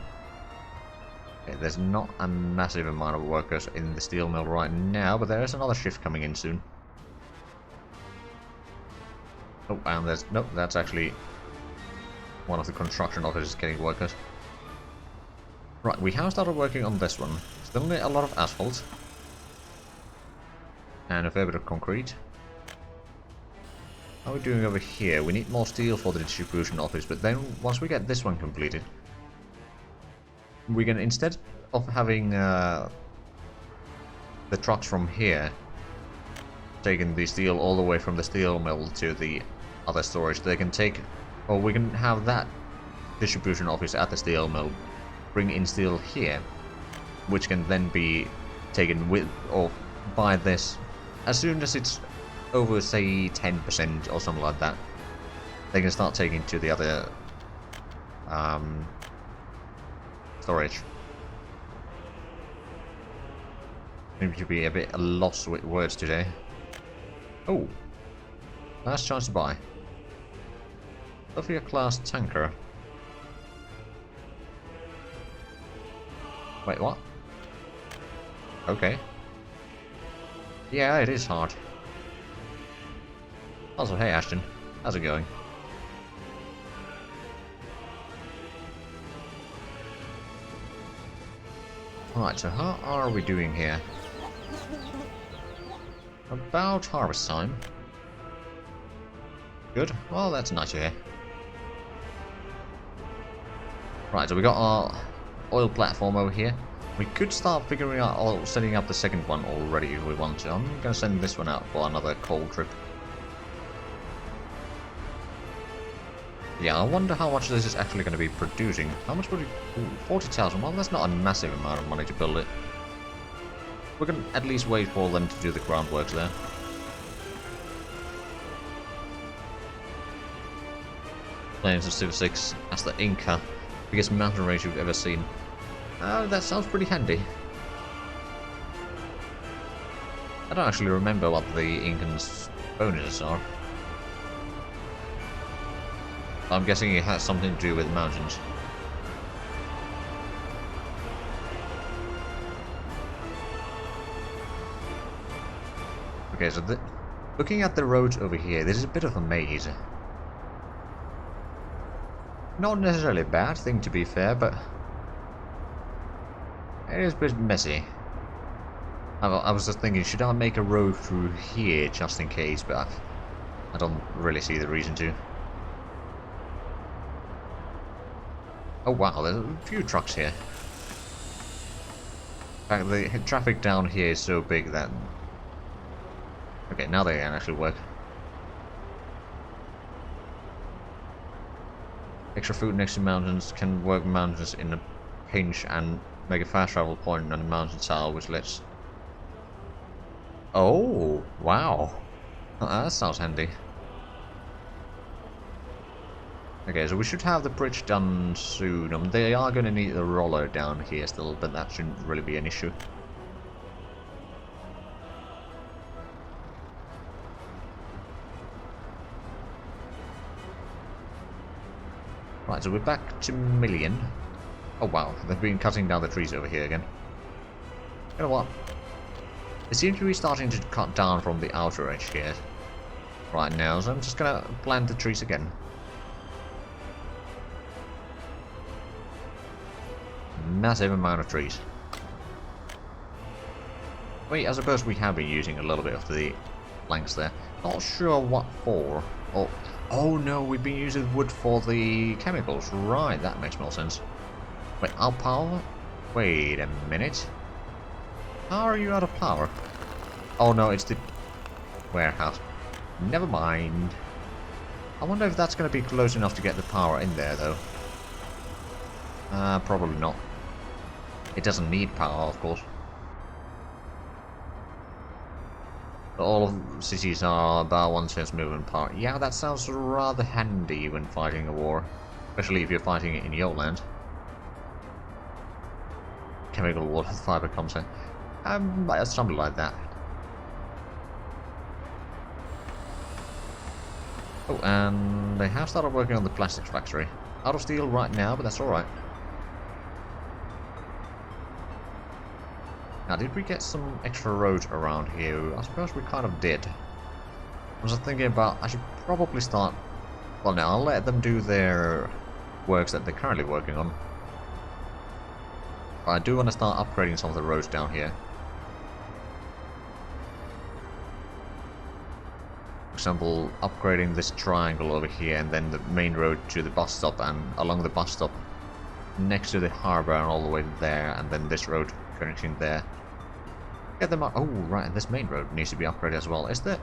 Speaker 1: Okay, there's not a massive amount of workers in the steel mill right now, but there is another shift coming in soon. Oh, and there's... Nope, that's actually one of the construction officers getting workers. Right, we have started working on this one. Still need a lot of asphalt. And a fair bit of concrete. How are we doing over here? We need more steel for the distribution office, but then once we get this one completed... we can, instead of having the trucks from here taking the steel all the way from the steel mill to the other storage, they can take, or we can have that distribution office at the steel mill bring in steel here, which can then be taken with or by this as soon as it's over, say, 10% or something like that. They can start taking to the other storage. Seems to be a bit lost with words today. Oh, last chance to buy. Sophia class tanker. Wait, what? Okay. Yeah, it is hard. Also, hey Ashton, how's it going? Alright, so how are we doing here? About harvest time. Good. Well, that's nice to hear. Right, so we got our oil platform over here. We could start figuring out or setting up the second one already if we want to. I'm gonna send this one out for another coal trip. Yeah, I wonder how much this is actually going to be producing. How much would it... 40,000? Well, that's not a massive amount of money to build it. We can at least wait for them to do the groundworks there. Plains of Civ 6 as the Inca. Biggest mountain range you've ever seen. That sounds pretty handy. I don't actually remember what the Incans' bonuses are. I'm guessing it has something to do with mountains. Okay, so looking at the roads over here, this is a bit of a maze. Not necessarily a bad thing, to be fair, but it is a bit messy. I was just thinking, should I make a road through here just in case, but I don't really see the reason to. Oh wow, there's a few trucks here. In fact, the traffic down here is so big that... Okay, now they can actually work. Extra food next to mountains can work mountains in a pinch and make a fast travel point on the mountain tower, which lets... Oh, wow. That sounds handy. Okay, so we should have the bridge done soon. They are going to need the roller down here still, but that shouldn't really be an issue. Right, so we're back to million. Oh wow, they've been cutting down the trees over here again. You know what? They seem to be starting to cut down from the outer edge here right now, so I'm just going to plant the trees again. Massive amount of trees. Wait, I suppose we have been using a little bit of the planks there. Not sure what for. Oh no, we've been using wood for the chemicals. Right, that makes more sense. Wait, our power? Wait a minute. How are you out of power? Oh no, it's the warehouse. Never mind. I wonder if that's going to be close enough to get the power in there though. Probably not. It doesn't need power, of course. But all of cities are about 1 cent movement power. Yeah, that sounds rather handy when fighting a war. Especially if you're fighting it in your land. Chemical water fiber comes in. Something like that. Oh, and they have started working on the plastics factory. Out of steel right now, but that's alright. Now, did we get some extra roads around here? I suppose we kind of did. I was just thinking about, I should probably start... Well, now, I'll let them do their works that they're currently working on. But I do want to start upgrading some of the roads down here. For example, upgrading this triangle over here and then the main road to the bus stop, and along the bus stop next to the harbor and all the way there, and then this road connecting there. Get them up. Oh, right, and this main road needs to be upgraded as well. Is there...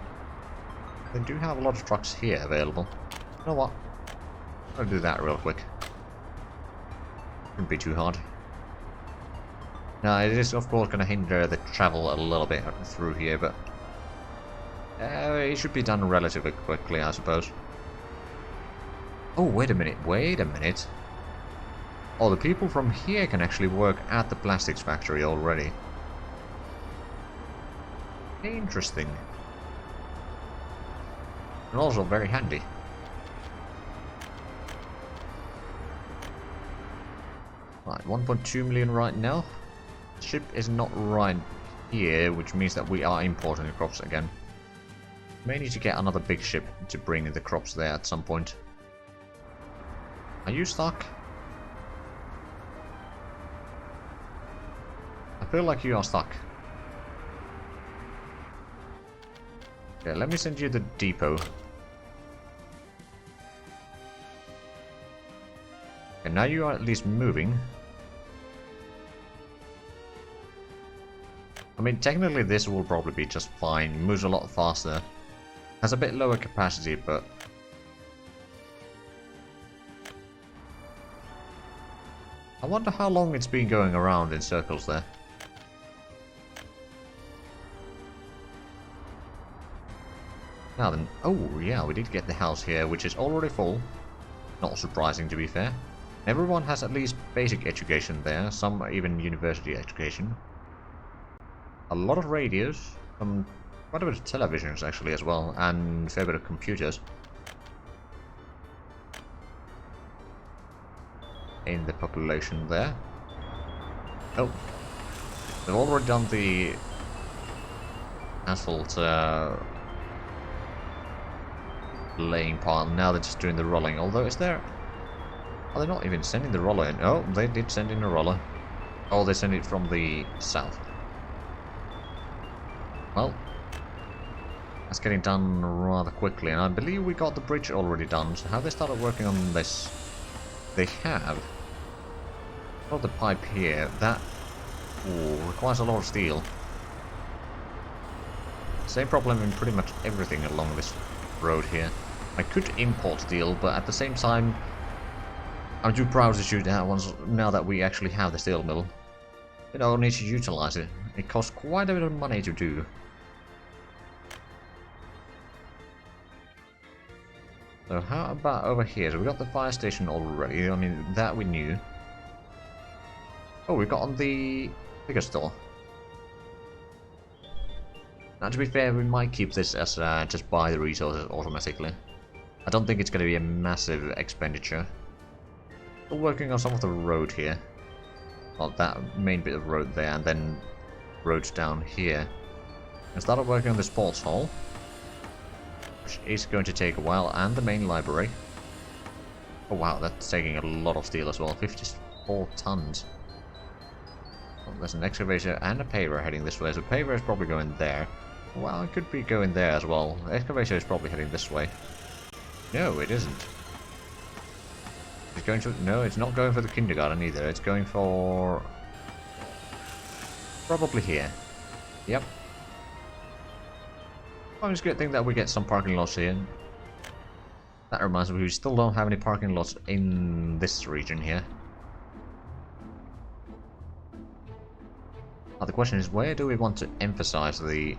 Speaker 1: They do have a lot of trucks here available. You know what? I'll do that real quick. Shouldn't be too hard. Now, it is, of course, going to hinder the travel a little bit through here, but... it should be done relatively quickly, I suppose. Oh, wait a minute, wait a minute. Oh, the people from here can actually work at the plastics factory already. Interesting. And also very handy. Right, 1.2 million right now. Ship is not right here, which means that we are importing the crops again. May need to get another big ship to bring the crops there at some point. Are you stuck? I feel like you are stuck. Okay, let me send you the depot. And now you are at least moving. I mean, technically this will probably be just fine. Moves a lot faster. Has a bit lower capacity, but... I wonder how long it's been going around in circles there. Now then, oh yeah, we did get the house here, which is already full. Not surprising, to be fair. Everyone has at least basic education there, some even university education. A lot of radios, quite a bit of televisions actually as well, and a fair bit of computers. In the population there. Oh, they've already done the asphalt laying part, and now they're just doing the rolling. Although, is there... Are they not even sending the roller in? Oh, they did send in a roller. Oh, they sent it from the south. Well, that's getting done rather quickly, and I believe we got the bridge already done. So have they started working on this? They have. Got the pipe here. That requires a lot of steel. Same problem in pretty much everything along this road here. I could import steel, but at the same time, I'm too proud to shoot that once now that we actually have the steel mill. You know, need to utilize it. It costs quite a bit of money to do. So how about over here? So we got the fire station already. I mean, that we knew. Oh, we got on the liquor store. Now, to be fair, we might keep this as just buy the resources automatically. I don't think it's going to be a massive expenditure. Still working on some of the road here. Well, that main bit of road there, and then roads down here. I started working on the sports hall, which is going to take a while, and the main library. Oh wow, that's taking a lot of steel as well, 54 tons. Oh, there's an excavator and a paver heading this way, so paver is probably going there. Well, it could be going there as well. The excavator is probably heading this way. No, it isn't. It's going to... No, it's not going for the kindergarten either. It's going for... probably here. Yep. Well, it's a good thing that we get some parking lots here. That reminds me, we still don't have any parking lots in this region here. Now the question is, where do we want to emphasize the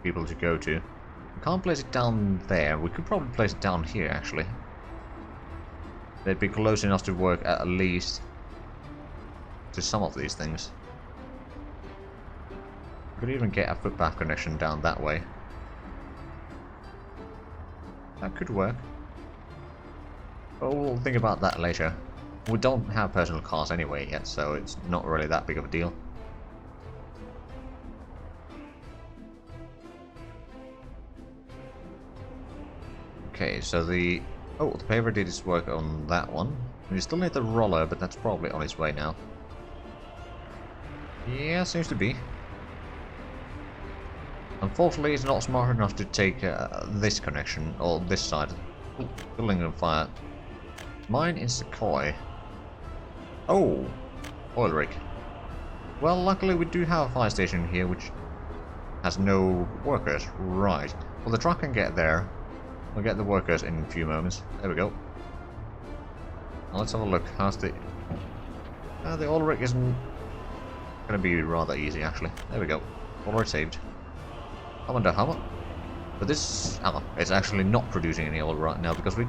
Speaker 1: people to go to? We can't place it down there. We could probably place it down here, actually. They'd be close enough to work at least to some of these things. We could even get a footpath connection down that way. That could work. But we'll think about that later. We don't have personal cars anyway yet, so it's not really that big of a deal. Okay, so the... Oh, the paver did its work on that one. We still need the roller, but that's probably on its way now. Yeah, seems to be. Unfortunately, it's not smart enough to take this connection, or this side. Ooh, building on fire. Mine is Sequoia. Oh! Oil rig. Well, luckily we do have a fire station here which has no workers. Right. Well, the truck can get there. We'll get the workers in a few moments. There we go. Now let's have a look. How's the... the oil rig isn't going to be rather easy, actually. There we go. Already saved. I wonder how much... But this... it's actually not producing any oil right now because we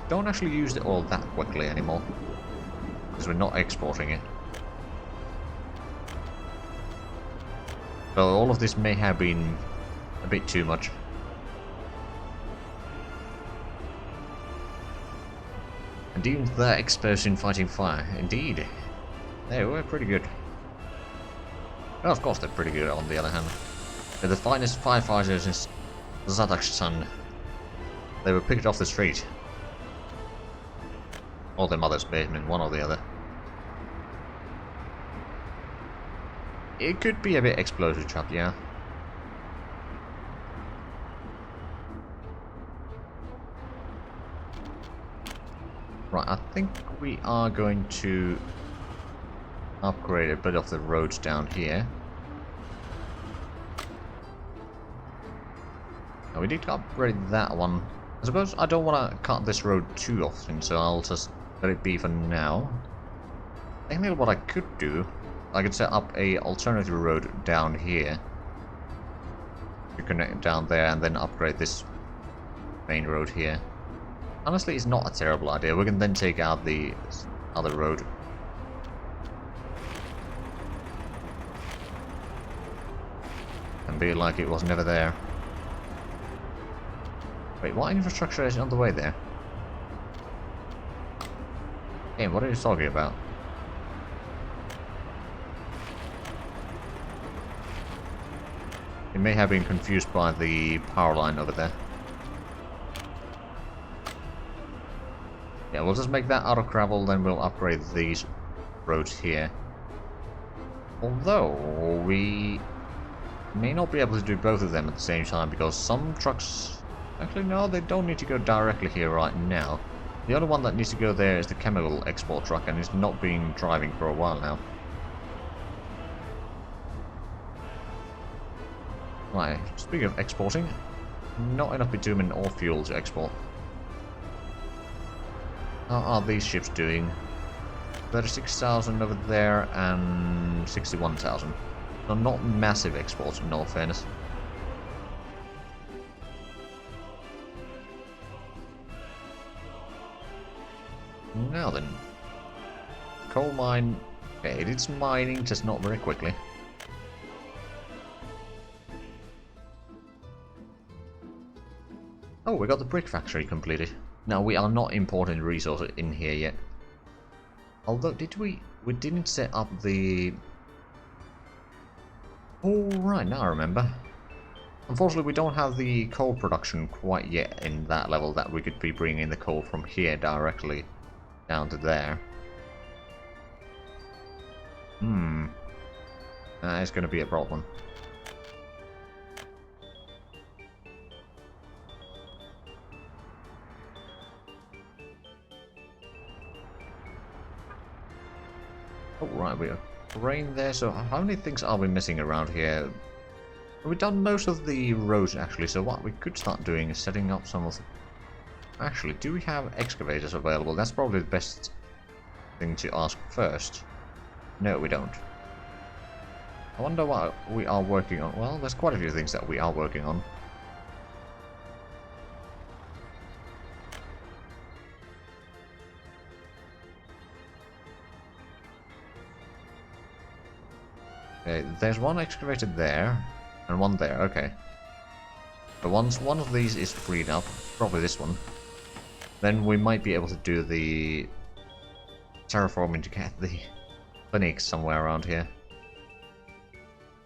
Speaker 1: don't actually use the oil that quickly anymore. Because we're not exporting it. So all of this may have been a bit too much. And even they're exposed in fighting fire. Indeed. They were pretty good. Well, of course they're pretty good on the other hand. They're the finest firefighters in Kazakhstan. They were picked off the street. Or their mother's basement, one or the other. It could be a bit explosive trap, yeah. Right, I think we are going to upgrade a bit of the roads down here. Now we need to upgrade that one. I suppose I don't want to cut this road too often, so I'll just let it be for now. I think what I could do, I could set up a alternative road down here to connect down there and then upgrade this main road here. Honestly, it's not a terrible idea. We can then take out the other road. And be like it was never there. Wait, what infrastructure is on the way there? Hey, what are you talking about? You may have been confused by the power line over there. Yeah, we'll just make that out of gravel, then we'll upgrade these roads here. Although, we may not be able to do both of them at the same time, because some trucks... Actually, no, they don't need to go directly here right now. The other one that needs to go there is the chemical export truck, and it's not been driving for a while now. Right, speaking of exporting, not enough bitumen or fuel to export. How are these ships doing? 36,000 over there and 61,000. So not massive exports in all fairness. Now then. Coal mine. Okay, it's mining, just not very quickly. Oh, we got the brick factory completed. Now, we are not importing resources in here yet. Although, did we... We didn't set up the... Oh, right, now I remember. Unfortunately, we don't have the coal production quite yet in that level that we could be bringing in the coal from here directly down to there. That is going to be a problem. Oh, right, we have rain there, so how many things are we missing around here? We've done most of the roads, actually, so what we could start doing is setting up some of the... Actually, do we have excavators available? That's probably the best thing to ask first. No, we don't. I wonder what we are working on. Well, there's quite a few things that we are working on. Okay, there's one excavator there, and one there, okay. But once one of these is freed up, probably this one, then we might be able to do the terraforming to get the clinic somewhere around here.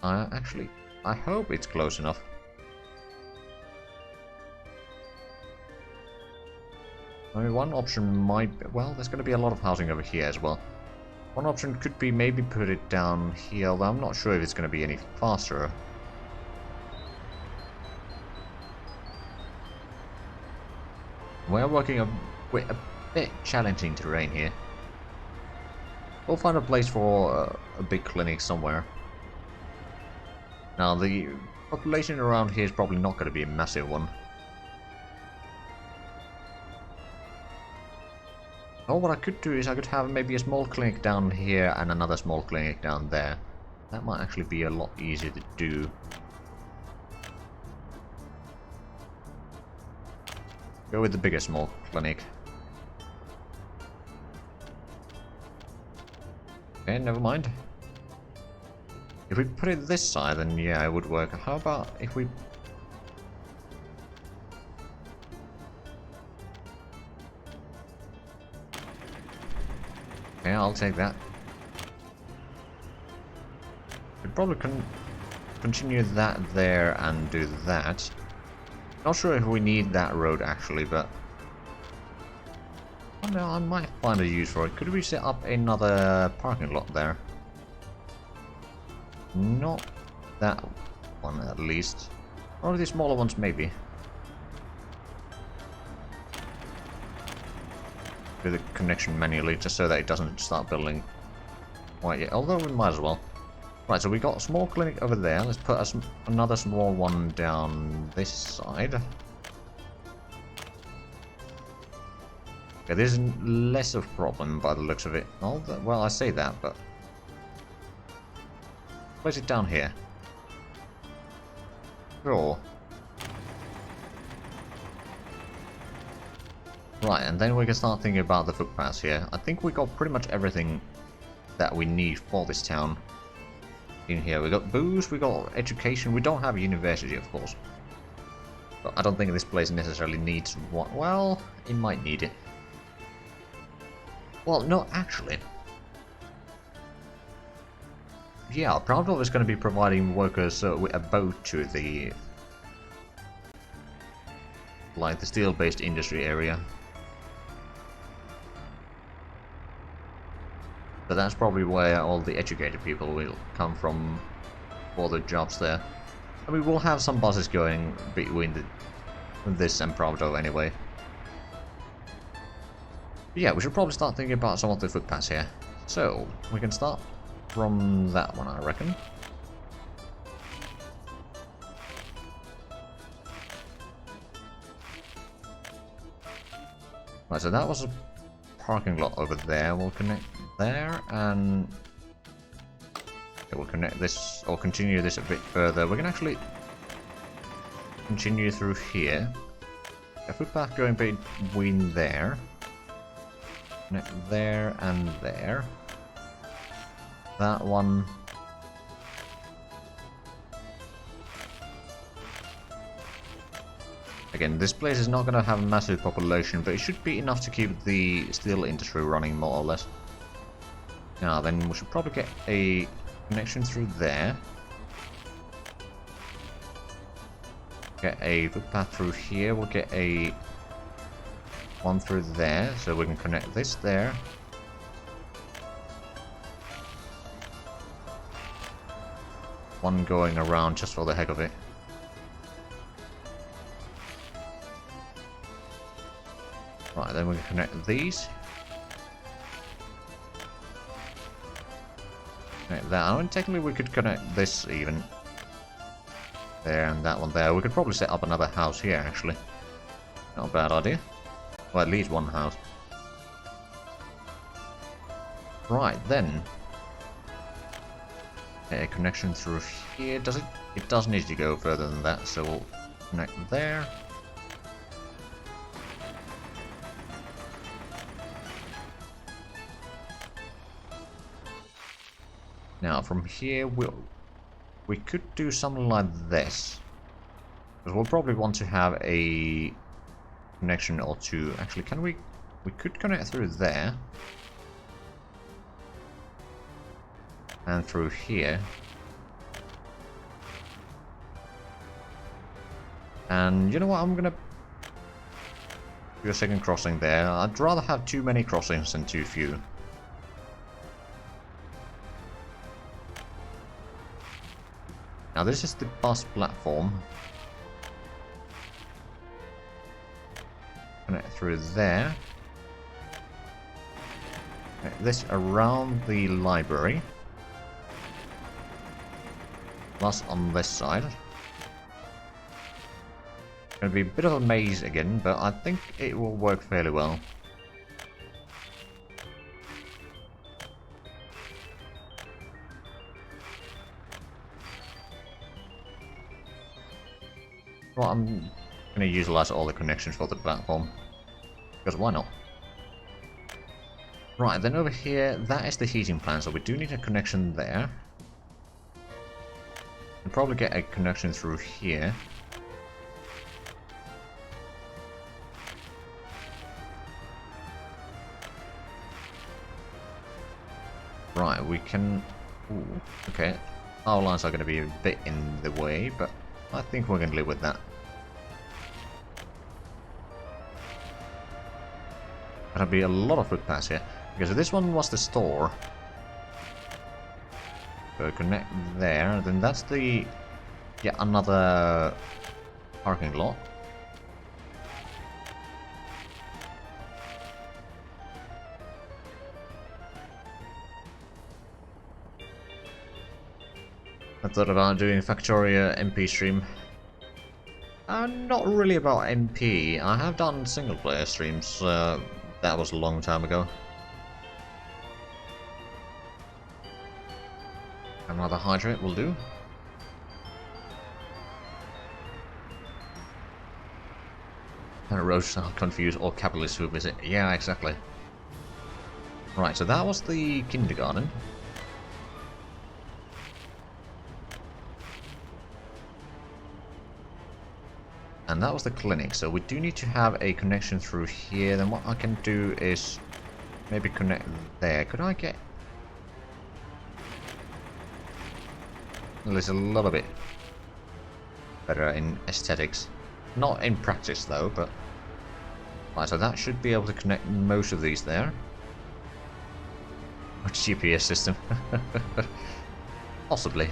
Speaker 1: Actually, I hope it's close enough. I mean, one option might be, well, there's going to be a lot of housing over here as well. One option could be maybe put it down here, although I'm not sure if it's going to be any faster. We're working a bit challenging terrain here. We'll find a place for a big clinic somewhere. Now, the population around here is probably not going to be a massive one. Oh, what I could do is I could have maybe a small clinic down here and another small clinic down there. That might actually be a lot easier to do. Go with the bigger small clinic. Okay, never mind. If we put it this side, then yeah, it would work. How about if we... Okay, I'll take that. We'd probably continue that there and do that. Not sure if we need that road actually, but... Oh no, I might find a use for it. Could we set up another parking lot there? Not that one at least. Or the smaller ones maybe. Do the connection manually just so that it doesn't start building quite yet. Although we might as well. Right, so we got a small clinic over there. Let's put another small one down this side. Okay, this is less of a problem by the looks of it. Well, I say that, but... Place it down here. Sure. Right, and then we can start thinking about the footpaths here. I think we got pretty much everything that we need for this town in here. We got booze, we got education. We don't have a university, of course. But I don't think this place necessarily needs one. Well, it might need it. Well, no, actually. Yeah, Proudville is going to be providing workers with a boat to the... like the steel-based industry area. But that's probably where all the educated people will come from for the jobs there. And we will have some buses going between this and Proudville anyway. But yeah, we should probably start thinking about some of the footpaths here. So, we can start from that one, I reckon. Right, so that was a parking lot over there. We'll connect there, and okay, we'll connect this, or continue this a bit further. We can actually continue through here. A footpath going between there. Connect there and there. That one. Again, this place is not going to have a massive population, but it should be enough to keep the steel industry running, more or less. Now then, we should probably get a connection through there. Get a footpath through here. We'll get a one through there, so we can connect this there. One going around just for the heck of it. Right, then we can connect these. Connect that. I mean, technically we could connect this even. There and that one there. We could probably set up another house here, actually. Not a bad idea. Well, at least one house. Right, then. A connection through here. Does it? It does need to go further than that, so we'll connect there. Now, from here, we could do something like this. Because we'll probably want to have a connection or two. Actually, can we... We could connect through there. And through here. And you know what, I'm gonna do a second crossing there. I'd rather have too many crossings than too few. Now this is the bus platform. Connect through there. Okay, this around the library. Plus on this side. Gonna be a bit of a maze again, but I think it will work fairly well. Well, I'm gonna utilize all the connections for the platform. Because why not? Right, then over here, that is the heating plant, so we do need a connection there. We'll probably get a connection through here. Right, we can... Ooh, okay. Our lines are going to be a bit in the way, but I think we're going to live with that. There'll be a lot of footpaths here. Because this one was the store. So connect there, then that's the... yeah, another parking lot. I thought about doing Factoria MP stream. Not really about MP. I have done single player streams. That was a long time ago. Another hydrate will do. Roads are confused or capitalists who visit. Yeah, exactly. Right, so that was the kindergarten. And that was the clinic, so we do need to have a connection through here. Then what I can do is maybe connect there. Could I get... well, it's a little bit better in aesthetics. Not in practice though, but... right, so that should be able to connect most of these there. A GPS system. Possibly.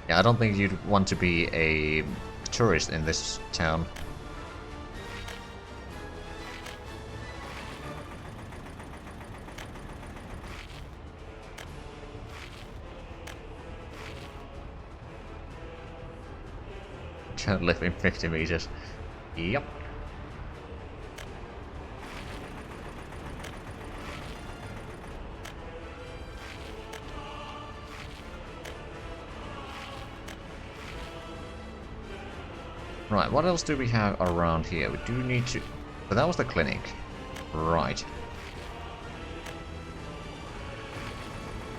Speaker 1: Yeah, I don't think you'd want to be a tourist in this town. Don't live in 50 meters. Yep. Right, what else do we have around here? We do need to... but that was the clinic. Right.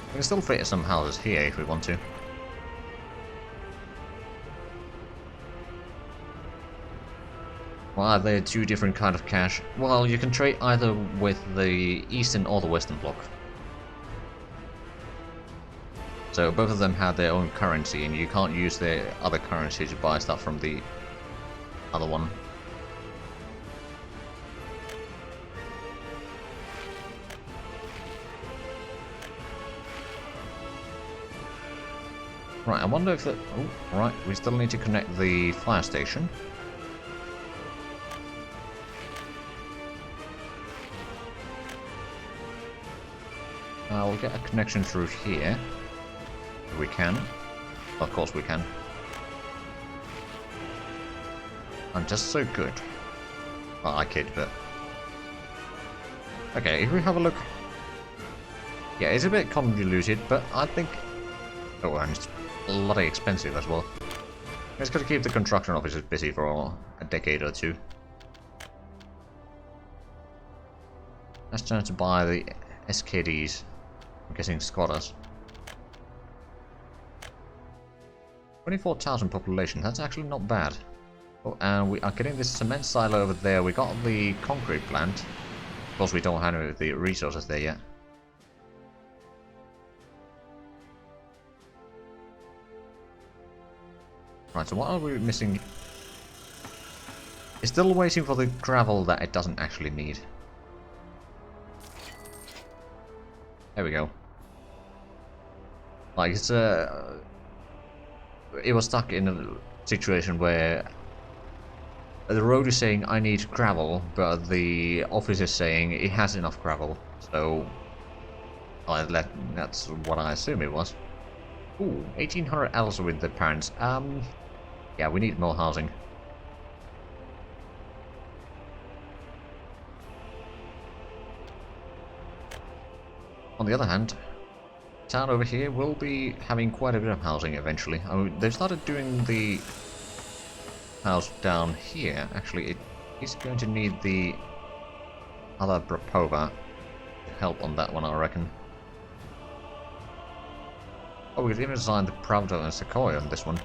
Speaker 1: We can still fit some houses here if we want to. Well, are there two different kind of cash? Well, you can trade either with the Eastern or the Western bloc. So both of them have their own currency, and you can't use their other currency to buy stuff from the other one. Right, I wonder if that... oh, right, we still need to connect the fire station. We'll get a connection through here. If we can. Of course we can. I'm just so good. Well, I kid, but... okay, if we have a look... yeah, it's a bit convoluted, but I think... oh, and it's bloody expensive as well. It's got to keep the construction officers busy for a decade or two. Let's try to buy the SKDs. I'm guessing squatters. 24,000 population, that's actually not bad. Oh, and we are getting this cement silo over there. We got the concrete plant. Of course, we don't have the resources there yet. Right, so what are we missing? It's still waiting for the gravel that it doesn't actually need. There we go. Like, it's it was stuck in a situation where The road is saying I need gravel, but the office is saying it has enough gravel. So that's what I assume it was. Ooh, 1800 elves with the parents. Yeah, we need more housing. On the other hand, town over here will be having quite a bit of housing eventually. I mean, they've started doing the house down here. Actually, it is going to need the other Bropova to help on that one, I reckon. Oh, we could even design the Pravda and Sequoia on this one.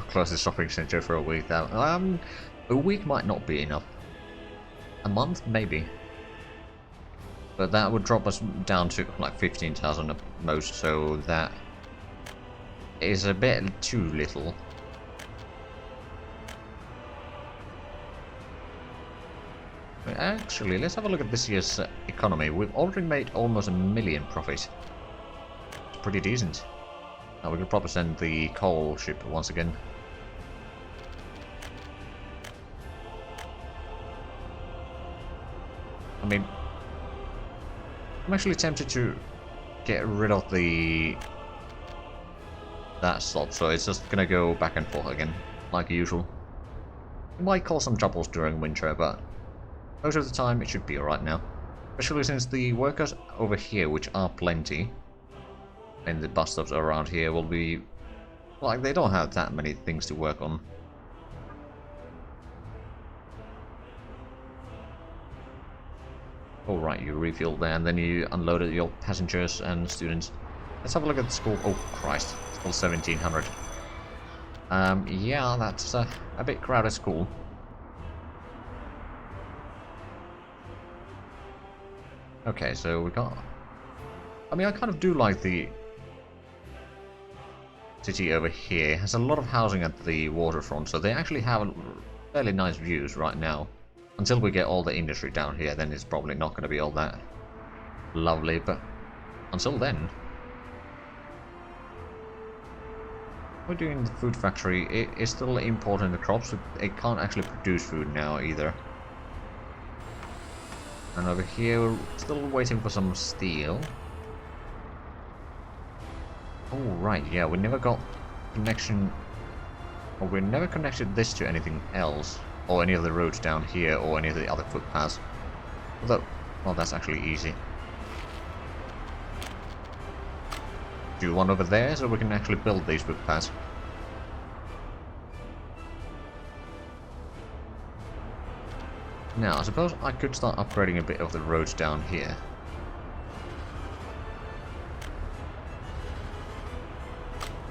Speaker 1: Close the shopping center for a week now. A week might not be enough. A month, maybe. But that would drop us down to like 15,000 at most, so that is a bit too little. Actually, let's have a look at this year's economy. We've already made almost $1 million profit. It's pretty decent. Now we could probably send the coal ship once again. I mean, I'm actually tempted to get rid of that slot, so it's just gonna go back and forth again, like usual. It might cause some troubles during winter, but most of the time it should be alright now. Especially since the workers over here, which are plenty, and the bus stops around here will be... like, they don't have that many things to work on. Alright, you refueled there, and then you unloaded your passengers and students. Let's have a look at the school. Oh, Christ. Still 1,700. Yeah, that's a bit crowded school. Okay, so we got... I mean, I kind of do like the city over here. It has a lot of housing at the waterfront, so they actually have fairly nice views right now. Until we get all the industry down here, then it's probably not going to be all that lovely, but until then... We're doing the food factory. It is still importing the crops. It can't actually produce food now either. And over here, we're still waiting for some steel. Oh, right, yeah, we never got connection... Well, we never connected this to anything else. Or any of the roads down here, or any of the other footpaths. Although, well, that's actually easy. Do one over there, so we can actually build these footpaths. Now, I suppose I could start upgrading a bit of the roads down here.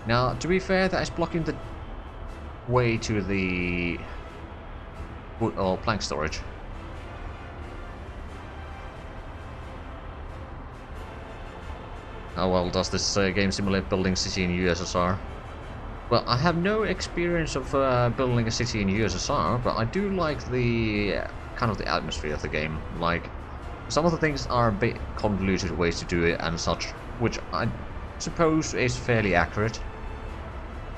Speaker 1: Now, to be fair, that is blocking the way to the wood or plank storage. How well does this game simulate building a city in USSR? Well, I have no experience of building a city in USSR, but I do like the kind of the atmosphere of the game. Like, some of the things are a bit convoluted ways to do it and such, which I suppose is fairly accurate.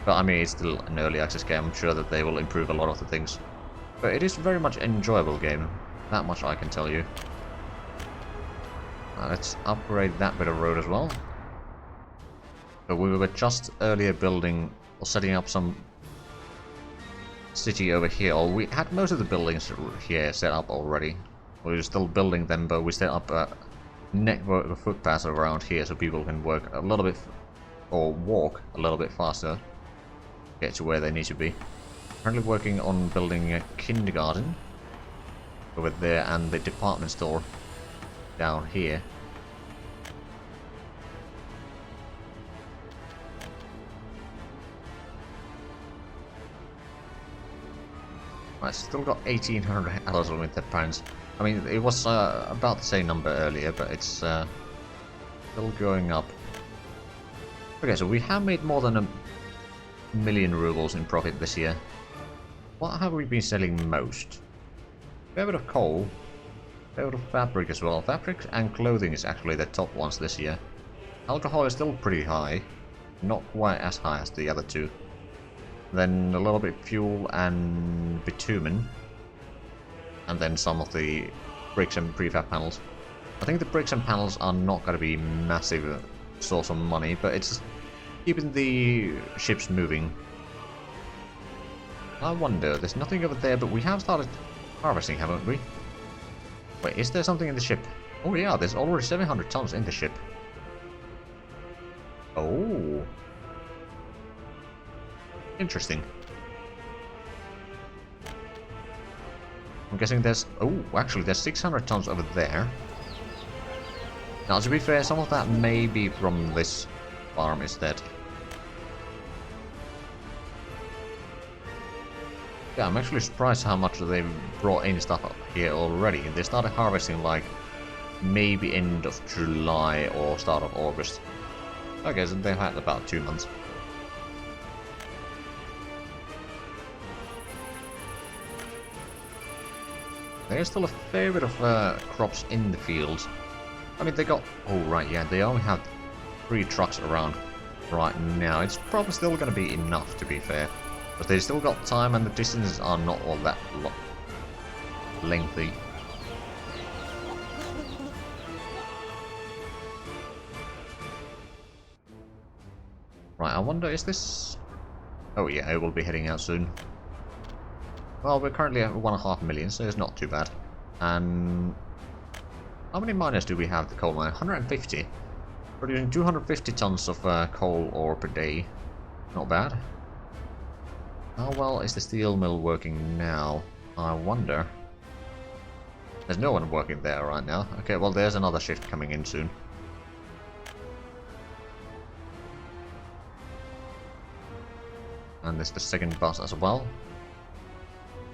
Speaker 1: But I mean, it's still an early access game. I'm sure that they will improve a lot of the things. But it is very much an enjoyable game. That much I can tell you. Let's upgrade that bit of road as well. But we were just earlier building or setting up some city over here. Or we had most of the buildings here set up already. We were still building them, but we set up a network of footpaths around here so people can work a little bit or walk a little bit faster. Get to where they need to be. Currently working on building a kindergarten over there and the department store down here. I still got 1,800 Alazon with their parents. I mean, it was about the same number earlier, but it's still going up. Okay, so we have made more than 1,000,000 rubles in profit this year. What have we been selling most? A fair bit of coal, a fair bit of fabric as well. Fabric and clothing is actually the top ones this year. Alcohol is still pretty high. Not quite as high as the other two. Then a little bit fuel and bitumen. And then some of the bricks and prefab panels. I think the bricks and panels are not going to be massive source of money, but it's keeping the ships moving. I wonder, there's nothing over there, but we have started harvesting, haven't we? Wait, is there something in the ship? Oh yeah, there's already 700 tons in the ship. Oh. Interesting. I'm guessing there's... Oh, actually there's 600 tons over there. Now, to be fair, some of that may be from this farm instead. Yeah, I'm actually surprised how much they've brought in stuff up here already. They started harvesting like maybe end of July or start of August. I guess they've had about 2 months. There's still a fair bit of crops in the fields. I mean, they got... Oh, right, yeah, they only have 3 trucks around right now. It's probably still going to be enough, to be fair. But they still got time, and the distances are not all that lengthy. Right, I wonder, is this... Oh yeah, it will be heading out soon. Well, we're currently at 1.5 million, so it's not too bad. And... How many miners do we have, the coal mine? 150. Producing 250 tons of coal ore per day. Not bad. How well is the steel mill working now? I wonder. There's no one working there right now. Okay, well there's another shift coming in soon. And there's the second bus as well.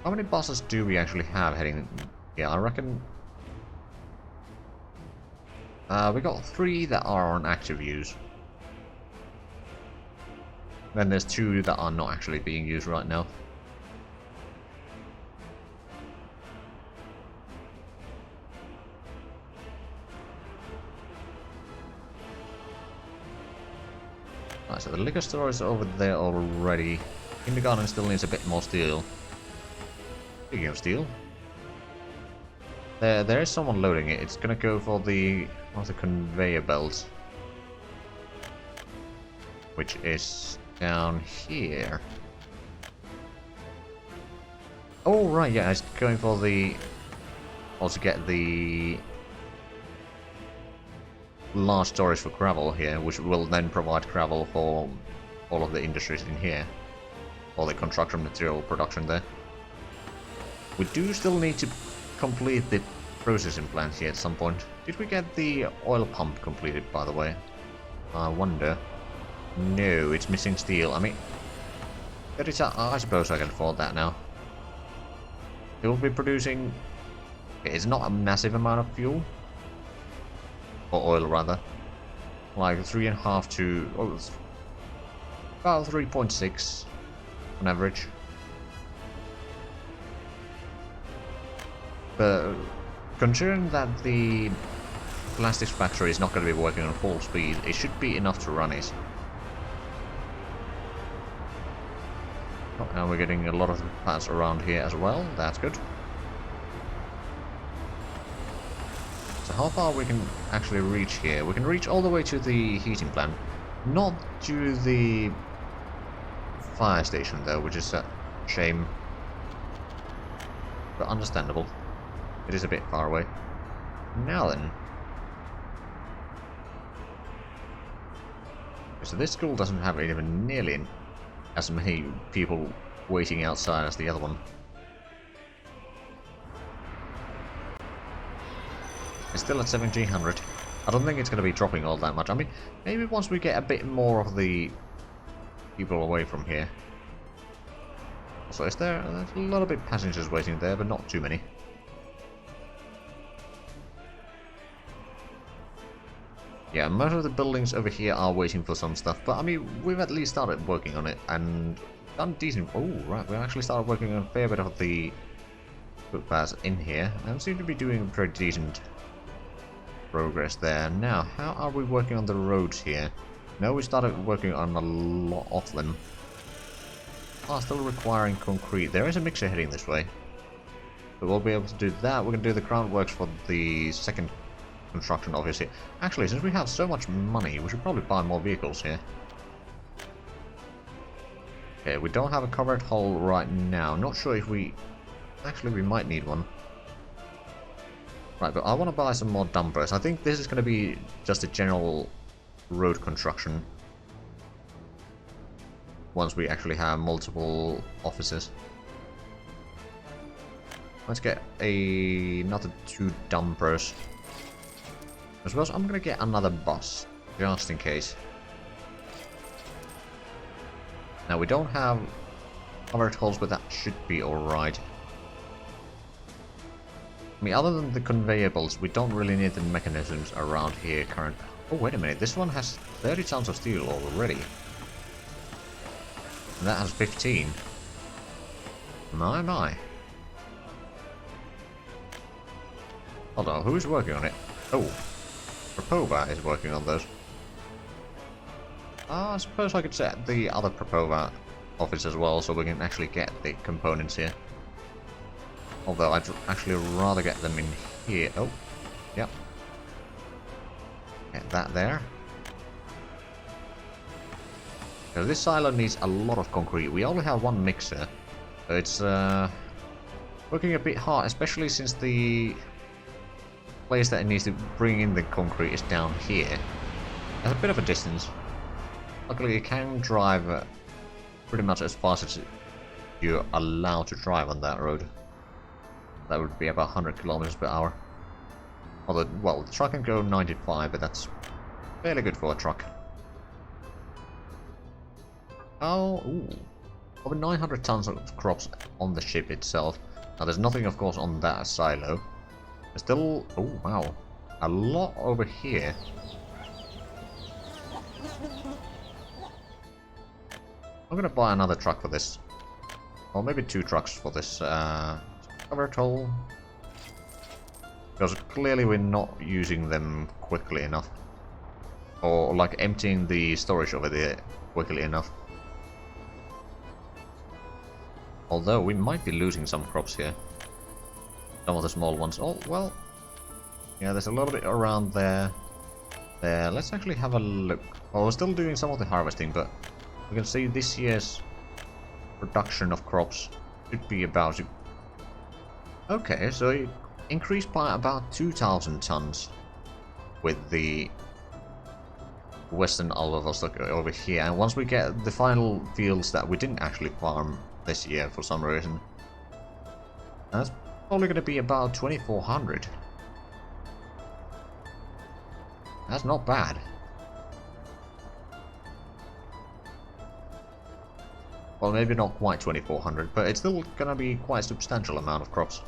Speaker 1: How many buses do we actually have heading? Yeah, I reckon... we got 3 that are on active use. Then there's 2 that are not actually being used right now. Right, so the liquor store is over there already. Kindergarten still needs a bit more steel. Speaking of steel, there is someone loading it. It's gonna go for the one of the conveyor belts, which is down here. Oh right, yeah, it's going for the... Also get the large storage for gravel here, which will then provide gravel for all of the industries in here. All the construction material production there. We do still need to complete the processing plant here at some point. Did we get the oil pump completed, by the way? I wonder. No, it's missing steel. I mean, I suppose I can afford that now. It will be producing... It's not a massive amount of fuel. Or oil, rather. Like 3.5 to... Oh, about 3.6 on average. But considering that the plastics factory is not going to be working on full speed, it should be enough to run it. Oh, now we're getting a lot of parts around here as well. That's good. So how far we can actually reach here? We can reach all the way to the heating plant. Not to the fire station though, which is a shame. But understandable. It is a bit far away. Now then. So this school doesn't have even nearly as many people waiting outside as the other one. It's still at 1700. I don't think it's going to be dropping all that much. I mean, maybe once we get a bit more of the people away from here. So there's a lot of bit passengers waiting there, but not too many. Yeah, most of the buildings over here are waiting for some stuff, but I mean, we've at least started working on it and done decent. Oh, right, we actually started working on a fair bit of the footpaths in here and seem to be doing pretty decent. progress there. Now, how are we working on the roads here? No, we started working on a lot of them. Ah, still requiring concrete. There is a mixer heading this way. So we'll be able to do that. We're going to do the groundworks for the second construction, obviously. Actually, since we have so much money, we should probably buy more vehicles here. Okay, we don't have a covered hull right now. Not sure if we... Actually, we might need one. Right, but I want to buy some more dumpers. I think this is going to be just a general road construction. Once we actually have multiple offices. Let's get another 2 dumpers. I suppose I'm going to get another bus, just in case. Now, we don't have covered hulls, but that should be alright. I mean, other than the conveyor belts, we don't really need the mechanisms around here currently. Oh, wait a minute, this one has 30 tons of steel already. And that has 15. My. Hold on, who's working on it? Oh, Propova is working on those. I suppose I could set the other Propova office as well, so we can actually get the components here. Although I'd actually rather get them in here. Oh, yep. Get that there. Because this silo needs a lot of concrete. We only have 1 mixer. So it's working a bit hard, especially since the place that it needs to bring in the concrete is down here. There's a bit of a distance. Luckily, it can drive pretty much as fast as you're allowed to drive on that road. That would be about 100 kilometers per hour. Although, well, the truck can go 95, but that's fairly good for a truck. Oh, ooh. Over 900 tons of crops on the ship itself. Now, there's nothing, of course, on that silo. There's still... Oh, wow. A lot over here. I'm gonna buy another truck for this. Or maybe 2 trucks for this, covered hull. Because clearly we're not using them quickly enough. Or, like, emptying the storage over there quickly enough. Although, we might be losing some crops here. Some of the small ones. Oh, well. Yeah, there's a little bit around there. There. Let's actually have a look. Well, we're still doing some of the harvesting, but we can see this year's production of crops should be about... Okay, so it increased by about 2,000 tons with the Western Alva Vostok over here. And once we get the final fields that we didn't actually farm this year for some reason, that's probably going to be about 2,400. That's not bad. Well, maybe not quite 2,400, but it's still going to be quite a substantial amount of crops,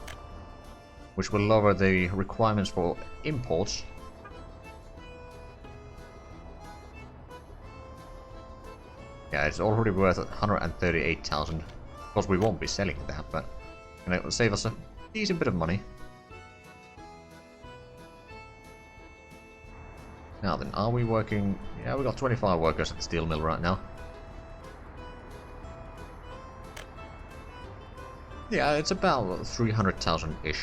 Speaker 1: which will lower the requirements for imports. Yeah, it's already worth 138,000. Of course, we won't be selling that, but it will save us a decent bit of money. Now then, are we working... Yeah, we've got 25 workers at the steel mill right now. Yeah, it's about 300,000-ish.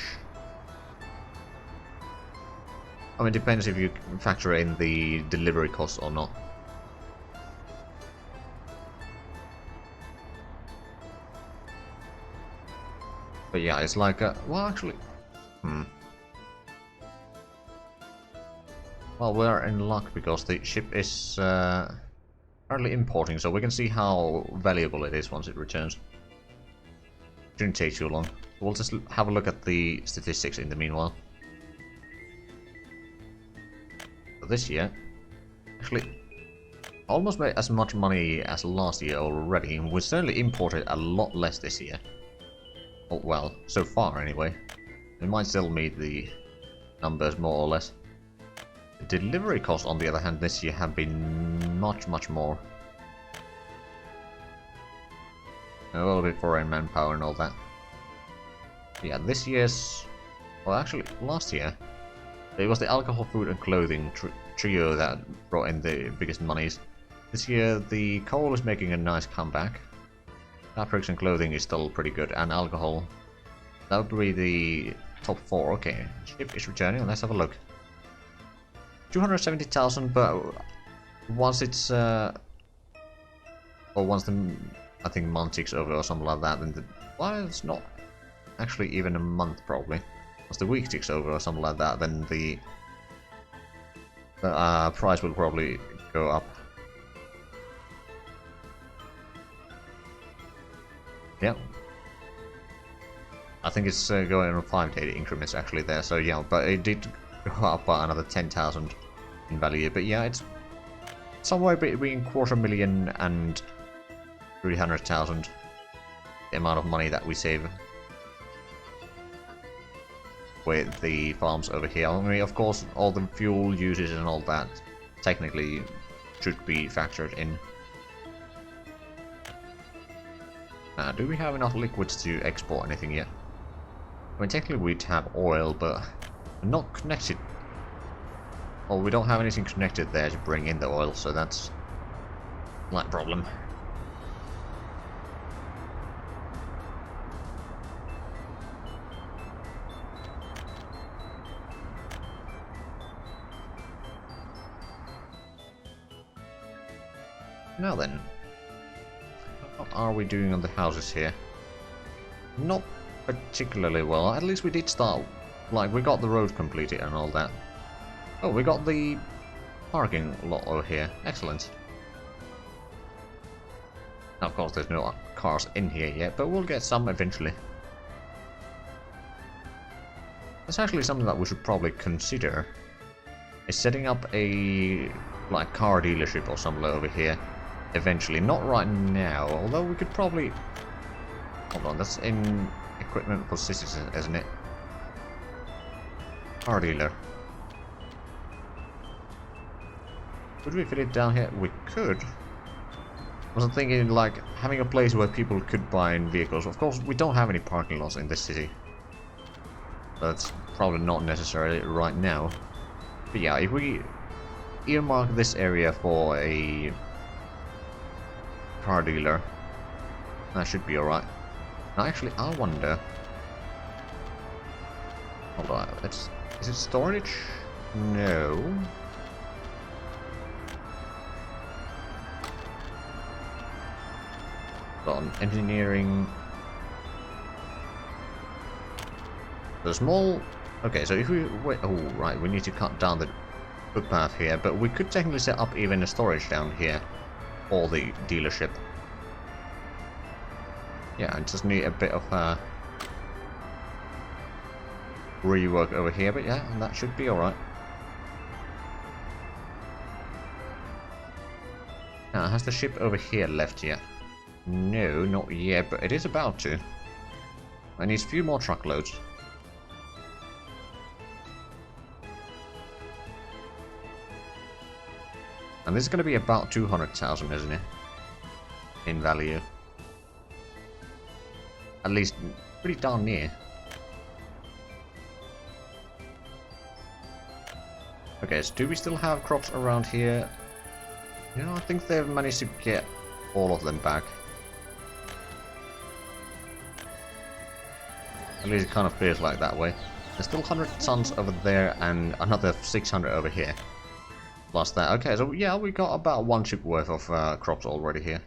Speaker 1: I mean, it depends if you factor in the delivery costs or not. But yeah, it's like, well, actually, well, we're in luck because the ship is currently importing, so we can see how valuable it is once it returns. Shouldn't take too long. We'll just have a look at the statistics in the meanwhile. So this year, actually, almost made as much money as last year already, and we certainly imported a lot less this year. Oh, well, so far anyway. We might still meet the numbers more or less. The delivery costs, on the other hand, this year have been much, much more. A little bit foreign manpower and all that. Yeah, this year's... Well, actually, last year, It was the alcohol, food and clothing trio that brought in the biggest monies. This year the coal is making a nice comeback. Fabrics and clothing is still pretty good, and alcohol. That would be the top 4. Okay, ship is returning, let's have a look. 270,000, but once it's or once the I think month ticks over or something like that, then well, it's not actually even a month probably. Once the week ticks over or something like that, then the price will probably go up. Yeah. I think it's going on 5-day increments actually there, so yeah, but it did go up by another 10,000 in value, but yeah, it's somewhere between 250,000 and 300,000, the amount of money that we save with the farms over here. I mean, of course, all the fuel uses and all that technically should be factored in. Do we have enough liquids to export anything yet? I mean, technically we'd have oil, but we're not connected. Well, we don't have anything connected there to bring in the oil, so that's not a problem. Now then, what are we doing on the houses here? Not particularly well. At least we did start, like, we got the road completed and all that. Oh, we got the parking lot over here. Excellent. Now, of course, there's no cars in here yet, but we'll get some eventually. That's actually something that we should probably consider, is setting up a, like, car dealership or something over here. Eventually, not right now, although we could probably... Hold on, that's in equipment for citizens, isn't it? Car dealer. Could we fit it down here? We could. I was thinking, like, having a place where people could buy in vehicles. Of course, we don't have any parking lots in this city. That's probably not necessarily right now. But yeah, if we earmark this area for a car dealer, that should be alright. Now actually, I wonder... Hold on, is it storage? No. Hold on, engineering... The small... Okay, so if we... Wait, oh, right, we need to cut down the footpath here, but we could technically set up even a storage down here. Or the dealership. Yeah, I just need a bit of rework over here, but yeah, that should be alright. Now, has the ship over here left yet? No, not yet, but it is about to. I need a few more truckloads. And this is going to be about 200,000, isn't it? In value. At least, pretty darn near. Okay, so do we still have crops around here? You know, I think they've managed to get all of them back. At least it kind of feels like that way. There's still 100 tons over there and another 600 over here. Plus that. Okay, so yeah, we got about 1 ship worth of crops already here.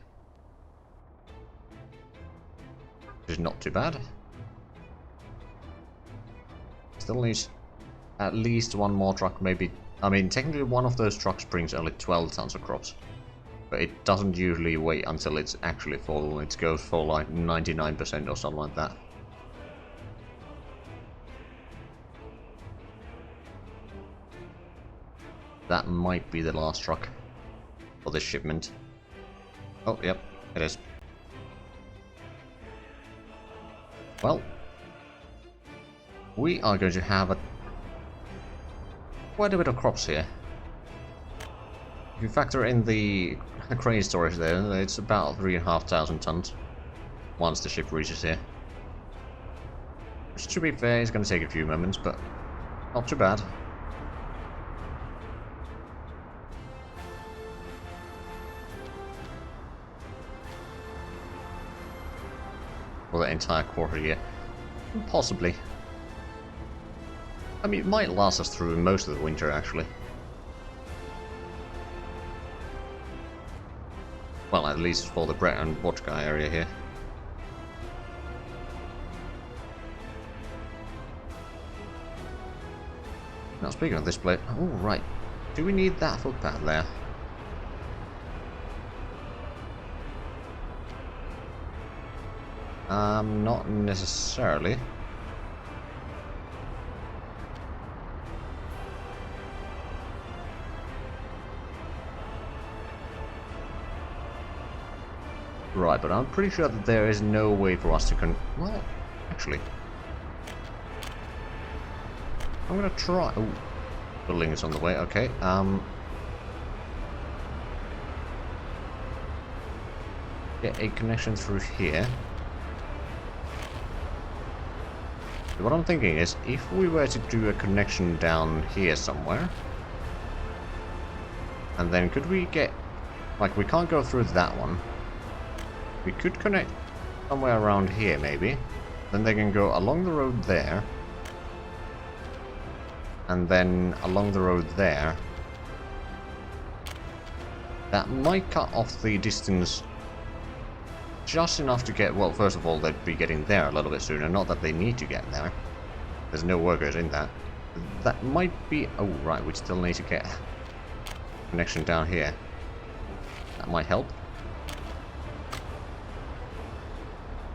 Speaker 1: Which is not too bad. Still needs at least 1 more truck, maybe. I mean, technically one of those trucks brings only 12 tons of crops. But it doesn't usually wait until it's actually full. It goes for like 99% or something like that. That might be the last truck for this shipment. Oh, yep, it is. Well, we are going to have quite a bit of crops here. If you factor in the crane storage there, it's about 3,500 tons once the ship reaches here. Which, to be fair, is going to take a few moments, but not too bad. for the entire quarter here. Possibly. I mean, it might last us through most of the winter, actually. Well, at least for the bread and vodka area here. Now, speaking of this place, oh right, do we need that footpath there? Not necessarily. Right, but I'm pretty sure that there is no way for us to well, actually. I'm gonna try. Oh, building is on the way. Okay. Get a connection through here. What I'm thinking is, if we were to do a connection down here somewhere, and then could we get, like, we can't go through that one. We could connect somewhere around here, maybe. Then they can go along the road there. And then along the road there. That might cut off the distance just enough to get, well, first of all, they'd be getting there a little bit sooner. Not that they need to get there. There's no workers in that. That might be, oh, right, we still need to get a connection down here. That might help.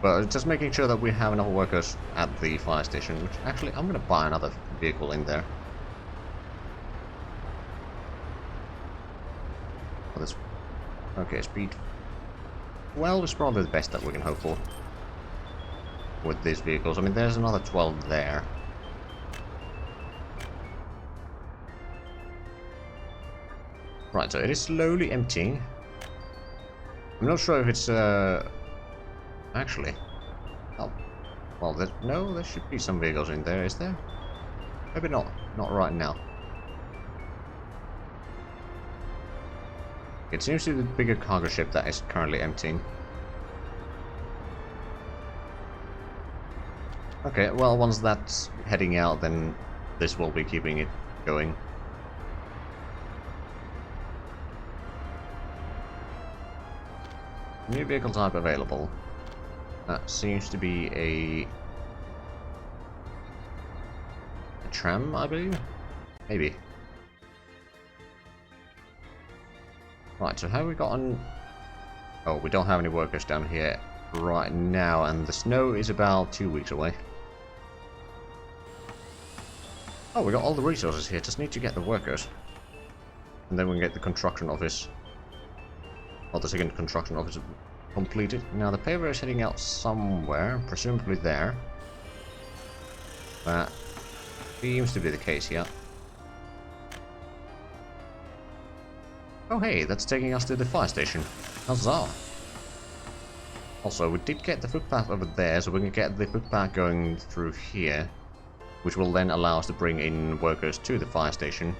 Speaker 1: But just making sure that we have enough workers at the fire station, which actually, I'm going to buy another vehicle in there. Oh, this, okay, speed 12 is probably the best that we can hope for with these vehicles. I mean, there's another 12 there. Right, so it is slowly emptying. I'm not sure if it's, actually... Oh, well, no, there should be some vehicles in there, is there? Maybe not. Not right now. It seems to be the bigger cargo ship that is currently emptying. Okay, well, once that's heading out, then this will be keeping it going. New vehicle type available. That seems to be a tram, I believe? Maybe. Right, so have we gotten... Oh, we don't have any workers down here right now, and the snow is about 2 weeks away. Oh, we got all the resources here, just need to get the workers. And then we can get the construction office, or the second construction office completed. Now the paver is heading out somewhere, presumably there. That seems to be the case here. Oh hey, that's taking us to the fire station. Huzzah! Also, we did get the footpath over there, so we can get the footpath going through here, which will then allow us to bring in workers to the fire station.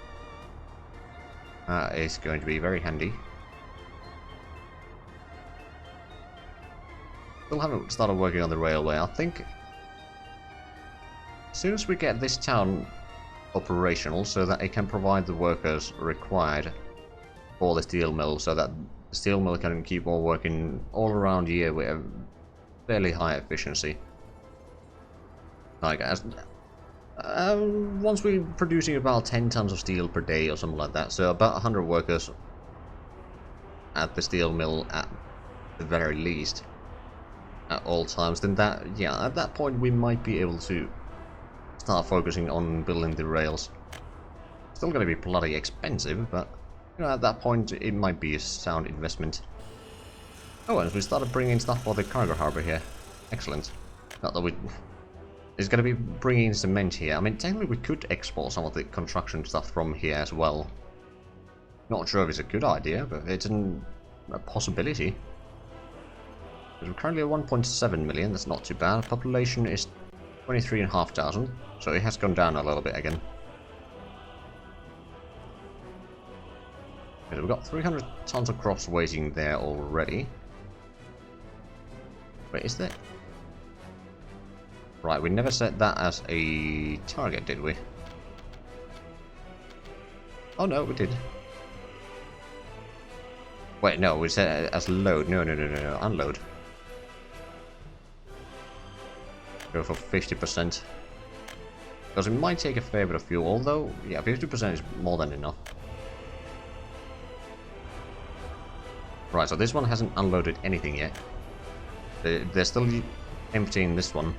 Speaker 1: That is going to be very handy. Still haven't started working on the railway. I think as soon as we get this town operational so that it can provide the workers required for the steel mill, so that the steel mill can keep on working all around here with a fairly high efficiency. Like, once we're producing about 10 tons of steel per day or something like that, so about 100 workers at the steel mill at the very least, at all times, then that, yeah, at that point we might be able to start focusing on building the rails. Still going to be bloody expensive, but you know, at that point it might be a sound investment. Oh, and we started bringing stuff for the cargo harbor here. Excellent. Not that we... It's going to be bringing cement here. I mean, technically we could export some of the construction stuff from here as well. Not sure if it's a good idea, but it's a possibility. We're currently at 1.7 million, that's not too bad. Population is 23,500, so it has gone down a little bit again. Okay, so we've got 300 tons of crops waiting there already. Wait, is there... Right, we never set that as a target, did we? Oh no, we did. Wait, no, we set it as load. No, unload. Go for 50%. Because it might take a fair bit of fuel, although, yeah, 50% is more than enough. Right, so this one hasn't unloaded anything yet. They're still emptying this one.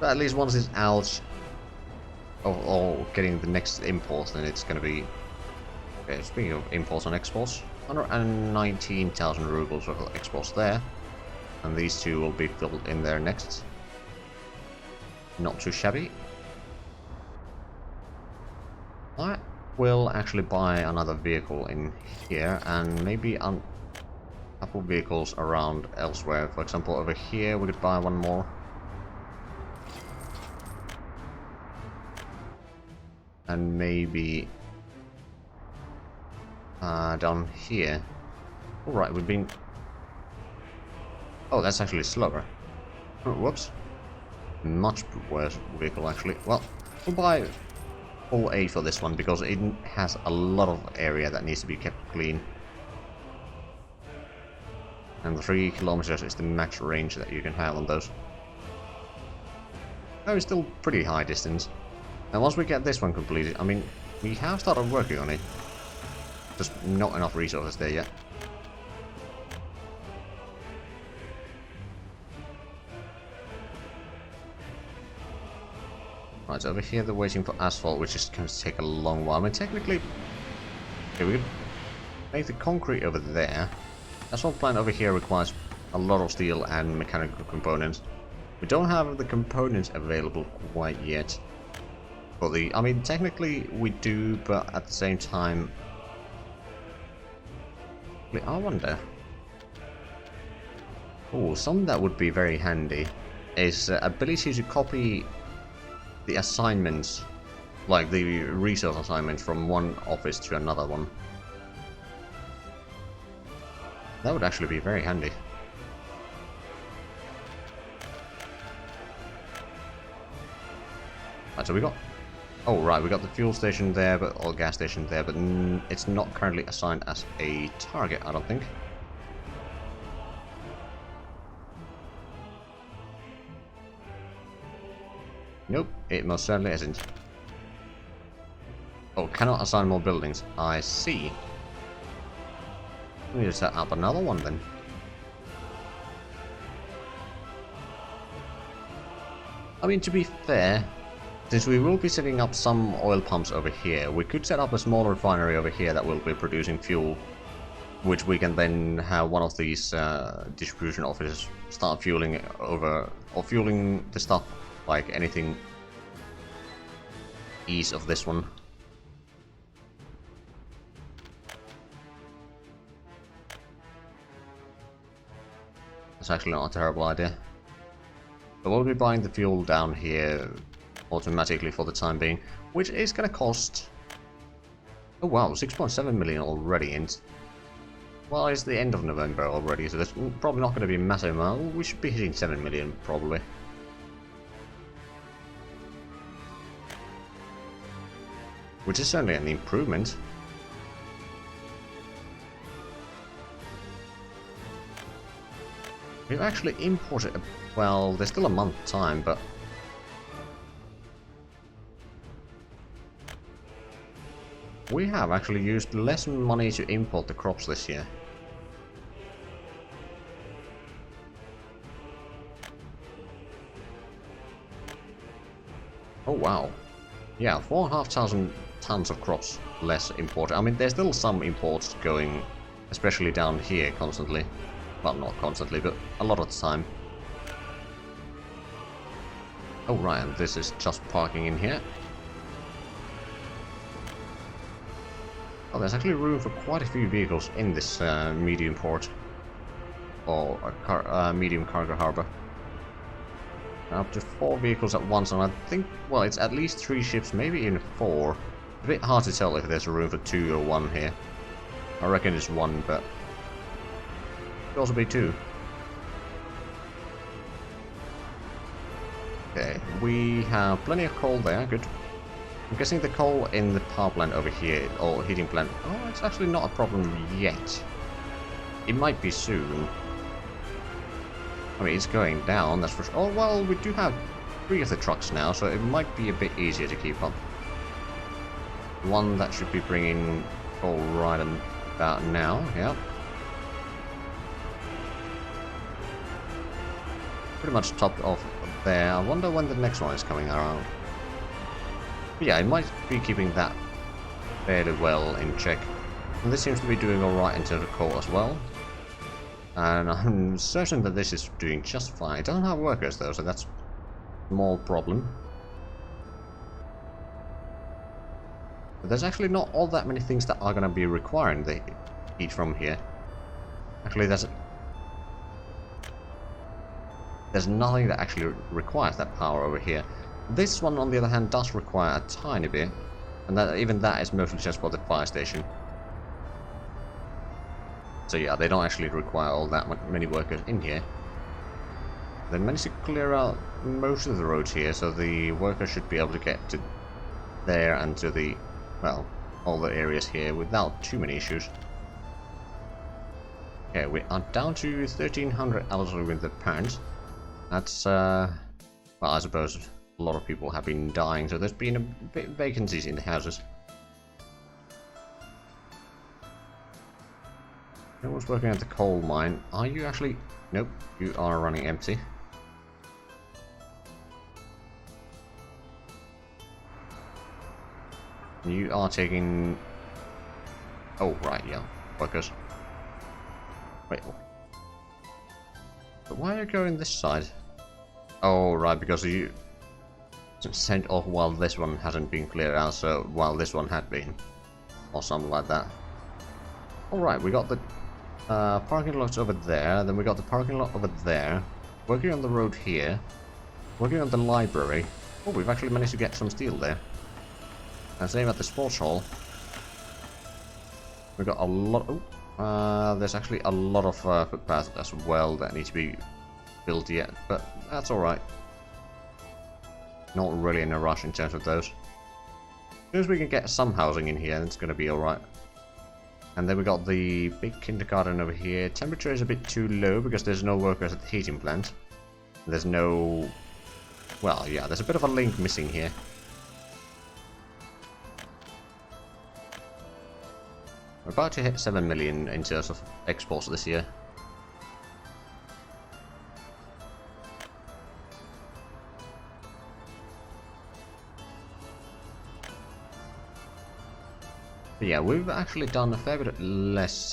Speaker 1: But at least once it's out or getting the next import, then it's going to be... Okay, speaking of imports and exports, 119,000 rubles worth of exports there. And these two will be filled in there next. Not too shabby. I will actually buy another vehicle in here, and maybe a couple vehicles around elsewhere. For example, over here we could buy one more. And maybe down here. Alright, we've been... Oh, that's actually slower. Oh, whoops. Much worse vehicle, actually. Well, we'll buy full A for this one, because it has a lot of area that needs to be kept clean. And 3 kilometers is the max range that you can have on those. Oh, it's still pretty high distance. And once we get this one completed, I mean, we have started working on it. Just not enough resources there yet. Right, so over here they're waiting for asphalt, which is going to take a long while. I mean, technically... Okay, we could make the concrete over there. Asphalt plant over here requires a lot of steel and mechanical components. We don't have the components available quite yet. For the... I mean, technically we do, but at the same time... I wonder... Oh, something that would be very handy is ability to copy the assignments, like the resource assignments, from one office to another one. That would actually be very handy. Right, so we got... Oh, right, we got the fuel station there, or gas station there, but it's not currently assigned as a target, I don't think. Nope, it most certainly isn't. Oh, cannot assign more buildings. I see. We need to set up another one then. I mean, to be fair, since we will be setting up some oil pumps over here, we could set up a small refinery over here that will be producing fuel, which we can then have one of these distribution offices start fueling over, or fueling the stuff like anything east of this one. That's actually not a terrible idea. But we'll be buying the fuel down here automatically for the time being, which is going to cost... Oh wow, 6.7 million already, and well, it's the end of November already, so there's probably not going to be a massive amount. We should be hitting 7 million probably. Which is certainly an improvement. We've actually imported, well, there's still a month time, but... We have actually used less money to import the crops this year. Oh wow. Yeah, 4,500 tons of crops less imported. I mean, there's still some imports going, especially down here constantly. Well, not constantly, but a lot of the time. Oh right, and this is just parking in here. Oh, there's actually room for quite a few vehicles in this medium port. Or medium cargo harbor. Up to 4 vehicles at once, and I think, well, it's at least 3 ships, maybe even 4. It's a bit hard to tell if there's room for 2 or 1 here. I reckon it's 1, but it could also be 2. we have plenty of coal there, good. I'm guessing the coal in the power plant over here, or heating plant, oh, it's actually not a problem yet. It might be soon. I mean, it's going down, that's for sure. Oh, well, we do have 3 of the trucks now, so it might be a bit easier to keep up. One that should be bringing coal right about now, yeah. Pretty much topped off there. I wonder when the next one is coming around. But yeah, it might be keeping that fairly well in check. And this seems to be doing alright in terms of coal as well. And I'm certain that this is doing just fine. It doesn't have workers though, so that's a small problem. But there's actually not all that many things that are going to be requiring the heat from here. Actually, there's nothing that actually requires that power over here. This one, on the other hand, does require a tiny bit, and even that is mostly just for the fire station. So yeah, they don't actually require all that many workers in here. They managed to clear out most of the roads here, so the workers should be able to get to there and to the, well, all the areas here without too many issues. Okay, we are down to 1300 with the parents. That's, well, I suppose a lot of people have been dying, so there's been a bit vacancies in the houses. No one's working at the coal mine. Are you actually? Nope, you are running empty. You are taking... Oh, right, yeah, workers. Wait, but why are you going this side? Oh, right, because you sent off while this one hasn't been cleared out, so while this one had been. Or something like that. Alright, we got the parking lots over there, then we got the parking lot over there. Working on the road here. Working on the library. Oh, we've actually managed to get some steel there. And same at the sports hall. We got a lot... Oh, there's actually a lot of footpaths as well that need to be built yet, but that's alright. Not really in a rush in terms of those. As soon as we can get some housing in here, it's going to be alright. And then we got the big kindergarten over here. Temperature is a bit too low because there's no workers at the heating plant. There's no... Well, yeah, there's a bit of a link missing here. We're about to hit 7 million in terms of exports this year. But yeah, we've actually done a fair bit less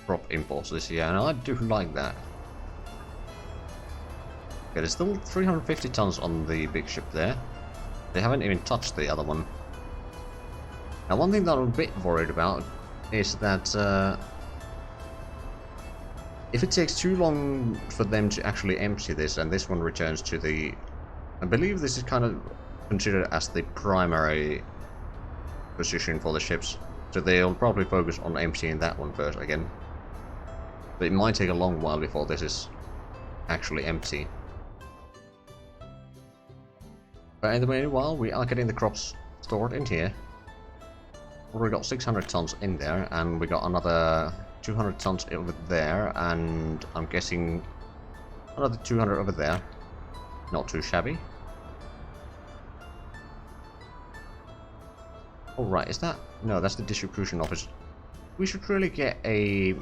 Speaker 1: crop imports this year, and I do like that. Okay, there's still 350 tons on the big ship there. They haven't even touched the other one. Now, one thing that I'm a bit worried about is that if it takes too long for them to actually empty this, and this one returns to the... I believe this is kind of considered as the primary position for the ships, so they'll probably focus on emptying that one first again. But it might take a long while before this is actually empty. But in the meanwhile, we are getting the crops stored in here. We got 600 tons in there, and we got another 200 tons over there, and I'm guessing another 200 over there. Not too shabby. Alright, is that... No, that's the distribution office. We should really get a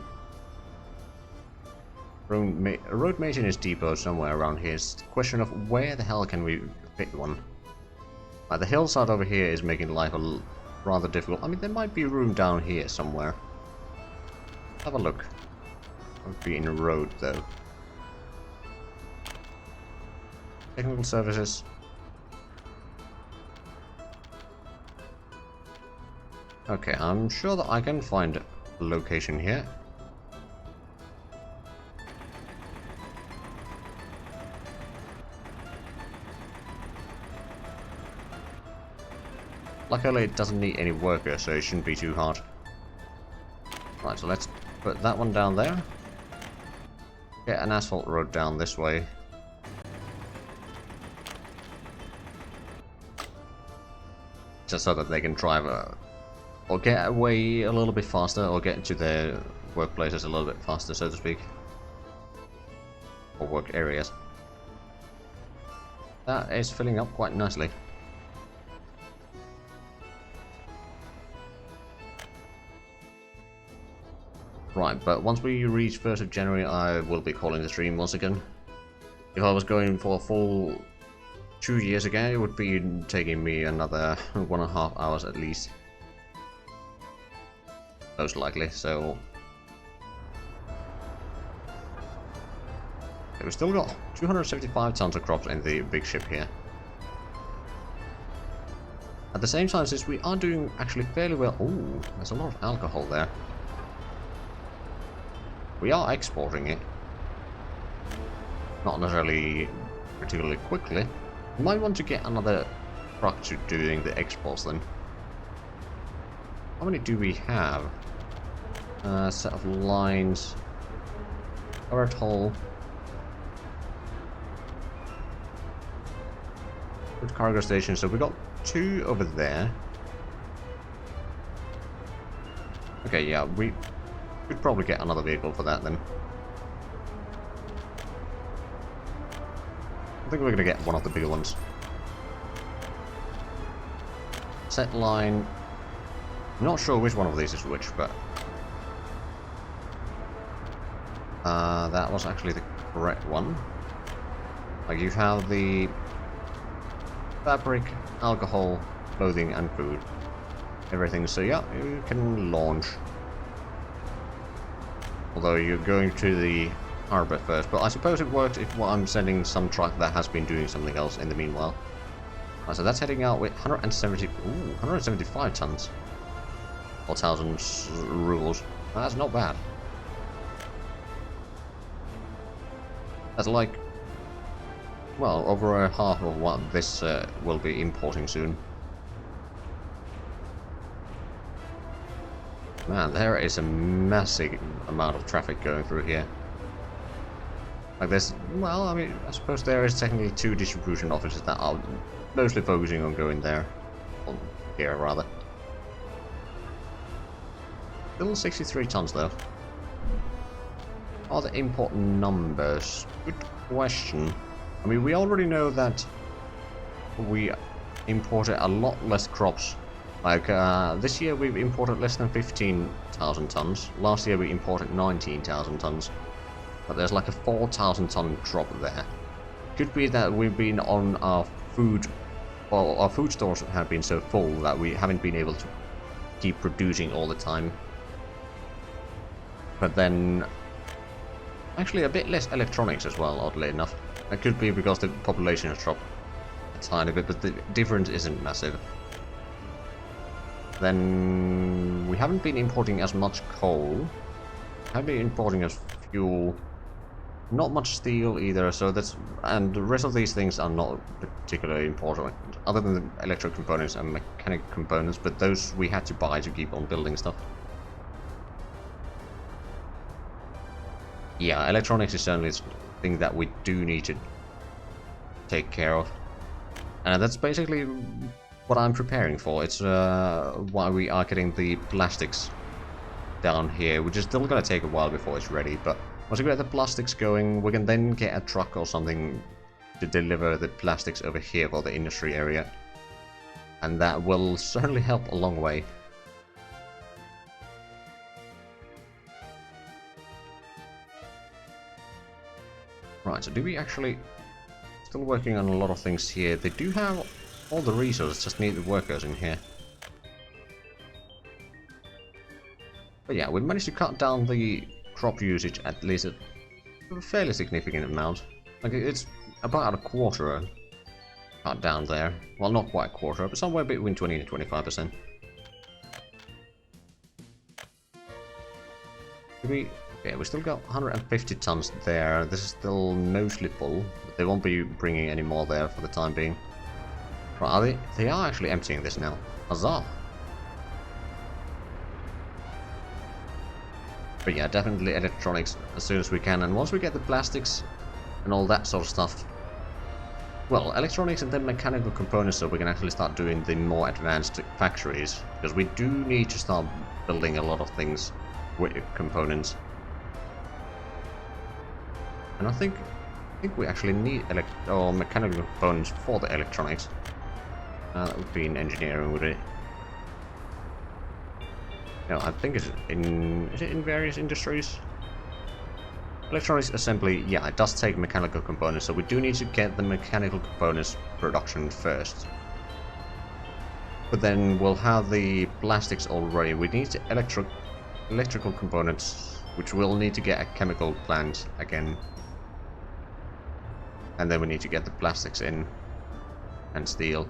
Speaker 1: road maintenance depot somewhere around here. It's a question of where the hell can we fit one. The hillside over here is making life rather difficult. I mean, there might be room down here somewhere. Have a look. Would be in a road, though. Technical services. Okay, I'm sure that I can find a location here. Luckily it doesn't need any workers, so it shouldn't be too hard. Right, so let's put that one down there. Get an asphalt road down this way. just so that they can drive or get away a little bit faster, or get to their workplaces a little bit faster, so to speak, or work areas. That is filling up quite nicely. Right, but once we reach 1st of January, I will be calling the stream once again. If I was going for a full 2 years again, it would be taking me another 1.5 hours at least. Most likely, so... Okay, we still got 275 tons of crops in the big ship here. At the same time, since we are doing actually fairly well... Ooh, there's a lot of alcohol there. We are exporting it. Not necessarily particularly quickly. We might want to get another truck to doing the exports then. How many do we have? Set of lines. Turret hull. Good cargo station. So we got 2 over there. Okay, yeah, we could probably get another vehicle for that then. I think we're gonna get one of the bigger ones. Set line. I'm not sure which one of these is which, but that was actually the correct one. Like, you have the fabric, alcohol, clothing, and food. Everything. So yeah, you can launch. Although you're going to the harbor first, but I suppose it works if I'm sending some truck that has been doing something else in the meanwhile. Right, so that's heading out with 175 tons. 4,000 rubles. That's not bad. That's like, well, over half of what this will be importing soon. Man, there is a massive amount of traffic going through here. Like this, well, I mean, I suppose there is technically 2 distribution offices that are mostly focusing on going there. Well, here, rather. Still 63 tons, though. Are the import numbers? Good question. I mean, we already know that we imported a lot less crops. Like, this year we've imported less than 15,000 tons. Last year we imported 19,000 tons. But there's like a 4,000 ton drop there. Could be that we've been on our food... Well, our food stores have been so full that we haven't been able to keep producing all the time. But then... Actually a bit less electronics as well, oddly enough. That could be because the population has dropped a tiny bit, but the difference isn't massive. Then we haven't been importing as much coal. We haven't been importing as fuel. Not much steel either, so that's... And the rest of these things are not particularly important, other than the electric components and mechanic components, but those we had to buy to keep on building stuff. Yeah, electronics is certainly a thing that we do need to take care of. And that's basically what I'm preparing for. It's why we are getting the plastics down here, which is still going to take a while before it's ready, but once we get the plastics going, we can then get a truck or something to deliver the plastics over here for the industry area. And that will certainly help a long way. Right, so do we actually... Still working on a lot of things here. They do have all the resources, just need the workers in here. But yeah, we managed to cut down the crop usage at least a fairly significant amount. Like, it's about a quarter cut down there. Well, not quite a quarter, but somewhere between 20 and 25%. Okay, we still got 150 tons there. This is still mostly full, but they won't be bringing any more there for the time being. Right, are they? They are actually emptying this now. Huzzah! But yeah, definitely electronics as soon as we can, and once we get the plastics and all that sort of stuff well, electronics and then mechanical components, so we can actually start doing the more advanced factories, because we do need to start building a lot of things with components. And I think we actually need mechanical components for the electronics. That would be in engineering, would it? No, I think is it in various industries? Electronics assembly, yeah, it does take mechanical components, so we do need to get the mechanical components production first. But then we'll have the plastics already. We need electrical components, which we'll need to get a chemical plant again. And then we need to get the plastics in and steel.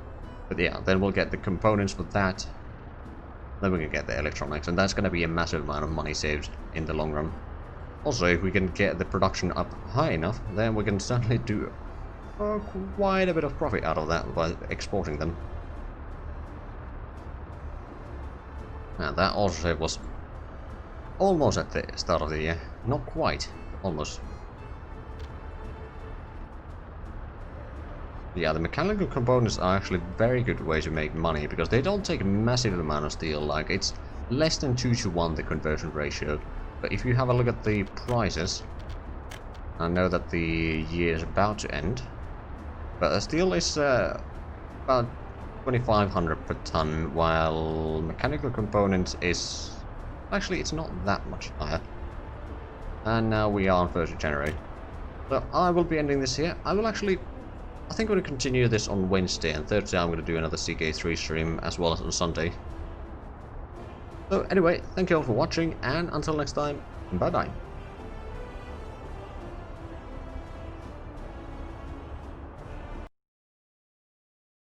Speaker 1: But yeah, then we'll get the components for that. Then we can get the electronics, and that's going to be a massive amount of money saved in the long run. Also, if we can get the production up high enough, then we can certainly do quite a bit of profit out of that by exporting them. Now that also was almost at the start of the year. Not quite, almost. Yeah, the mechanical components are actually a very good way to make money, because they don't take a massive amount of steel. Like, it's less than 2:1 the conversion ratio. But if you have a look at the prices, I know that the year is about to end, but steel is about 2,500 per ton, while mechanical components is actually, it's not that much higher. And now we are on 1st of January. So I will be ending this here. I think I'm going to continue this on Wednesday, and Thursday I'm going to do another CK3 stream, as well as on Sunday. So anyway, thank you all for watching, and until next time, bye bye.